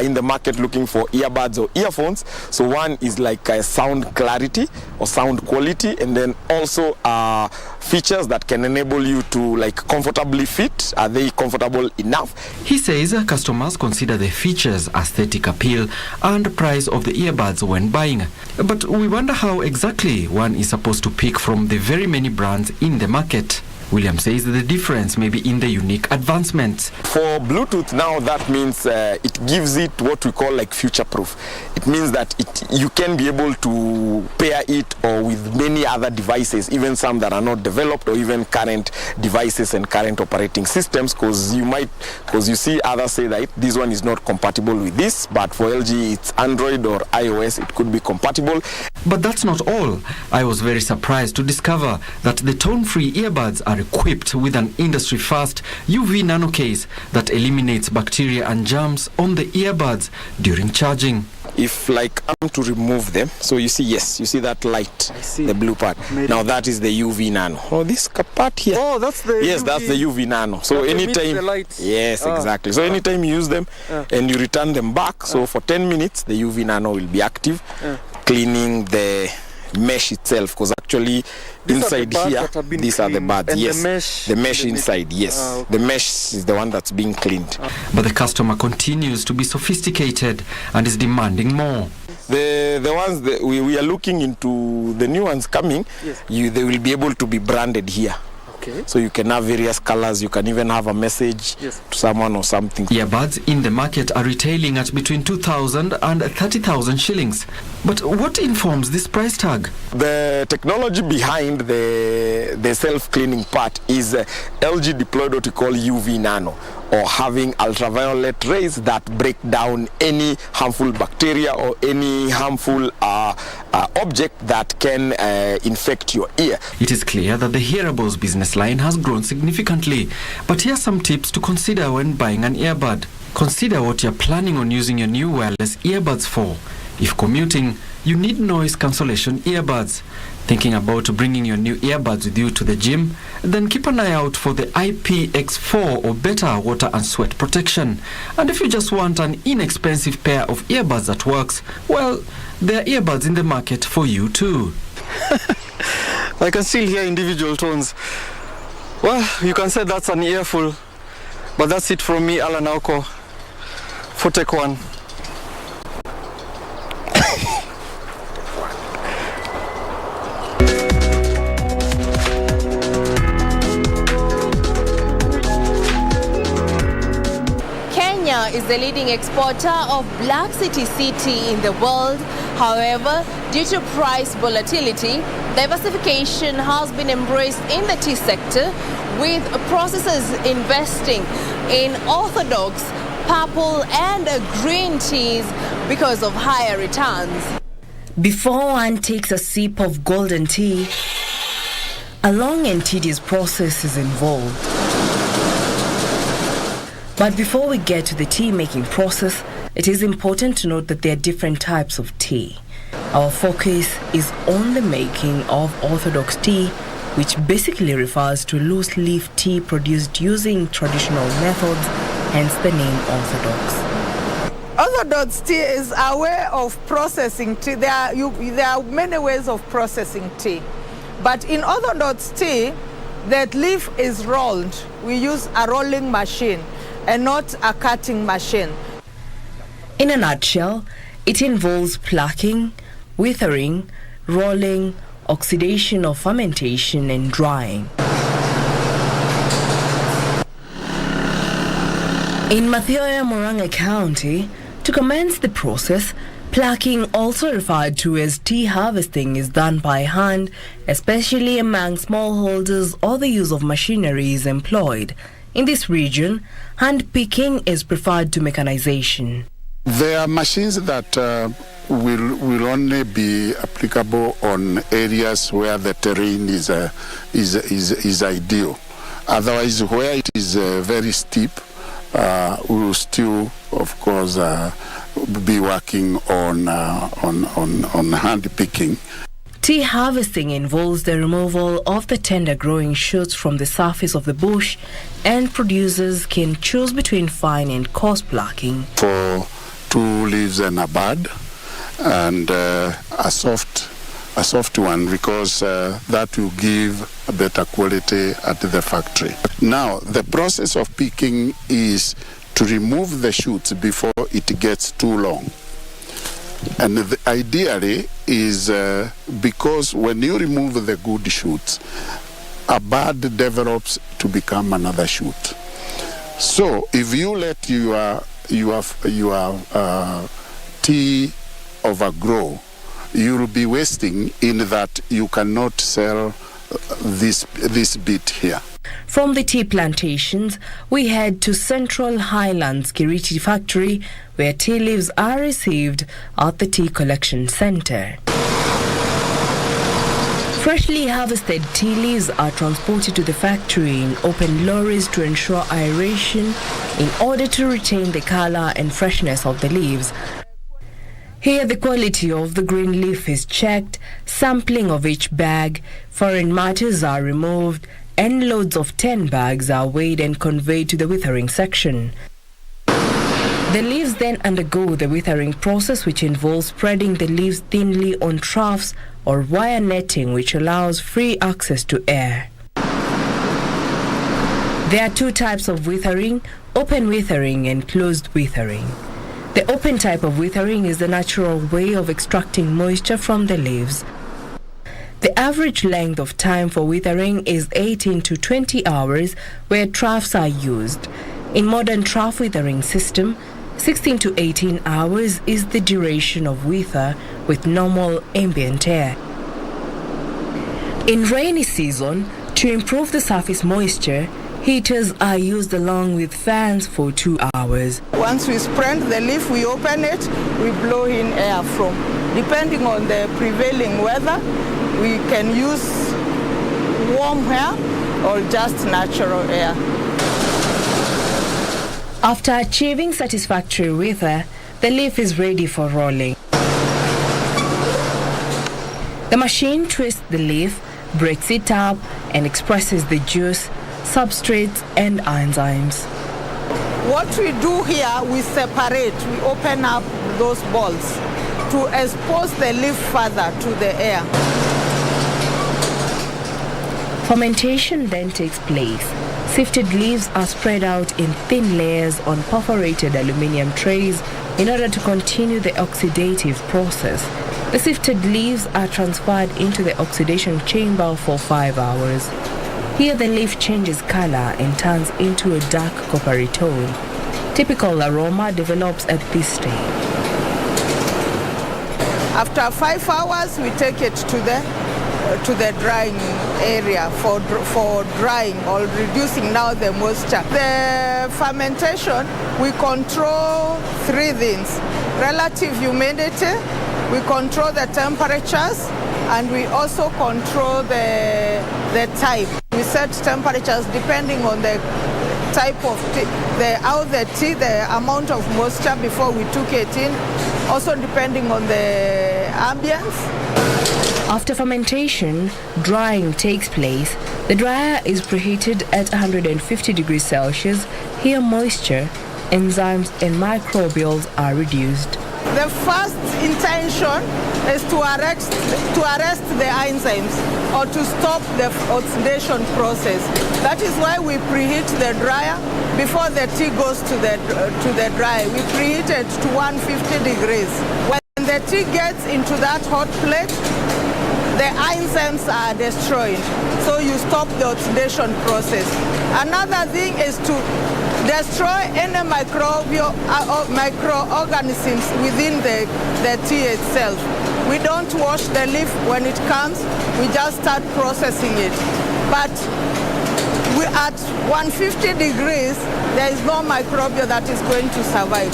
in the market looking for earbuds or earphones, so one is like sound clarity or sound quality, and then also features that can enable you to like comfortably fit. Are they comfortable enough? He says customers consider the features, aesthetic appeal, and price of the earbuds when buying. But we wonder how exactly one is supposed to pick from the very many brands in the market. William says the difference may be in the unique advancements. For Bluetooth now, that means it gives it what we call like future-proof. It means that you can be able to pair it or with many other devices, even some that are not developed, or even current devices and current operating systems, because you see others say that this one is not compatible with this, but for LG it's Android or iOS, it could be compatible. But that's not all. I was very surprised to discover that the tone-free earbuds are equipped with an industry-first UV nano case that eliminates bacteria and germs on the earbuds during charging. If like I'm to remove them, so you see, yes, you see that light, the blue part. Now that is the UV nano. Oh, this part here. Oh, that's the yes, UV. that's the UV nano. So anytime, the light. yes, exactly. So anytime you use them and you return them back, so for 10 minutes the UV nano will be active, cleaning the mesh itself, because actually inside here these are the buds, yes, the mesh inside, yes, okay. The mesh is the one that's being cleaned. But the customer continues to be sophisticated and is demanding more. The ones that we are looking into, the new ones coming, yes. They will be able to be branded here. Okay. So you can have various colors. You can even have a message to someone or something. Earbuds in the market are retailing at between 2,000 and 30,000 shillings. But what informs this price tag? The technology behind the self-cleaning part is LG deployed what we call UV nano, or having ultraviolet rays that break down any harmful bacteria or any harmful object that can infect your ear. It is clear that the hearables business line has grown significantly, but here are some tips to consider when buying an earbud. Consider what you're planning on using your new wireless earbuds for. If commuting, you need noise cancellation earbuds. Thinking about bringing your new earbuds with you to the gym? Then keep an eye out for the IPX4 or better water and sweat protection. And if you just want an inexpensive pair of earbuds that works, well, there are earbuds in the market for you too. I can still hear individual tones. Well, you can say that's an earful. But that's it from me, Alan Auko, for Tech One. Kenya is the leading exporter of Black Sea tea in the world. However, due to price volatility, diversification has been embraced in the tea sector, with processors investing in orthodox, purple and green teas because of higher returns. Before one takes a sip of golden tea, a long and tedious process is involved. But before we get to the tea making process, it is important to note that there are different types of tea. Our focus is on the making of orthodox tea, which basically refers to loose leaf tea produced using traditional methods, hence the name orthodox. Orthodox tea is a way of processing tea. There are many ways of processing tea. But in orthodox tea, that leaf is rolled. We use a rolling machine and not a cutting machine. In a nutshell, it involves plucking, withering, rolling, oxidation or fermentation, and drying. In Mathioya, Murang'a County, to commence the process, plucking, also referred to as tea harvesting, is done by hand, especially among smallholders, or the use of machinery is employed. In this region, hand picking is preferred to mechanization. There are machines that will only be applicable on areas where the terrain is ideal. Otherwise, where it is very steep, we will still, of course, be working on hand picking. Tea harvesting involves the removal of the tender growing shoots from the surface of the bush, and producers can choose between fine and coarse plucking. For 2 leaves and a bud, and a soft one, because that will give a better quality at the factory. Now, the process of picking is to remove the shoots before it gets too long. And ideally is because when you remove the good shoots, a bud develops to become another shoot. So if you let your tea overgrow, you'll be wasting in that you cannot sell this bit here. From the tea plantations, we head to Central Highlands Kiriti factory, where tea leaves are received at the tea collection center. Freshly harvested tea leaves are transported to the factory in open lorries to ensure aeration in order to retain the color and freshness of the leaves. Here the quality of the green leaf is checked, sampling of each bag, foreign matters are removed, and loads of 10 bags are weighed and conveyed to the withering section. The leaves then undergo the withering process, which involves spreading the leaves thinly on troughs or wire netting, which allows free access to air. There are 2 types of withering: open withering and closed withering. The open type of withering is the natural way of extracting moisture from the leaves. The average length of time for withering is 18 to 20 hours where troughs are used. In modern trough withering system, 16 to 18 hours is the duration of wither with normal ambient air. In rainy season, to improve the surface moisture, heaters are used along with fans for 2 hours. Once we spread the leaf, we open it, we blow in air from. Depending on the prevailing weather, we can use warm air or just natural air. After achieving satisfactory wither, the leaf is ready for rolling. The machine twists the leaf, breaks it up, and expresses the juice, substrates, and enzymes. What we do here, we separate, we open up those balls to expose the leaf further to the air. Fermentation then takes place. Sifted leaves are spread out in thin layers on perforated aluminium trays in order to continue the oxidative process. The sifted leaves are transferred into the oxidation chamber for 5 hours. Here the leaf changes color and turns into a dark coppery tone. Typical aroma develops at this stage. After 5 hours, we take it to the drying area for drying or reducing now the moisture. The fermentation, we control 3 things: relative humidity, we control the temperatures, and we also control the type. We set temperatures depending on the type of tea, the amount of moisture before we took it in, also depending on the ambience. After fermentation, drying takes place. The dryer is preheated at 150 degrees Celsius. Here moisture, enzymes, and microbials are reduced. The first intention is to arrest the enzymes or to stop the oxidation process. That is why we preheat the dryer before the tea goes to the dryer. We preheat it to 150 degrees. When the tea gets into that hot plate, the enzymes are destroyed, so you stop the oxidation process. Another thing is to destroy any microorganisms within the tea itself. We don't wash the leaf when it comes, we just start processing it. But at 150 degrees, there is no microbial that is going to survive.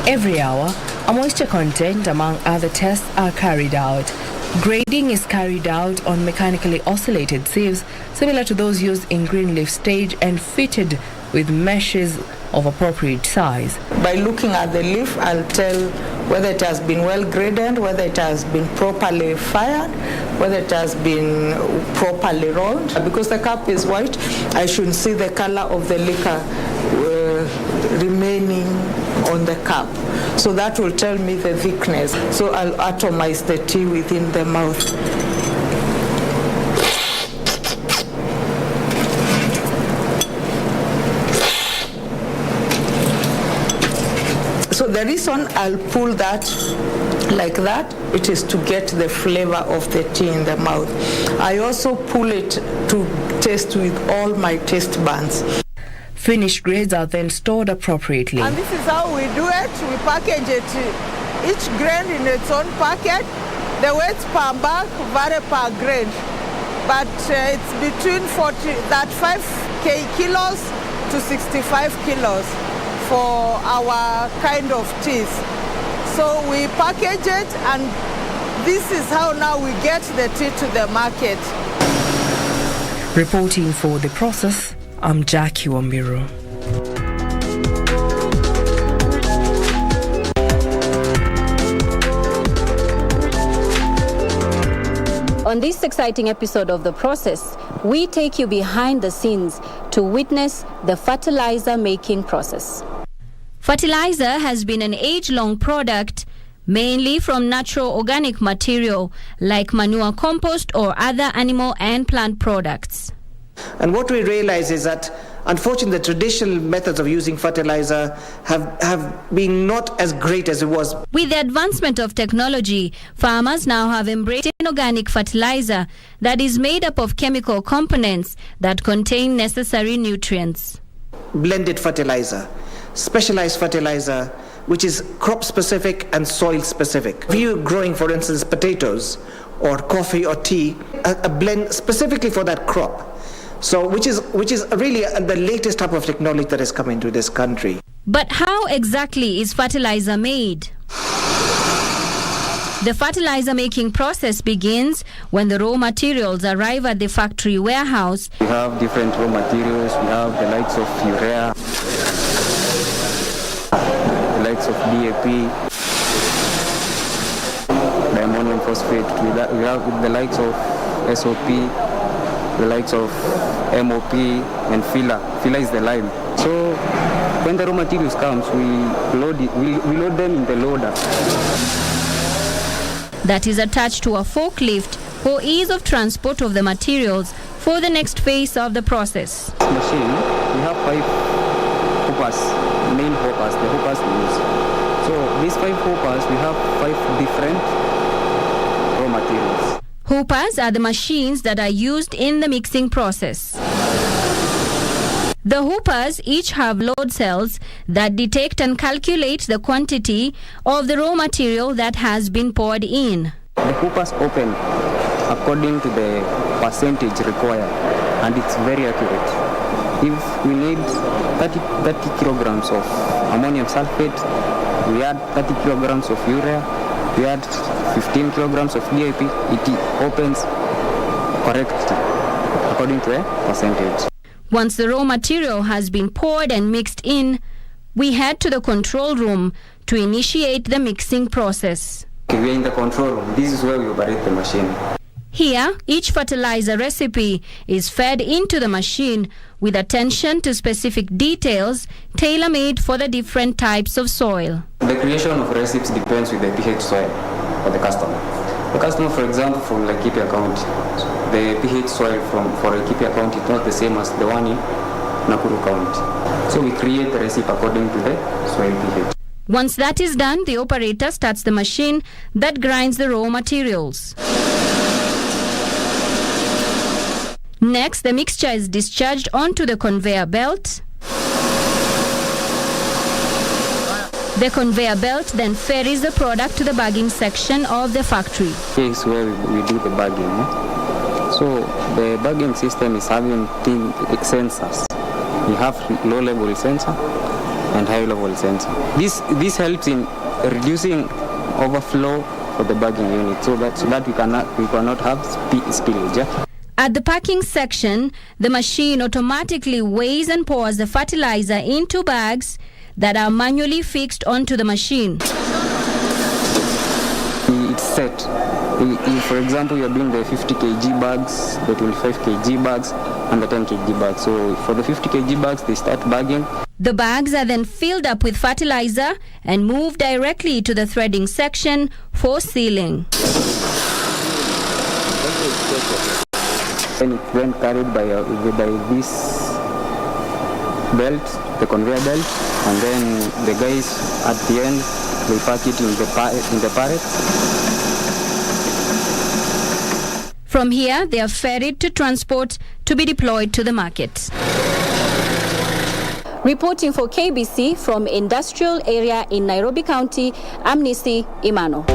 Every hour, a moisture content, among other tests, are carried out. Grading is carried out on mechanically oscillated sieves, similar to those used in green leaf stage and fitted with meshes of appropriate size. By looking at the leaf, I'll tell whether it has been well graded, whether it has been properly fired, whether it has been properly rolled. Because the cup is white, I should see the color of the liquor remaining on the cup. So that will tell me the thickness. So I'll atomize the tea within the mouth. So the reason I'll pull that like that, it is to get the flavor of the tea in the mouth. I also pull it to taste with all my taste buds. Finished grades are then stored appropriately. And this is how we do it. We package it, each grain in its own packet. The weights per bag vary per grain, but it's between 35 kilos to 65 kilos for our kind of teas. So we package it, and this is how now we get the tea to the market. Reporting for The Process, I'm Jackie Wambiru. On this exciting episode of The Process, we take you behind the scenes to witness the fertilizer making process. Fertilizer has been an age-long product, mainly from natural organic material like manure compost or other animal and plant products. And what we realize is that unfortunately, the traditional methods of using fertilizer have been not as great as it was. With the advancement of technology, farmers now have embraced organic fertilizer that is made up of chemical components that contain necessary nutrients. Blended fertilizer, specialized fertilizer, which is crop specific and soil specific. If you're growing, for instance, potatoes or coffee or tea, a blend specifically for that crop. So, which is really the latest type of technology that has come into this country. But how exactly is fertilizer made? The fertilizer making process begins when the raw materials arrive at the factory warehouse. We have different raw materials. We have the likes of urea, the likes of DAP, diammonium phosphate. We have the likes of SOP, the likes of MOP, and filler. Filler is the lime. So when the raw materials comes, we load them in the loader that is attached to a forklift for ease of transport of the materials for the next phase of the process. This machine, we have 5 hoppers, main hoppers, the hoppers we use. So these 5 hoppers, we have 5 different raw materials. Hoppers are the machines that are used in the mixing process. The hoppers each have load cells that detect and calculate the quantity of the raw material that has been poured in. The hoppers open according to the percentage required, and it's very accurate. If we need 30 kilograms of ammonium sulfate, we add 30 kilograms of urea, we add 15 kilograms of DAP, it opens correctly according to a percentage. Once the raw material has been poured and mixed in, we head to the control room to initiate the mixing process. We are in the control room. This is where we operate the machine. Here, each fertilizer recipe is fed into the machine with attention to specific details tailor-made for the different types of soil. The creation of recipes depends with the pH soil for the customer. The customer, for example, from Laikipia County, the pH soil for Laikipia County is not the same as the one in Nakuru County. So we create the recipe according to the soil pH. Once that is done, the operator starts the machine that grinds the raw materials. Next, the mixture is discharged onto the conveyor belt. The conveyor belt then ferries the product to the bagging section of the factory. Here is where we do the bagging. So the bagging system is having thin sensors. We have low-level sensor and high-level sensor. This helps in reducing overflow for the bagging unit, so that we cannot have spillage. Yeah? At the packing section, the machine automatically weighs and pours the fertilizer into bags that are manually fixed onto the machine. It's set. If, for example, you're doing the 50 kg bags, the 25 kg bags, and the 10 kg bags. So for the 50 kg bags, they start bagging. The bags are then filled up with fertilizer and moved directly to the threading section for sealing. And it's then carried by this belt, the conveyor belt, and then the guys at the end, they pack it in the pallet. From here, they are ferried to transport to be deployed to the market. Reporting for KBC from Industrial Area in Nairobi County, I'm Nisi Imano.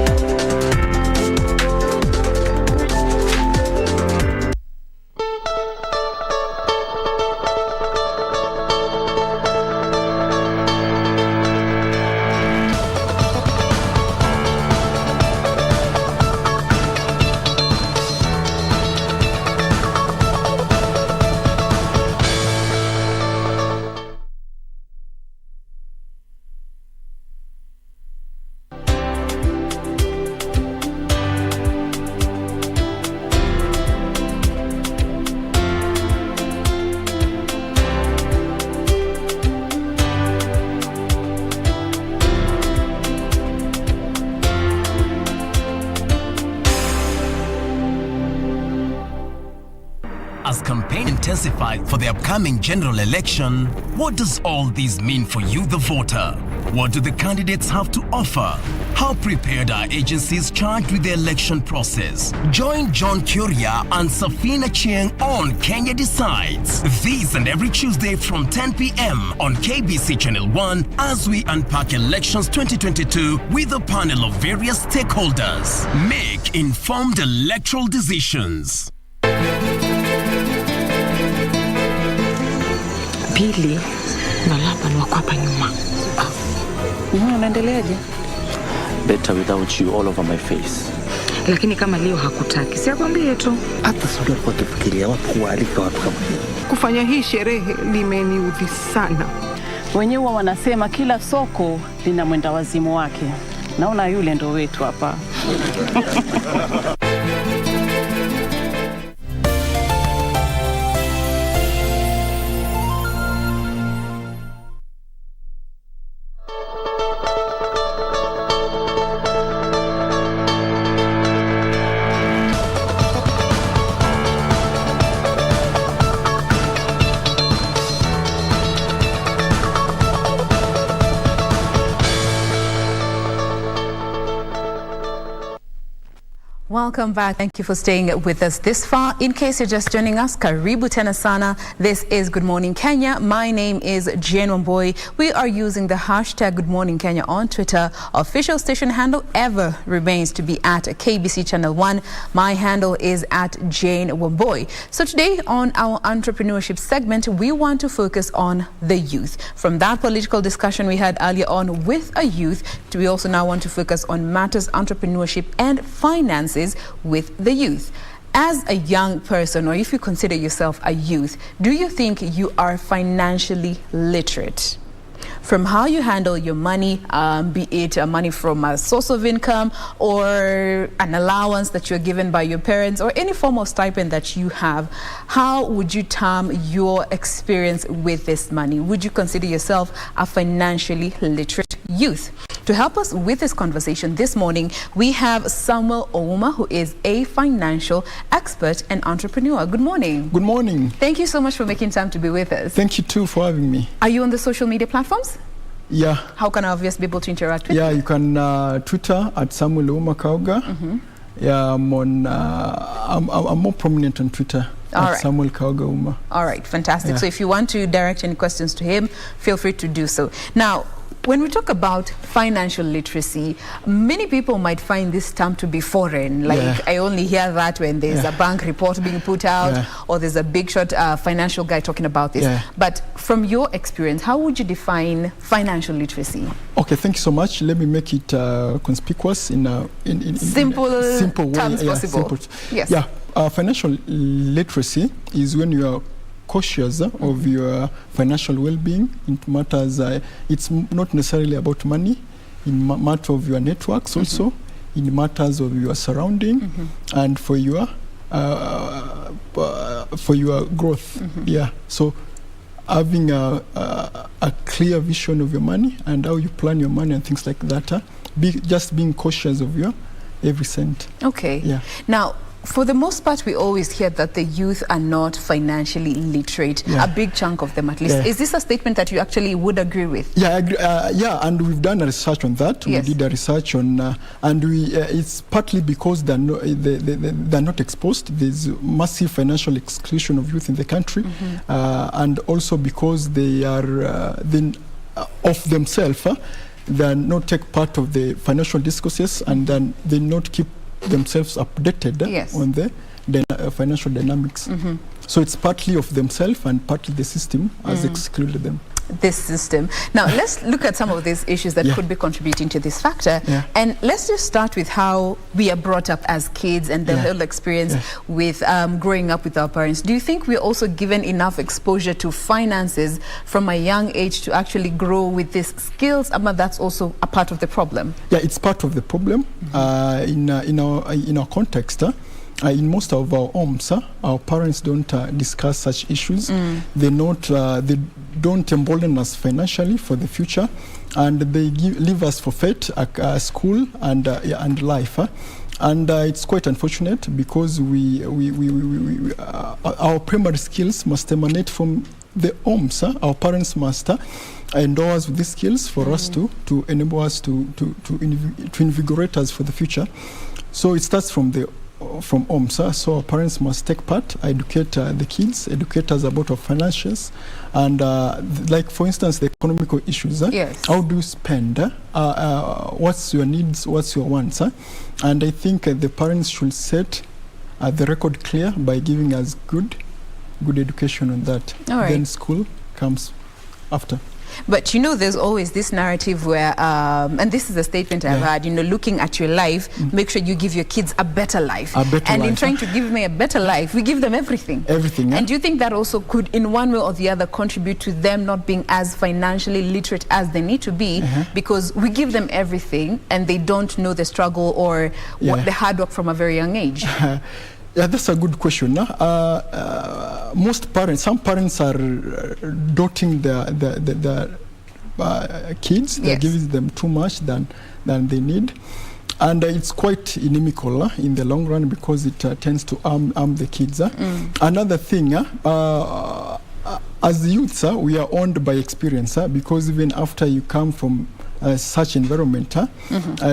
for the upcoming general election, what does all this mean for you, the voter? What do the candidates have to offer? How prepared are agencies charged with the election process? Join John Kuria and Safina Chieng on Kenya Decides. This and every Tuesday from 10 p.m. on KBC Channel 1 as we unpack elections 2022 with a panel of various stakeholders. Make informed electoral decisions. Pili, na lapa ni wako hapa nyuma. Unaendeleaje? Better without you all over my face. Lakini kama leo hakutaki, siakwambie tu. Hata sio kwa kufikiria watu kualika watu kama hiyo. Kufanya hii sherehe limeniudhi sana. Wenyewe wanasema kila soko lina mwenda wazimu wake. Naona yule ndo wetu hapa. Welcome back. Thank you for staying with us this far. In case you're just joining us, karibu tena sana. This is Good Morning Kenya. My name is Jane Wamboi. We are using the hashtag Good Morning Kenya on Twitter. Official station handle ever remains to be at KBC Channel 1. My handle is at Jane Wamboi. So today on our entrepreneurship segment, we want to focus on the youth. From that political discussion we had earlier on with a youth, we also now want to focus on matters entrepreneurship and finances with the youth. As a young person, or if you consider yourself a youth, do you think you are financially literate? From how you handle your money, be it money from a source of income or an allowance that you're given by your parents or any form of stipend that you have, how would you term your experience with this money? Would you consider yourself a financially literate youth? To help us with this conversation this morning, we have Samuel Ouma, who is a financial expert and entrepreneur. Good morning. Good morning. Thank you so much for making time to be with us. Thank you too for having me. Are you on the social media platforms? Yeah. How can our viewers be able to interact with you? Yeah, you can Twitter at Samuel Ouma Kauga. Yeah, I'm on. I'm more prominent on Twitter. All right. Samuel Kauga Uma. All right, fantastic. Yeah. So if you want to direct any questions to him, feel free to do so. Now, when we talk about financial literacy, many people might find this term to be foreign. Like, I only hear that when there's a bank report being put out or there's a big shot financial guy talking about this. But from your experience, how would you define financial literacy? Okay, thank you so much. Let me make it conspicuous in simple terms way. possible. Yes. Yeah, financial literacy is when you are cautious of your financial well-being. It matters. It's not necessarily about money. In matter of your networks also, in matters of your surrounding, and for your growth. Yeah. So having a clear vision of your money and how you plan your money and things like that. Just being cautious of your every cent. Okay. Yeah. Now, for the most part, we always hear that the youth are not financially literate, a big chunk of them at least. Is this a statement that you actually would agree with? Yeah, I agree. And we've done a research on that. Yes. We did a research on, and it's partly because they're not exposed. There's massive financial exclusion of youth in the country, and also because they are of themselves, they not take part of the financial discourses, and then they not keep themselves updated on the financial dynamics. So it's partly of themselves and partly the system has excluded them. This system. Now, let's look at some of these issues that could be contributing to this factor. And let's just start with how we are brought up as kids and the whole experience with growing up with our parents. Do you think we're also given enough exposure to finances from a young age to actually grow with these skills? That's also a part of the problem. Yeah, it's part of the problem. In our context, in most of our homes, our parents don't discuss such issues. They don't embolden us financially for the future, and they leave us for fate, school and life. And it's quite unfortunate because our primary skills must emanate from the homes. Our parents must endow us with these skills for us to enable us to invigorate us for the future. So it starts from homes. So our parents must take part, educate the kids, educate us about our financials, and like for instance the economical issues. How do you spend? What's your needs? What's your wants? And I think the parents should set the record clear by giving us good education on that. Then school comes after. But you know, there's always this narrative where, and this is a statement I've had, you know, looking at your life, make sure you give your kids a better life. In trying to give me a better life, we give them everything. And do you think that also could, in one way or the other, contribute to them not being as financially literate as they need to be, because we give them everything and they don't know the struggle or what the hard work from a very young age? Yeah, that's a good question. Some parents are doting their kids. They're giving them too much than they need. And it's quite inimical in the long run because it tends to harm the kids. Another thing, as youths, we are owned by experience because even after you come from such environment,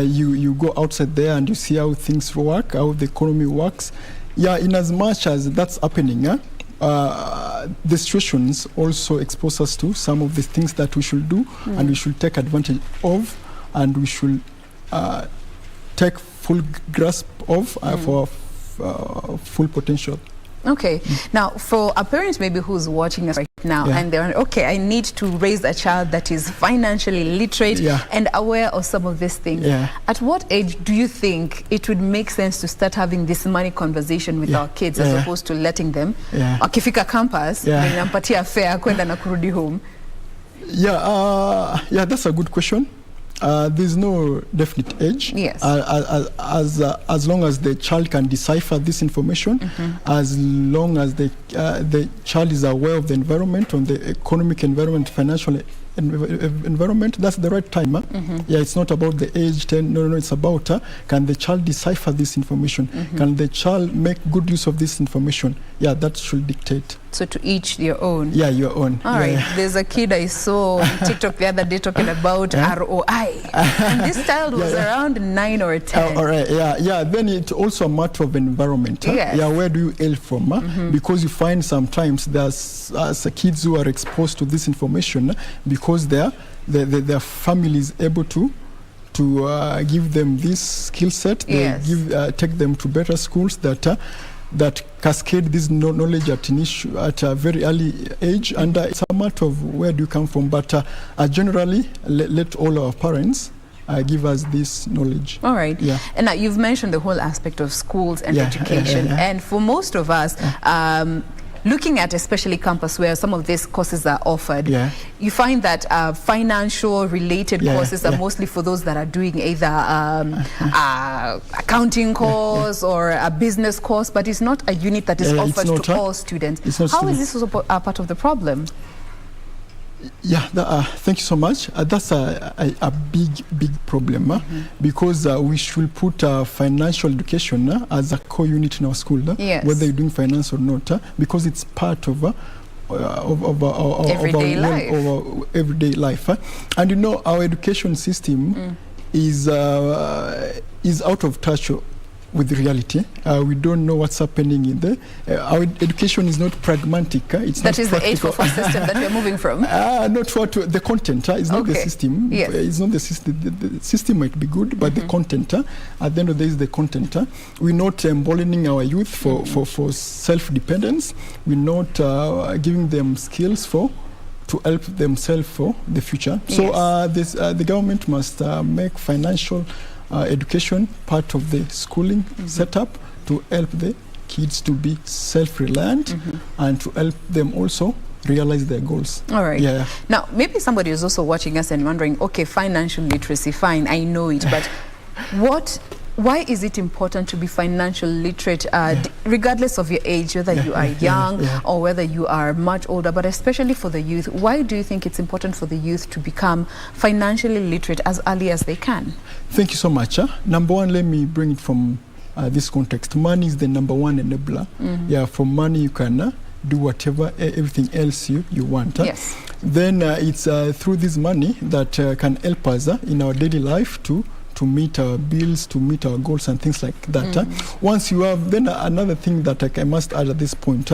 you go outside there and you see how things work, how the economy works. Yeah, in as much as that's happening, the situations also expose us to some of the things that we should do and we should take advantage of, and we should take full grasp of for full potential. Okay. Now, for a parent maybe who's watching us right now and they're okay, I need to raise a child that is financially literate and aware of some of these things. At what age do you think it would make sense to start having this money conversation with our kids as opposed to letting them akifika campus ninampatia fare kwenda na kurudi home? Yeah, that's a good question. There's no definite age. As long as the child can decipher this information, as long as the child is aware of the environment, on the economic environment, financial environment, that's the right time. It's not about the age 10. No, it's about can the child decipher this information? Can the child make good use of this information? That should dictate. So to each your own. Your own. All right. There's a kid I saw on TikTok the other day talking about ROI, and this child was around 9 or 10. All right. Then it's also a matter of environment. Where do you hail from? Because you find sometimes there's kids who are exposed to this information because their family is able to give them this skill set. They take them to better schools that cascade this knowledge at a very early age, and it's a matter of where do you come from. But generally, let all our parents give us this knowledge. All right. And now you've mentioned the whole aspect of schools and education, and for most of us, looking at especially campus where some of these courses are offered, you find that financial related courses are mostly for those that are doing either accounting course or a business course, but it's not a unit that is offered to all students. How is this also a part of the problem? Thank you so much. That's a big problem because we should put financial education as a core unit in our school, whether you're doing finance or not, because it's part of everyday life. And you know, our education system is out of touch with reality. We don't know what's happening in there. Our education is not pragmatic. That is the 844 system that we're moving from. Not what the content. It's not the system. It's not the system. The system might be good, but the content. At the end of the day, is the content. We're not emboldening our youth for self-dependence. We're not giving them skills to help themselves for the future. So the government must make financial education part of the schooling setup to help the kids to be self-reliant and to help them also realize their goals. All right. Now, maybe somebody is also watching us and wondering, okay, financial literacy, fine, I know it, but why is it important to be financial literate, regardless of your age, whether you are young or whether you are much older, but especially for the youth? Why do you think it's important for the youth to become financially literate as early as they can? Thank you so much. Number one, let me bring it from this context. Money is the number one enabler. Yeah, from money you can do whatever, everything else you want. Yes. Then it's through this money that can help us in our daily life to meet our bills, to meet our goals and things like that. Once you have, then another thing that I must add at this point,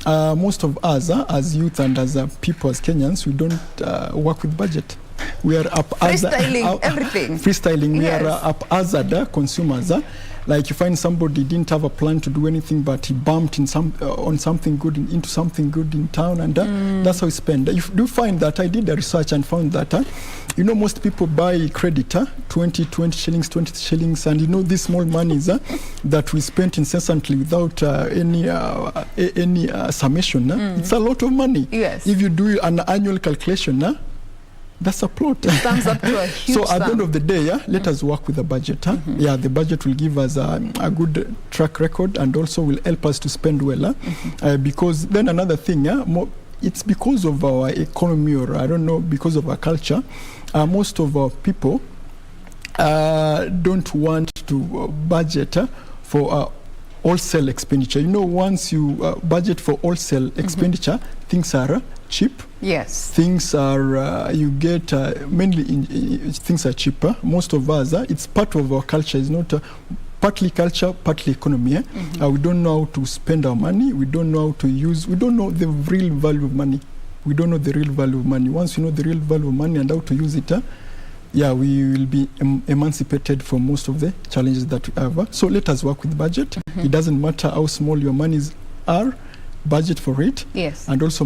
most of us as youth and as people, as Kenyans, we don't work with budget. We are up freestyling everything. Freestyling. Yes. We are haphazard consumers. Like you find somebody didn't have a plan to do anything, but he bumped in on something good, into something good in town, and that's how we spend. You do find that I did the research and found that most people buy credit 20 shillings, 20 shillings, and these small monies that we spent incessantly without any summation. It's a lot of money. Yes. If you do an annual calculation, that's a plot. It sums up to a huge So at the end of the day, let us work with the budget. Yeah, the budget will give us a good track record and also will help us to spend well. Because then another thing, it's because of our economy, or I don't know, because of our culture, most of our people don't want to budget for wholesale expenditure. Once you budget for wholesale expenditure, things are cheap. Yes. Things are, you get, mainly things are cheaper. Most of us, it's part of our culture. It's not partly culture, partly economy. We don't know how to spend our money. We don't know how to use, we don't know the real value of money. We don't know the real value of money. Once you know the real value of money and how to use it, yeah, we will be emancipated from most of the challenges that we have. So let us work with budget. It doesn't matter how small your monies are, budget for it. Yes. And also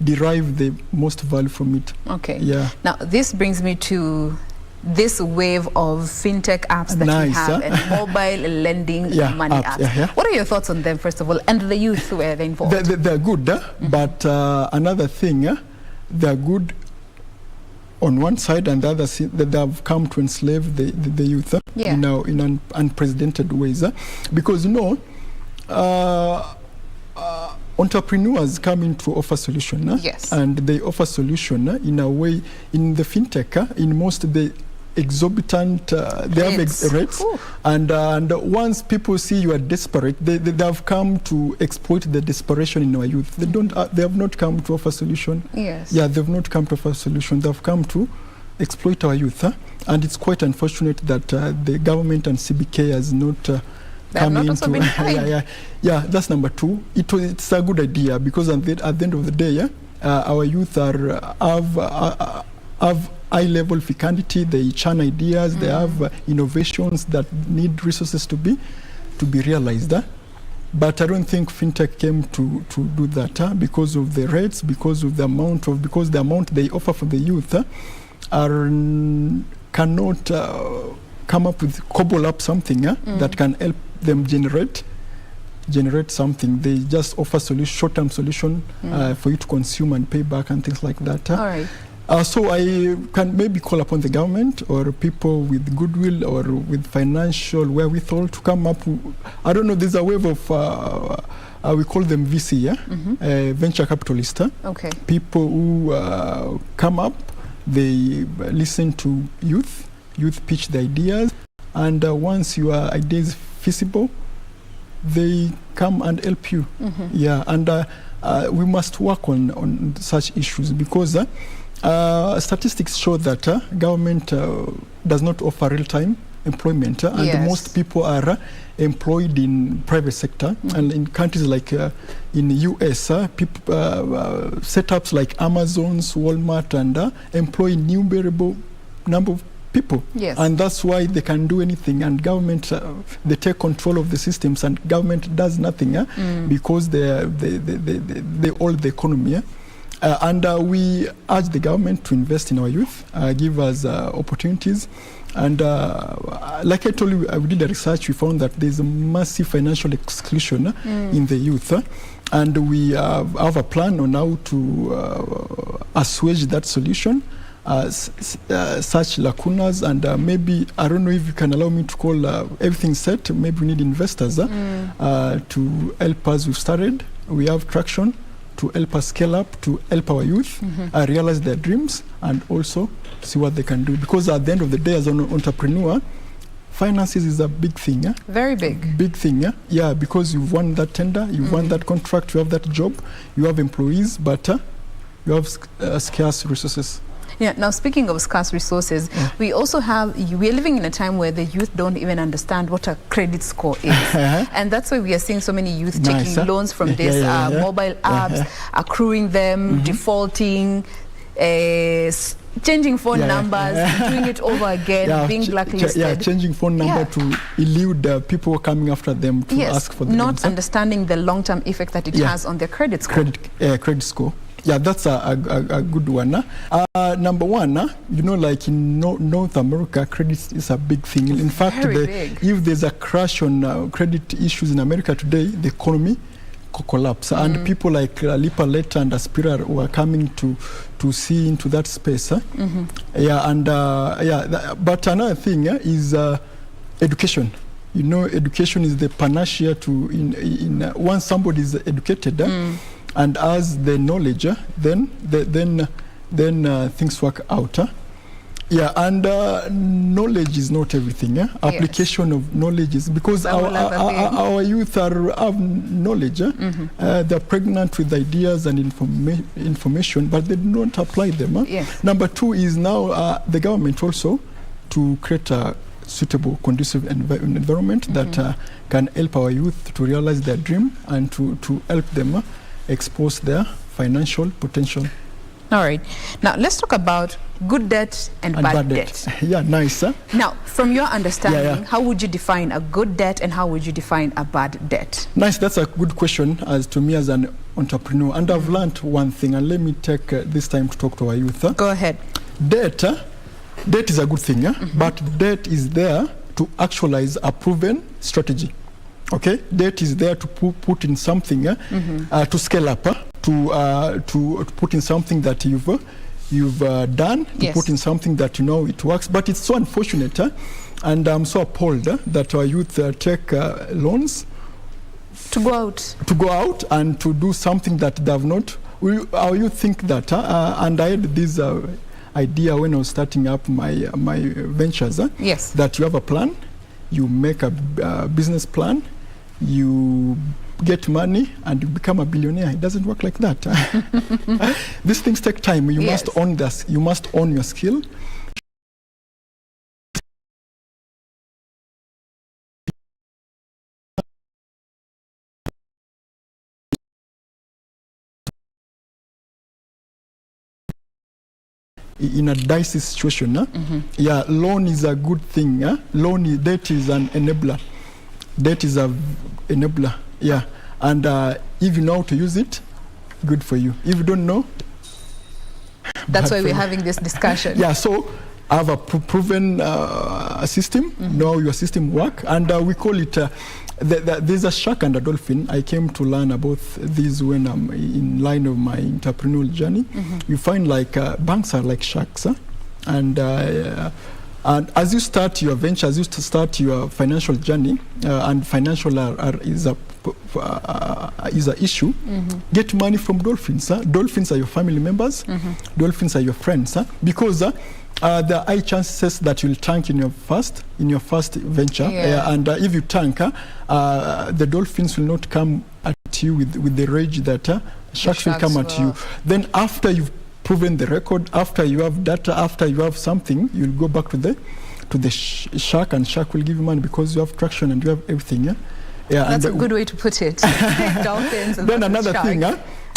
derive the most value from it. Okay. Yeah. Now, this brings me to this wave of fintech apps that we have and mobile lending money apps. What are your thoughts on them, first of all, and the youth who are involved? They're good, but another thing, they're good on one side, and the other that they have come to enslave the youth in unprecedented ways. Because entrepreneurs come in to offer solution, yes, and they offer solution in a way. In the fintech, in most of the exorbitant, they have rates, and once people see you are desperate, they have come to exploit the desperation in our youth. They have not come to offer solution. Yes. Yeah, they have not come to offer solution. They have come to exploit our youth, and it's quite unfortunate that the government and CBK has not. Yeah, that's number two. It's a good idea because at the end of the day, our youth have high-level fecundity. They churn ideas. They have innovations that need resources to be realized. But I don't think fintech came to do that because of the rates, because the amount they offer for the youth cannot come up with, cobble up something that can help them generate something. They just offer short-term solution for you to consume and pay back and things like that. All right. So I can maybe call upon the government or people with goodwill or with financial wherewithal to come up. I don't know, there's a wave of, we call them VC, venture capitalist. Okay. People who come up, they listen to youth pitch the ideas, and once your idea is feasible, they come and help you. Yeah, and we must work on such issues because statistics show that government does not offer real-time employment, and most people are employed in private sector. And in countries like in the US, people setups like Amazon's, Walmart, and employ innumerable number of people. Yes. And that's why they can do anything, and government they take control of the systems, and government does nothing because they hold the economy. And we urge the government to invest in our youth, give us opportunities. And like I told you, we did a research. We found that there's a massive financial exclusion in the youth. And we have a plan on how to assuage that solution, such lacunas. And maybe, I don't know if you can allow me to call everything set. Maybe we need investors to help us. We've started. We have traction to help us scale up, to help our youth realize their dreams and also see what they can do. Because at the end of the day, as an entrepreneur, finances is a big thing. Very big. Big thing. Yeah, because you've won that tender, you've won that contract, you have that job, you have employees, but you have scarce resources. Yeah. Now, speaking of scarce resources, we also we're living in a time where the youth don't even understand what a credit score is. And that's why we are seeing so many youth taking loans from these mobile apps, accruing them, defaulting, changing phone numbers, doing it over again, being blacklisted. Changing phone number to elude people coming after them to ask for them. Not understanding the long-term effect that it has on their credit score. Credit score. Yeah, that's a good one. Number one, you know, like in North America, credit is a big thing. In fact, if there's a crash on credit issues in America today, the economy collapse. And people like Lipa Leta and Aspira were coming to see into that space. Yeah, and but another thing is education. You know, education is the panacea to once somebody is educated. And as the knowledge, then things work out. Yeah, and knowledge is not everything. Application of knowledge is because our youth have knowledge. They're pregnant with ideas and information, but they don't apply them. Number two is now the government also to create a suitable, conducive environment that can help our youth to realize their dream and to help them expose their financial potential. All right. Now, let's talk about good debt and bad debt. Yeah, nice. Now, from your understanding, how would you define a good debt and how would you define a bad debt? Nice. That's a good question to me as an entrepreneur. And I've learned one thing, and let me take this time to talk to our youth. Go ahead. Debt is a good thing, but debt is there to actualize a proven strategy. Okay, debt is there to put in something to scale up, to put in something that you've done, to put in something that you know it works. But it's so unfortunate, and I'm so appalled that our youth take loans to go out and to do something that they have not. Our youth think that, and I had this idea when I was starting up my ventures. That you have a plan, you make a business plan, you get money and you become a billionaire. It doesn't work like that. These things take time. You must own this. You must own your skill. In a dicey situation, yeah, loan is a good thing. Debt is an enabler. Debt is a enabler, yeah. And if you know how to use it, good for you. If you don't know, that's why we're having this discussion. Yeah, so I have a proven system, know how your system work, and we call it, there's a shark and a dolphin. I came to learn about this when I'm in line of my entrepreneurial journey. You find like banks are like sharks, and as you start your venture, as you start your financial journey, and financial is a issue, get money from dolphins. Dolphins are your family members. Dolphins are your friends. Because there are high chances that you'll tank in your first venture. And if you tank, the dolphins will not come at you with the rage that sharks will come at you. Then after you've proven the record, after you have data, after you have something, you'll go back to the shark, and shark will give you money because you have traction and you have everything. That's a good way to put it. Dolphins and then another thing,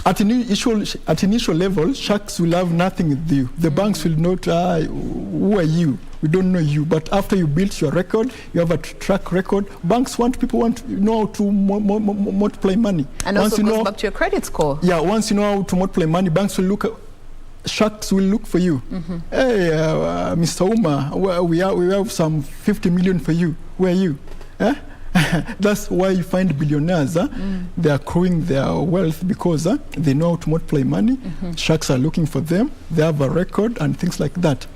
at initial level, sharks will have nothing with you. The banks will not, who are you? We don't know you. But after you build your record, you have a track record. People want to know how to multiply money. And also goes back to your credit score. Yeah, once you know how to multiply money, sharks will look for you. Hey, Mr. Uma, we have some 50 million for you. Where are you? That's why you find billionaires. They are accruing their wealth because they know how to multiply money. Sharks are looking for them. They have a record and things like that.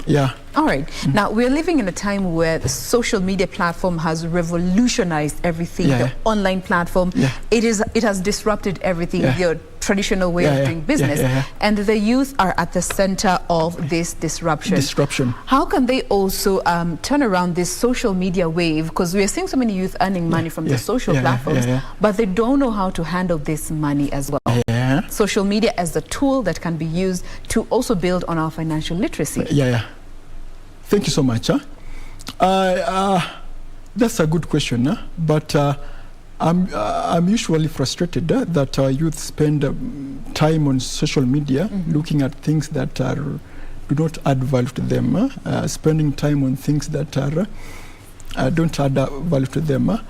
Yeah. All right. Now, we're living in a time where the social media platform has revolutionized everything. The online platform, it has disrupted everything, your traditional way of doing business. And the youth are at the center of this disruption. How can they also turn around this social media wave? Because we are seeing so many youth earning money from the social platforms, but they don't know how to handle this money as well. Social media as a tool that can be used to also build on our financial literacy. Thank you so much. That's a good question, but I'm usually frustrated that youth spend time on social media looking at things that do not add value to them, spending time on things that don't add value to them.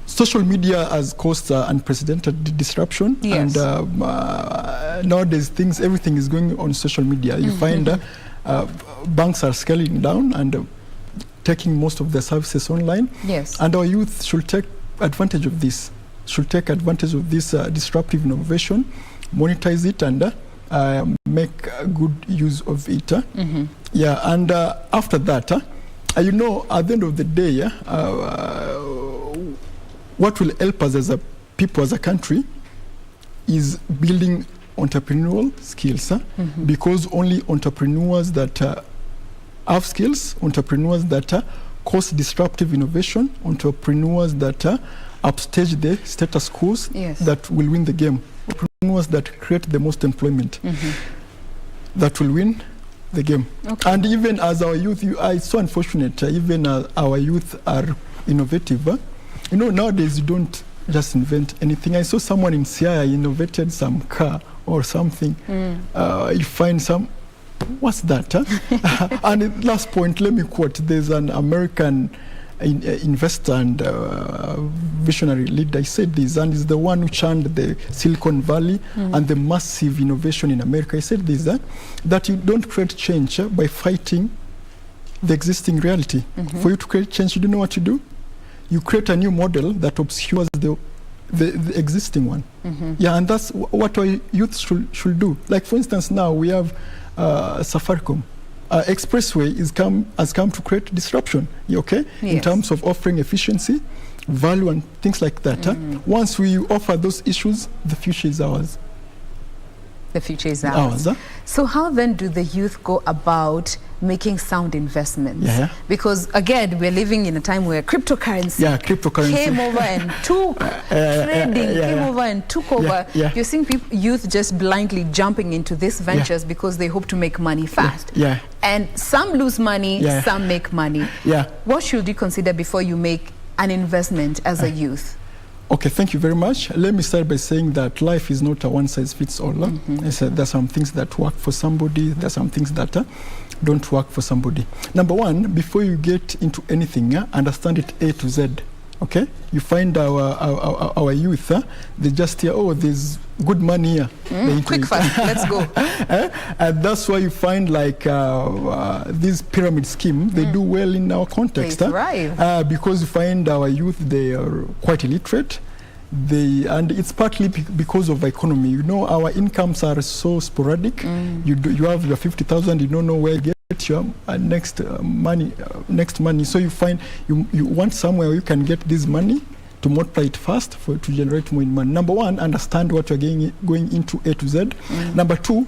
Social media has caused unprecedented disruption, and nowadays everything is going on social media. You find banks are scaling down and taking most of their services online. And our youth should take advantage of this. Disruptive innovation, monetize it, and make good use of it. And after that, you know, at the end of the day, what will help us as a people, as a country, is building entrepreneurial skills, because only entrepreneurs that have skills, entrepreneurs that cause disruptive innovation, entrepreneurs that upstage the status quo, that will win the game. Entrepreneurs that create the most employment, that will win the game. And even as our youth, it's so unfortunate, even our youth are innovative. You know, nowadays you don't just invent anything. I saw someone in Siaya innovated some car or something. You find some, what's that? And last point, let me quote, there's an American investor and visionary leader. He said this, and is the one who churned the Silicon Valley and the massive innovation in America. He said this, that you don't create change by fighting the existing reality. For you to create change, you don't know what to do. You create a new model that obscures the existing one. And that's what our youth should do. Like, for instance, now we have Safaricom. Expressway has come to create disruption, in terms of offering efficiency, value, and things like that. Once we offer those issues, the future is ours. The future is ours. So how then do the youth go about making sound investments? Because again, we're living in a time where cryptocurrency came over and took came over and took over. You're seeing youth just blindly jumping into these ventures because they hope to make money fast. And some lose money, some make money. What should you consider before you make an investment as a youth? Okay, thank you very much. Let me start by saying that life is not a one-size-fits-all. There's some things that work for somebody, there's some things that don't work for somebody. Number one, before you get into anything, understand it A to Z. Okay? You find our youth, they just hear, oh, there's good money here. Quick fast, let's go. And that's why you find like this pyramid scheme, they do well in our context. Because you find our youth, they are quite illiterate. And it's partly because of economy. You know, our incomes are so sporadic. You have your 50,000, you don't know where you get your next money. So you find you want somewhere you can get this money to multiply it fast to generate more money. Number one, understand what you're going into A to Z. Number two,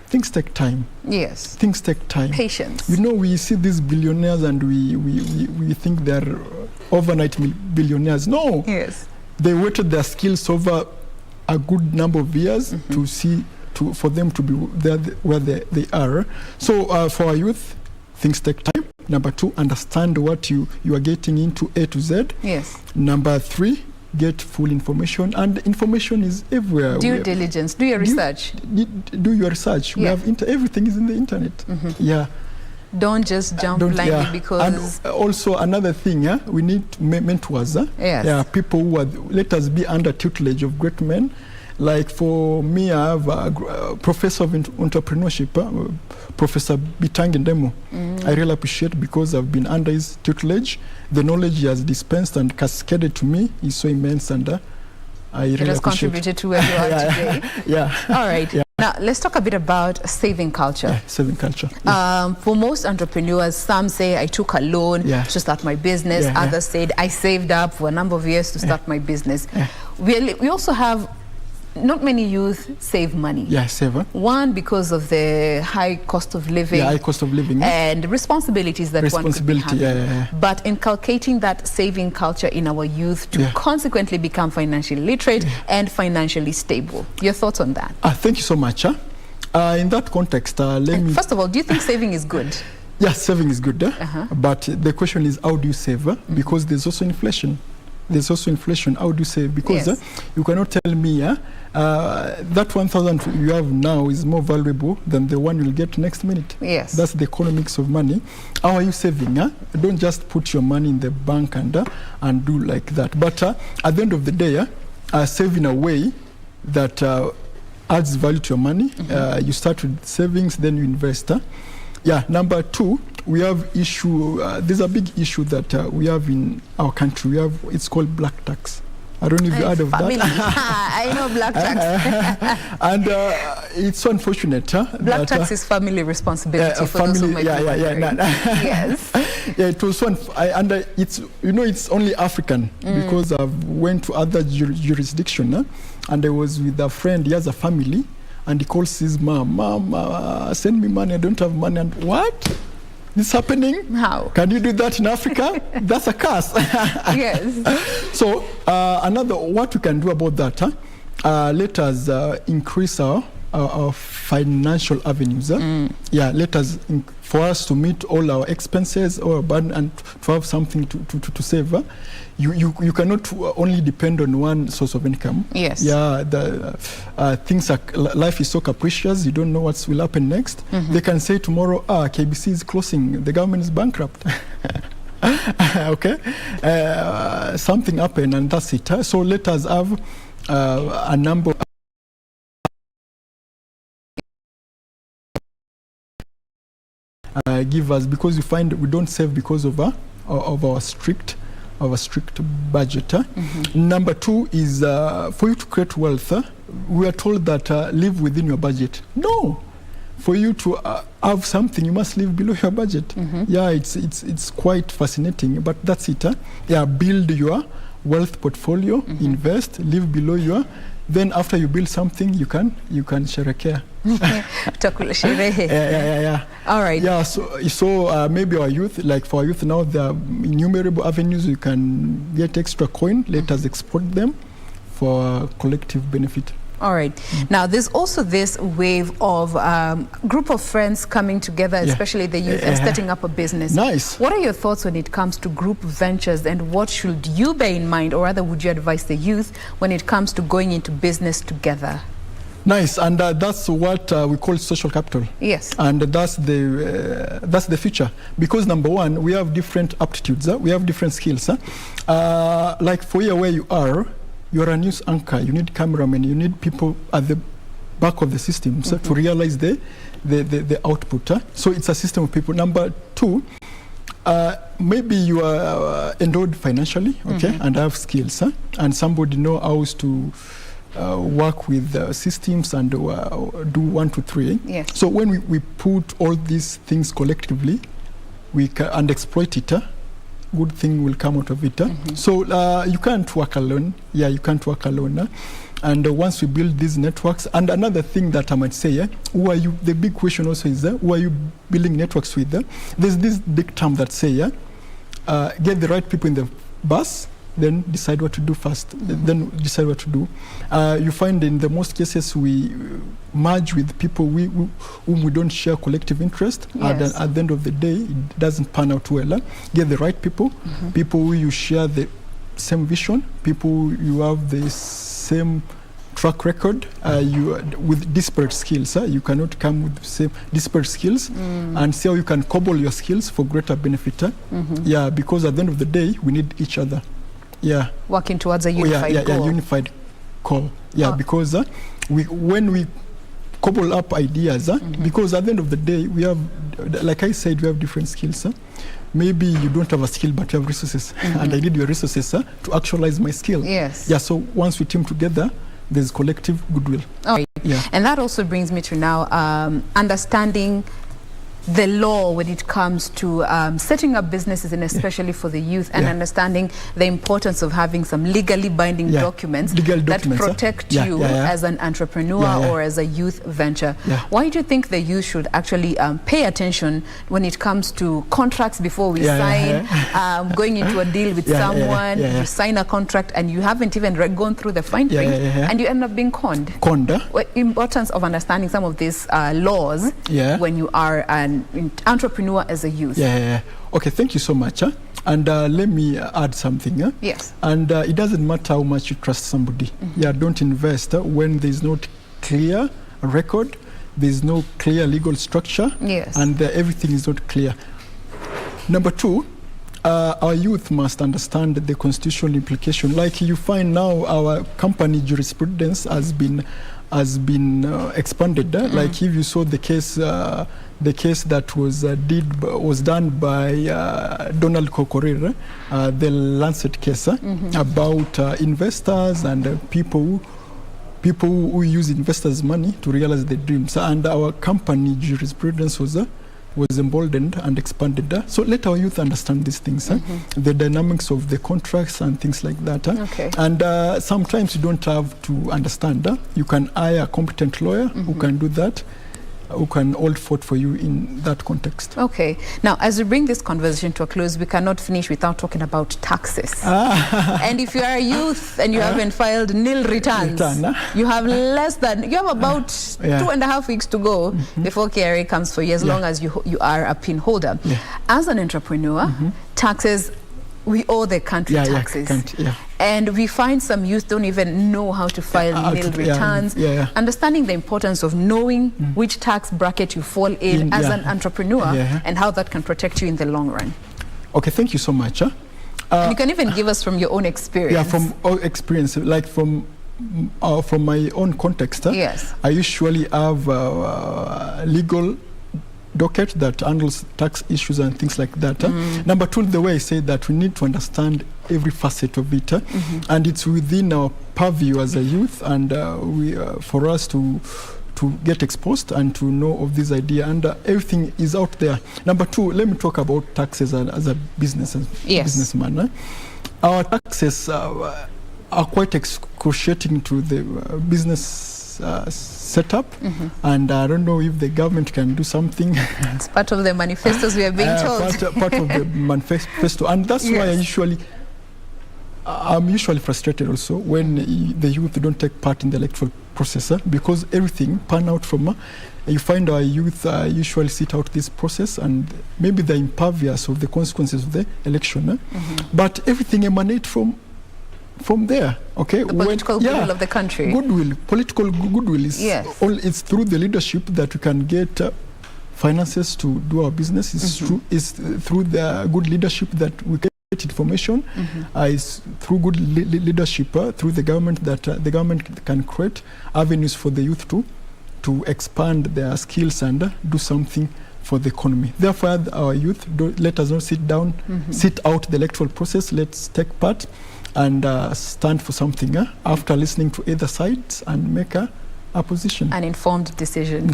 things take time. Things take time. Patience. You know, we see these billionaires and we think they're overnight billionaires. No. They waited their skills over a good number of years for them to be there where they are. So for our youth, things take time. Number two, understand what you are getting into A to Z. Number three, get full information, and information is everywhere. Due diligence, do your research. Do your research. We have everything is in the internet. Don't just jump blindly because... And also another thing, we need mentors. People who are, let us be under tutelage of great men. Like for me, I have a professor of entrepreneurship, Professor Bitangi Ndemo. I really appreciate because I've been under his tutelage. The knowledge he has dispensed and cascaded to me is so immense, and I really appreciate. It has contributed to where you are today. All right. Now, let's talk a bit about saving culture. Yeah, saving culture. For most entrepreneurs, some say I took a loan to start my business. Others said I saved up for a number of years to start my business. We also have not many youth save money. Yeah, save. One, because of the high cost of living. Yeah, high cost of living. And responsibilities that one could be having. But inculcating that saving culture in our youth to consequently become financially literate and financially stable. Your thoughts on that? Thank you so much. In that context, let me... First of all, do you think saving is good? Yes, saving is good. But the question is, how do you save? Because there's also inflation. There's also inflation. How do you save? Because you cannot tell me that 1,000 you have now is more valuable than the one you'll get next minute. Yes. That's the economics of money. How are you saving? Don't just put your money in the bank and do like that. But at the end of the day, save in a way that adds value to your money. You start with savings, then you invest. Number two, we have issue. There's a big issue that we have in our country. It's called black tax. I don't know if you heard of that. I know black tax. And it's so unfortunate. Black tax is family responsibility for those who might be wondering. Yes. It was and it's it's only African because I've went to other jurisdiction and I was with a friend. He has a family. And he calls his mom, send me money, I don't have money. And what? This is happening? How? Can you do that in Africa? That's a curse. Yes. So what we can do about that, let us increase our financial avenues. Let us, for us to meet all our expenses and to have something to save. You cannot only depend on one source of income. Yes. Things are, life is so capricious. You don't know what will happen next. They can say tomorrow, KBC is closing. The government is bankrupt. Okay. Something happened and that's it. So let us have a number. Give us, because you find we don't save because of our strict budget. Number two is for you to create wealth. We are told that live within your budget. No, for you to have something, you must live below your budget. It's quite fascinating, but that's it. Build your wealth portfolio, invest, live below your. Then after you build something, you can sherekea. All right. So maybe our youth, like for our youth now, there are innumerable avenues you can get extra coin. Let us export them for collective benefit. All right. Now, there's also this wave of group of friends coming together, especially the youth, and starting up a business. Nice. What are your thoughts when it comes to group ventures, and what should you bear in mind, or rather would you advise the youth when it comes to going into business together? Nice, and that's what we call social capital. Yes. And that's the future, because number one, we have different aptitudes, we have different skills. Like for you where you are, you're a news anchor, you need cameramen, you need people at the back of the system to realize the output. So it's a system of people. Number two, maybe you are endowed financially, and have skills, and somebody knows how to work with systems and do 1, 2, 3. Yes. So when we put all these things collectively, and exploit it, good thing will come out of it. So you can't work alone. You can't work alone. And once we build these networks, and another thing that I might say, who are you? The big question also is, who are you building networks with? There's this big term that say, get the right people in the bus, then decide what to do first, then decide what to do. You find in the most cases we merge with people whom we don't share collective interest. Yes. At the end of the day, it doesn't pan out well. Get the right people, people who you share the same vision, people you have the same track record, with disparate skills. You cannot come with the same disparate skills and see how you can cobble your skills for greater benefit. Because at the end of the day, we need each other. Working towards a unified goal. Unified goal. Because when we cobble up ideas, because at the end of the day, we have, like I said, we have different skills. Maybe you don't have a skill, but you have resources, and I need your resources to actualize my skill. Yes. So once we team together, there's collective goodwill. All right. Yeah. And that also brings me to now understanding the law when it comes to setting up businesses, and especially for the youth, and understanding the importance of having some legally binding documents that protect you as an entrepreneur or as a youth venture. Why do you think the youth should actually pay attention when it comes to contracts before we sign, going into a deal with someone, you sign a contract and you haven't even gone through the fine print and you end up being conned? Importance of understanding some of these laws when you are an entrepreneur as a youth. Okay, thank you so much. And let me add something. Yes. And it doesn't matter how much you trust somebody. Don't invest when there's not clear record, there's no clear legal structure, and everything is not clear. Number two, our youth must understand the constitutional implication. Like you find now, our company jurisprudence has been expanded. Like if you saw the case that was done by Donald Kokorir, the Lancet case, about investors and people who use investors' money to realize their dreams. And our company jurisprudence was emboldened and expanded. So let our youth understand these things, the dynamics of the contracts and things like that. And sometimes you don't have to understand. You can hire a competent lawyer who can do that, who can hold forth for you in that context. Okay. Now, as we bring this conversation to a close, we cannot finish without talking about taxes. And if you are a youth and you haven't filed nil returns, you have about 2.5 weeks to go before KRA comes for you, as long as you are a PIN holder. As an entrepreneur, taxes, we owe the country taxes. And we find some youth don't even know how to file nil returns. Understanding the importance of knowing which tax bracket you fall in as an entrepreneur and how that can protect you in the long run. Okay, thank you so much. And you can even give us from your own experience. Yeah, from our experience, like from my own context. I usually have legal docket that handles tax issues and things like that. Number two, the way I say that we need to understand every facet of it, and it's within our purview as a youth, and for us to get exposed and to know of this idea, and everything is out there. Number two, let me talk about taxes as a businessman. Our taxes are quite excruciating to the business setup, and I don't know if the government can do something. It's part of the manifestos we are being told. Part of the manifesto, and that's why I'm usually frustrated also when the youth don't take part in the electoral process, because everything pan out from you find our youth usually sit out this process, and maybe they're impervious of the consequences of the election, but everything emanates from there, okay? The political goodwill of the country. Political goodwill is it's through the leadership that we can get finances to do our business. It's through the good leadership that we get information. It's through good leadership through the government that the government can create avenues for the youth to expand their skills and do something for the economy. Therefore, our youth, let us not sit down, sit out the electoral process. Let's take part and stand for something after listening to either sides and make a position. An informed decision.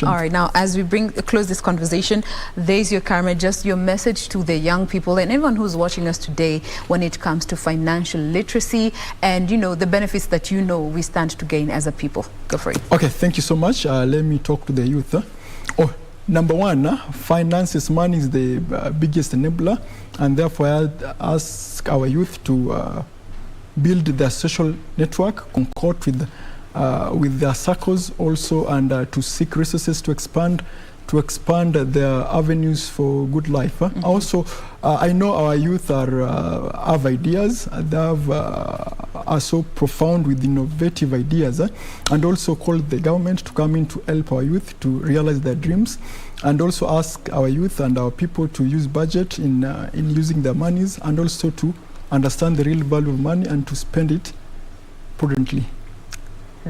All right, now as we close this conversation, there's your Karma, just your message to the young people and everyone who's watching us today when it comes to financial literacy and, the benefits that we stand to gain as a people. Go for it. Okay, thank you so much. Let me talk to the youth. Number one, finances, money is the biggest enabler, and therefore I ask our youth to build their social network, concord with their circles also, and to seek resources to expand their avenues for good life. Also, I know our youth have ideas. They are so profound with innovative ideas, and also call the government to come in to help our youth to realize their dreams, and also ask our youth and our people to use budget in using their monies, and also to understand the real value of money and to spend it prudently.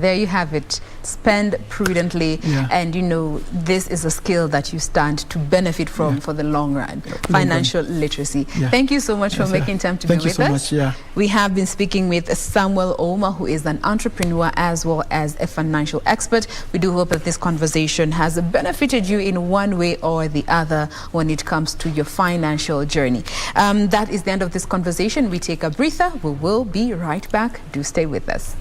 there you have it. Spend prudently, and this is a skill that you stand to benefit from for the long run. Financial literacy. Thank you so much for making time to be with us. We have been speaking with Samuel Ouma, who is an entrepreneur as well as a financial expert. We do hope that this conversation has benefited you in one way or the other when it comes to your financial journey. That is the end of this conversation. We take a breather. We will be right back. Do stay with us.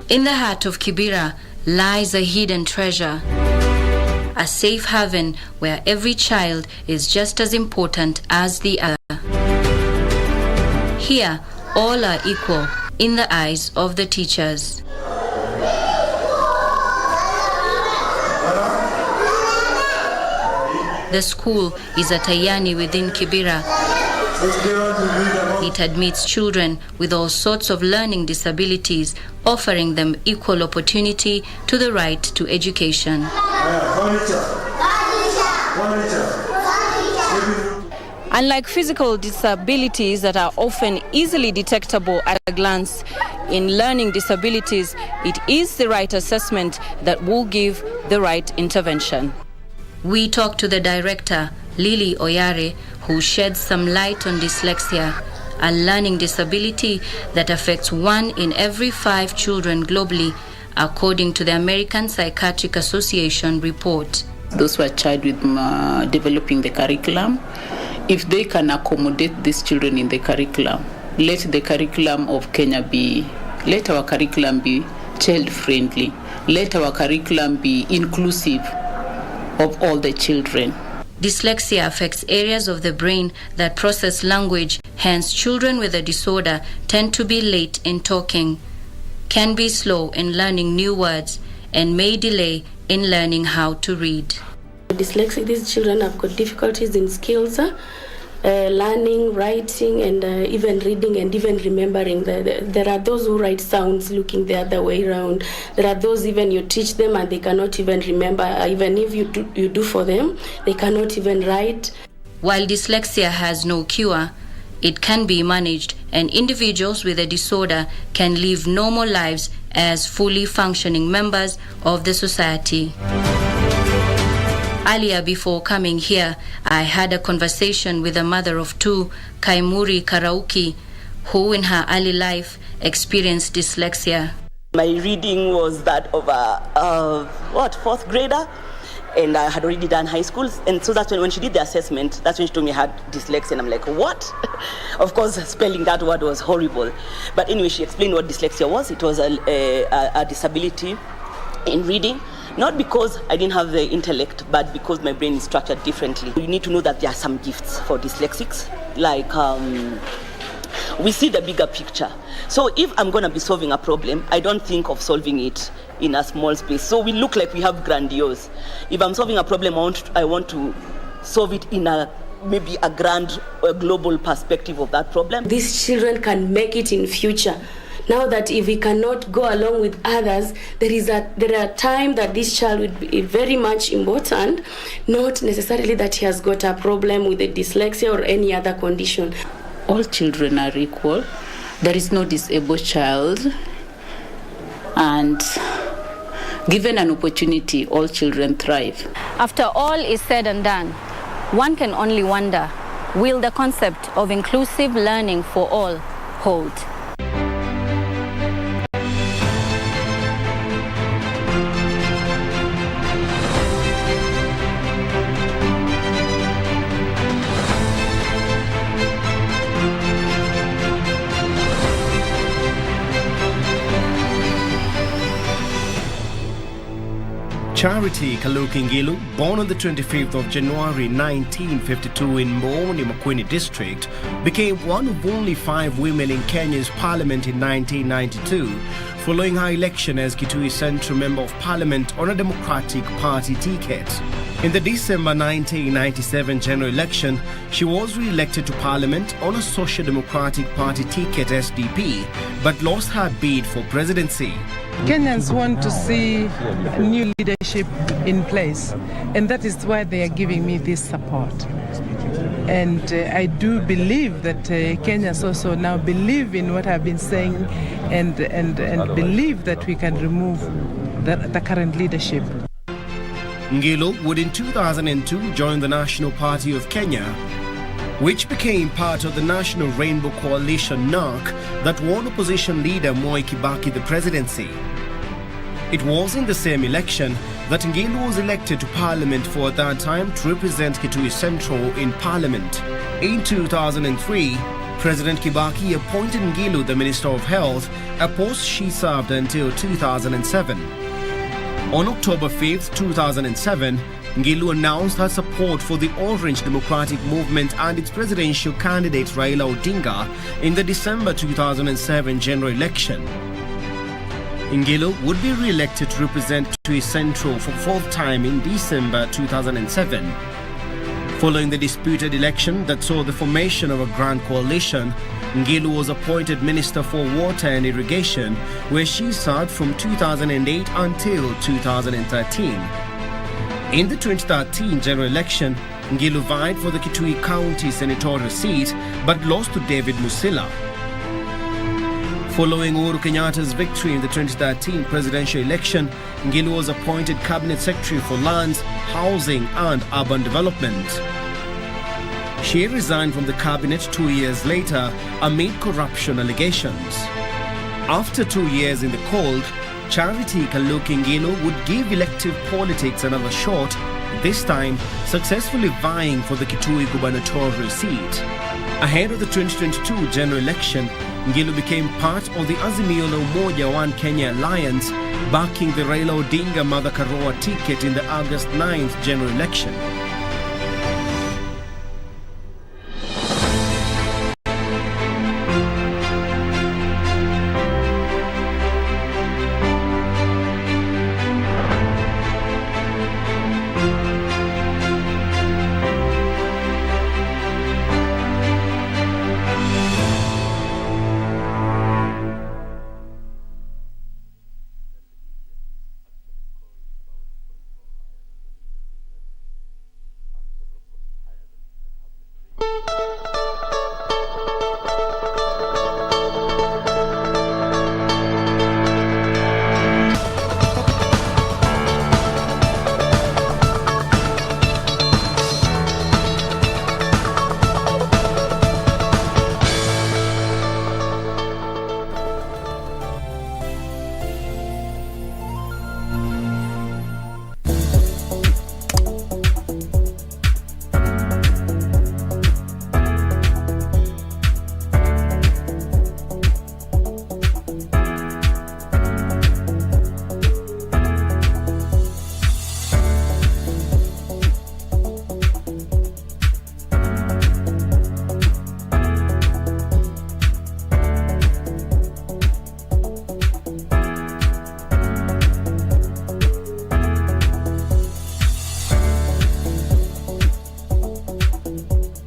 In the heart of Kibera lies a hidden treasure, a safe haven where every child is just as important as the other. Here, all are equal in the eyes of the teachers. The school is a Tayani within Kibera. It admits children with all sorts of learning disabilities, offering them equal opportunity to the right to education. Unlike physical disabilities that are often easily detectable at a glance, in learning disabilities, it is the right assessment that will give the right intervention. We talked to the director, Lily Oyare, who sheds some light on dyslexia, a learning disability that affects 1 in every 5 children globally, according to the American Psychiatric Association report. Those who are charged with developing the curriculum, if they can accommodate these children in the curriculum, let our curriculum be child-friendly, let our curriculum be inclusive of all the children. Dyslexia affects areas of the brain that process language, hence children with the disorder tend to be late in talking, can be slow in learning new words, and may delay in learning how to read. Dyslexic, these children have got difficulties in skills, learning, writing, and even reading and even remembering. There are those who write sounds looking the other way around. There are those even you teach them and they cannot even remember. Even if you do for them, they cannot even write. While dyslexia has no cure, it can be managed, and individuals with a disorder can live normal lives as fully functioning members of the society. Earlier, before coming here, I had a conversation with a mother of 2, Kaimuri Karauki, who in her early life experienced dyslexia. My reading was that of a 4th grader, and I had already done high school, and so that's when she did the assessment, that's when she told me I had dyslexia, and I'm like, what? Of course, spelling that word was horrible. But anyway, she explained what dyslexia was. It was a disability in reading. Not because I didn't have the intellect, but because my brain is structured differently. You need to know that there are some gifts for dyslexics. Like, we see the bigger picture. So if I'm going to be solving a problem, I don't think of solving it in a small space. So we look like we have grandiose. If I'm solving a problem, I want to solve it in maybe a grand, global perspective of that problem. These children can make it in future. Now that if we cannot go along with others, there are times that this child would be very much important, not necessarily that he has got a problem with the dyslexia or any other condition. All children are equal. There is no disabled child. And given an opportunity, all children thrive. After all is said and done, one can only wonder, will the concept of inclusive learning for all hold? Charity Kaluki Ngilu, born on the 25th of January 1952 in Mboni, Makueni district, became one of only 5 women in Kenya's parliament in 1992, following her election as Kitui Central Member of Parliament on a Democratic Party ticket. In the December 1997 general election, she was re-elected to Parliament on a Social Democratic Party ticket SDP, but lost her bid for presidency. Kenyans want to see new leadership in place, and that is why they are giving me this support. And I do believe that Kenyans also now believe in what I've been saying and believe that we can remove the current leadership. Ngilu would in 2002 join the National Party of Kenya, which became part of the National Rainbow Coalition NARC that won opposition leader Mwai Kibaki the presidency. It was in the same election that Ngilu was elected to Parliament for at that time to represent Kitui Central in Parliament. In 2003, President Kibaki appointed Ngilu the Minister of Health, a post she served until 2007. On October 5, 2007, Ngilu announced her support for the Orange Democratic Movement and its presidential candidate Raila Odinga in the December 2007 general election. Ngilu would be re-elected to represent Kitui Central for 4th time in December 2007. Following the disputed election that saw the formation of a grand coalition, Ngilu was appointed Minister for Water and Irrigation, where she served from 2008 until 2013. In the 2013 general election, Ngilu vied for the Kitui County senatorial seat but lost to David Musila. Following Uhuru Kenyatta's victory in the 2013 presidential election, Ngilu was appointed Cabinet Secretary for Lands, Housing and Urban Development. She resigned from the cabinet 2 years later amid corruption allegations. After 2 years in the cold, Charity Kaluki Ngilu would give elective politics another shot, this time successfully vying for the Kitui gubernatorial seat. Ahead of the 2022 general election, Ngilu became part of the Azimio la Umoja One Kenya alliance, backing the Raila Odinga Mother Karua ticket in the August 9th general election.